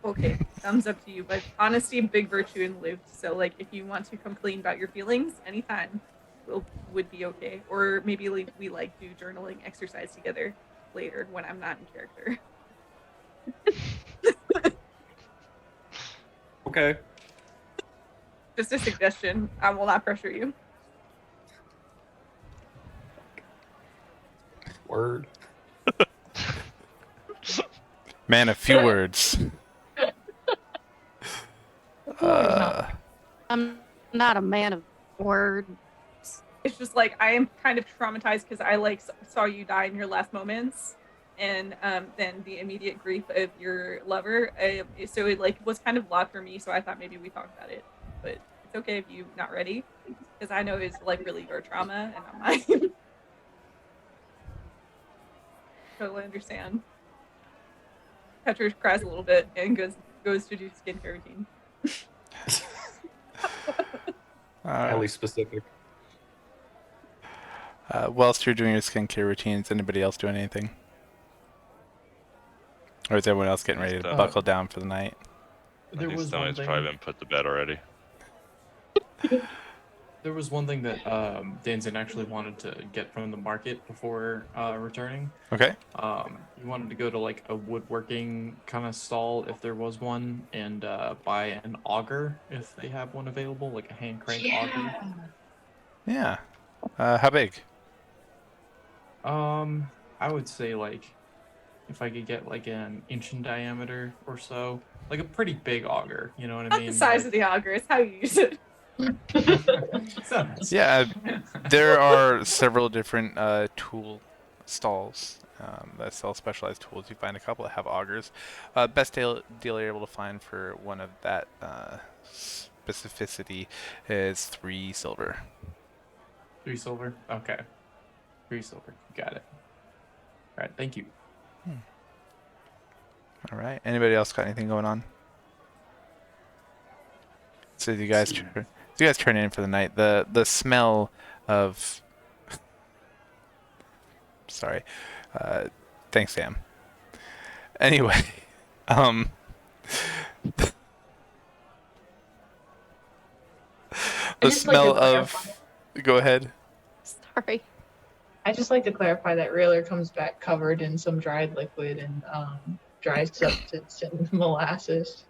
Okay, thumbs up to you, but honesty, big virtue in loot. So like, if you want to come clean about your feelings, anytime would be okay. Or maybe we like do journaling exercise together later when I'm not in character. Okay. Just a suggestion. I will not pressure you. Word. Man, a few words. I'm not a man of words. It's just like I am kind of traumatized because I like saw you die in your last moments, and then the immediate grief of your lover. So it like was kind of a lot for me. So I thought maybe we talked about it, but it's okay if you're not ready, because I know it's like really your trauma and not mine. Totally understand. Petra cries a little bit and goes to do skincare routine. Highly specific. Whilst you're doing your skincare routines, anybody else doing anything? Or is everyone else getting ready to buckle down for the night? I think Stoney's probably been put to bed already. There was one thing that Danzin actually wanted to get from the market before returning. Okay. He wanted to go to like a woodworking kind of stall if there was one, and buy an auger if they have one available, like a hand crank auger. Yeah. How big? I would say like if I could get like an inch in diameter or so, like a pretty big auger. You know what I Not mean? the size of the auger, it's how you use it. Yeah, there are several different tool stalls that sell specialized tools. You find a couple that have augers. Best deal you're able to find for one of that specificity is 3 silver. 3 silver. Okay. 3 silver. Got it. All right. Thank you. All right. Anybody else got anything going on? So you guys turn in for the night. The smell of sorry. Thanks, Sam. Anyway, the just like to smell clarify. of. Go ahead. Sorry. I just like to clarify that Railer comes back covered in some dried liquid and dry substance and molasses.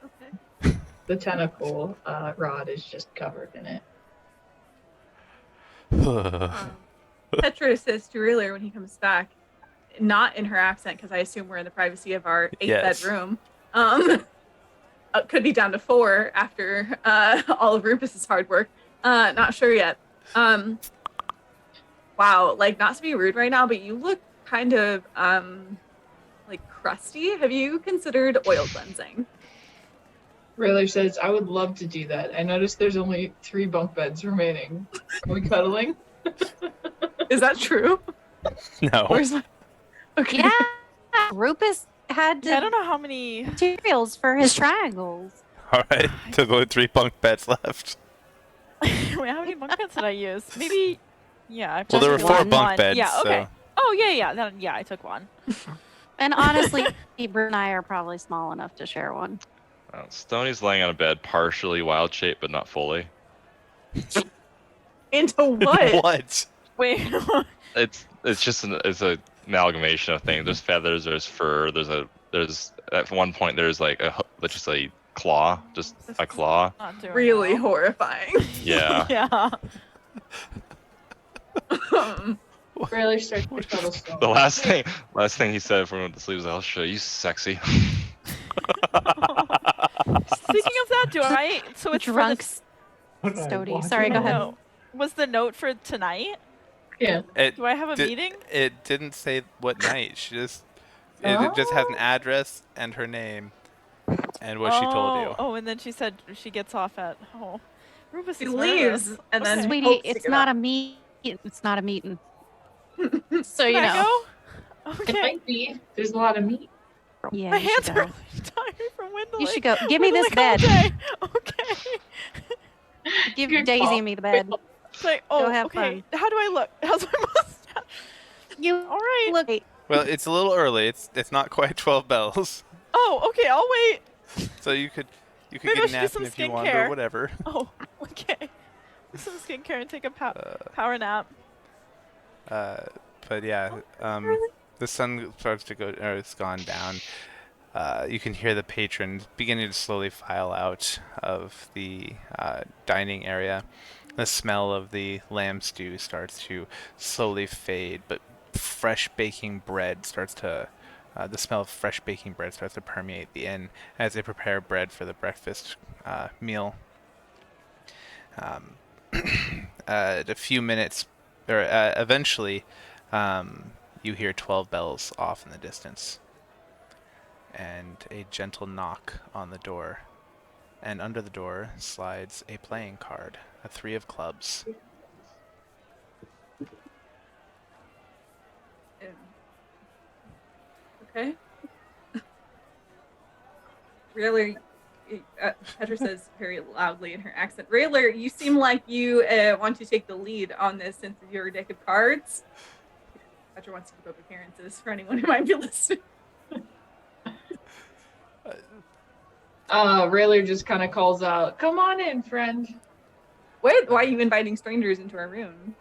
Okay. The tentacle rod is just covered in it. Petra says to Reeler when he comes back, not in her accent, because I assume we're in the privacy of our 8 Yes. bedroom. Could be down to 4 after all of Rufus's hard work. Not sure yet. Wow, like not to be rude right now, but you look kind of like crusty. Have you considered oil cleansing? Railer says, I would love to do that. I noticed there's only 3 bunk beds remaining. Are we cuddling? Is that true? No. Or is that... Okay. Yeah. Rufus had I don't know how many. materials for his triangles. All right. There's only 3 bunk beds left. Wait, how many bunk beds did I use? Maybe. Yeah. Well, there were just 4 one. bunk beds. Yeah. Okay. So. Oh yeah. Then yeah, I took one. And honestly, Bert and I are probably small enough to share one. Stoney's laying on a bed, partially wild shaped, but not fully. Into what? What? Wait. It's just it's a amalgamation of things. There's feathers, there's fur, there's at one point there's like just a claw, just a claw. Not doing Really well. horrifying. Yeah. Yeah. Railer starts to cuddle Stone. The last thing he said before he went to sleep was, "I'll show you, sexy." Speaking of that, do I? So it's Drunks. What did I Stody. watch? Sorry, go ahead. No. Was the note for tonight? Yeah. Do I have a meeting? It didn't say what night. It just has an address and her name and what she told you. Oh, and then she said she gets off at. Oh, Rufus He is leaves, nervous. and then Okay. Sweetie, hopes to it's get not up. a meet. It's not a meeting. So you Can I know. go? It Okay. might be. There's a lot of meat. Yeah, My you hands should are go. really tired from Windling. You should go. Give me this Windling all bed. day. Okay. Give Good Daisy call. and me the bed. It's like, Go oh, have okay. fun. How do I look? How's my mustache? You All right. look. Well, it's a little early. It's not quite 12 bells. Oh, okay. I'll wait. So you could Maybe I get a should do nap some if you want skincare. or whatever. Oh, okay. Do some skincare and take a power nap. But yeah, the sun starts to go, or it's gone down. You can hear the patrons beginning to slowly file out of the dining area. The smell of the lamb stew starts to slowly fade, but fresh baking bread starts to. The smell of fresh baking bread starts to permeate the inn as they prepare bread for the breakfast meal. A few minutes, or eventually, you hear 12 bells off in the distance, and a gentle knock on the door. And under the door slides a playing card, a 3 of clubs. Okay. Railer, Petra says very loudly in her accent, Railer, you seem like you want to take the lead on this since of your deck of cards. Petra wants to keep up appearances for anyone who might be listening. Railer just kind of calls out, "Come on in, friend." What? Why are you inviting strangers into our room?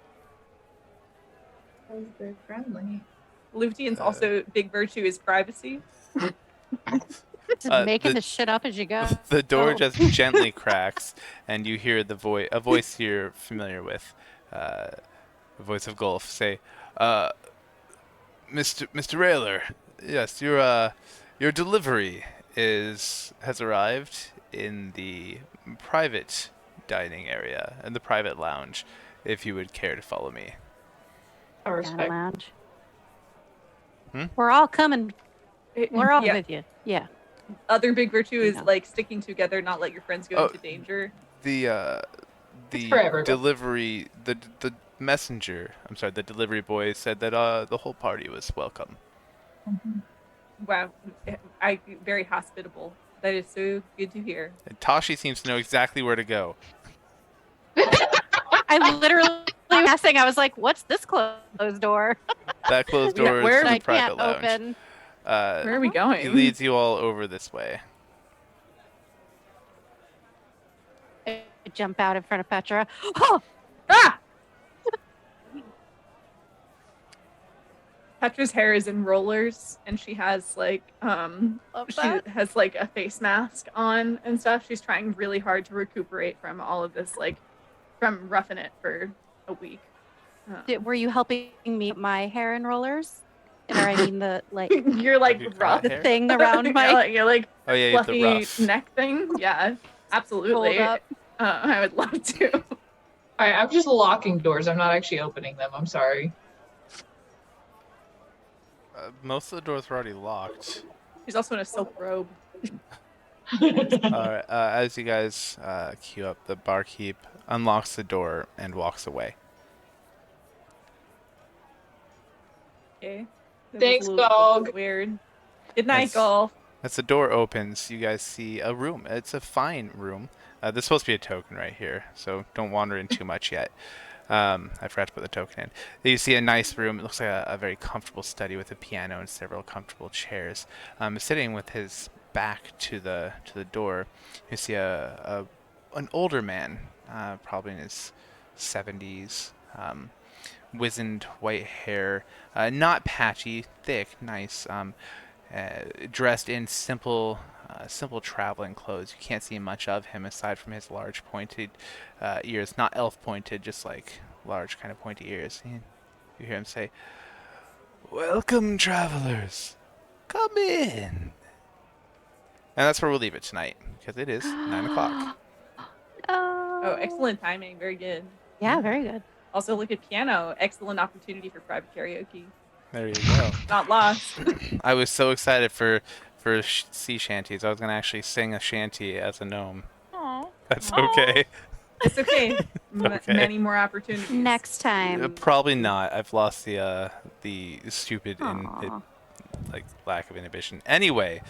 Because they're friendly. Luftian's also big virtue is privacy. Just making the shit up as you go. The door Oh. just gently cracks, and you hear a voice you're familiar with. the voice of Golf, say, uh, Mr. Railer, yes, your delivery has arrived in the private dining area and the private lounge. If you would care to follow me. I Down respect. lounge. Hmm? We're all coming. We're all Yeah. with you. Yeah. Other big virtue is Yeah. like sticking together, not let your friends go Oh, into danger. The It's for everyone. delivery the messenger, I'm sorry, the delivery boy said that the whole party was welcome. Wow, I very hospitable. That is so good to hear. And Tashi seems to know exactly where to go. I literally asking. I was like, "What's this closed door That closed Yeah, door is where to that the I private can't lounge. open?" Where are we He going? leads you all over this way. I jump out in front of Petra. Oh, Ah! Petra's hair is in rollers, and she has like love she that. has like a face mask on and stuff. She's trying really hard to recuperate from all of this, like from roughing it for a week. Were you helping me with my hair and rollers? Or I mean the like You're like you cut rough. hair? the thing around my You're like Oh yeah, you have the fluffy ruff. neck thing. Yeah, absolutely. rolled up. I would love to. Alright, I'm just locking doors. I'm not actually opening them. I'm sorry. Most of the doors were already locked. She's also in a silk robe. Alright, as you guys queue up, the barkeep unlocks the door and walks away. Okay. That was Thanks, a little dog. Weird. Good night, Yes. golf. As the door opens, you guys see a room. It's a fine room. There's supposed to be a token right here, so don't wander in too much yet. I forgot to put the token in. You see a nice room. It looks like a very comfortable study with a piano and several comfortable chairs. Sitting with his back to the door, you see an older man, probably in his 70s, wizened white hair, not patchy, thick, nice. Dressed in simple traveling clothes. You can't see much of him aside from his large pointed ears. Not elf pointed, just like large kind of pointy ears. You hear him say, "Welcome, travelers. Come in." And that's where we'll leave it tonight, because it is 9 o'clock. Oh, excellent timing. Very good. Yeah, very good. Also, look at piano. Excellent opportunity for private karaoke. There you go. Not lost. I was so excited for sea shanties. I was going to actually sing a shanty as a gnome. Aw. That's Aw. okay. It's okay. Okay. Many more opportunities. Next time. Probably not. I've lost the stupid Aw. like lack of inhibition. Anyway,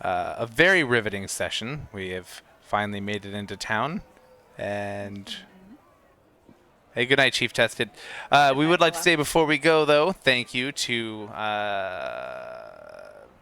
a very riveting session. We have finally made it into town, and hey, good night, Chief Tested. We would like to say before we go, though, thank you to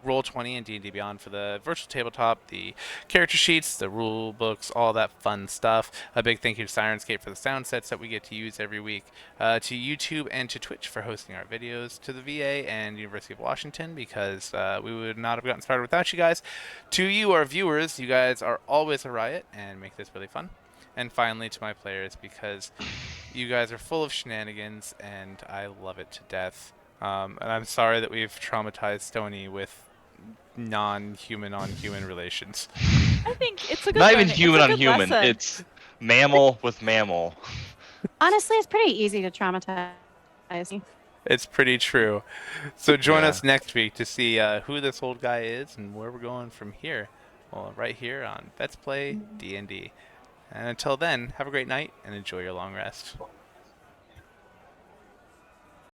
Roll20 and D&D Beyond for the virtual tabletop, the character sheets, the rule books, all that fun stuff. A big thank you to Sirenscape for the sound sets that we get to use every week, to YouTube and to Twitch for hosting our videos, to the VA and University of Washington, because we would not have gotten started without you guys. To you, our viewers, you guys are always a riot and make this really fun. And finally, to my players, because you guys are full of shenanigans, and I love it to death. And I'm sorry that we've traumatized Stony with non-human on human relations. I think it's a good Not even learning- it's human a on good human. lesson. It's mammal with mammal. Honestly, it's pretty easy to traumatize me. It's pretty true. So join Yeah. us next week to see who this old guy is and where we're going from here. Well, right here on Let's Play D&D. And until then, have a great night and enjoy your long rest.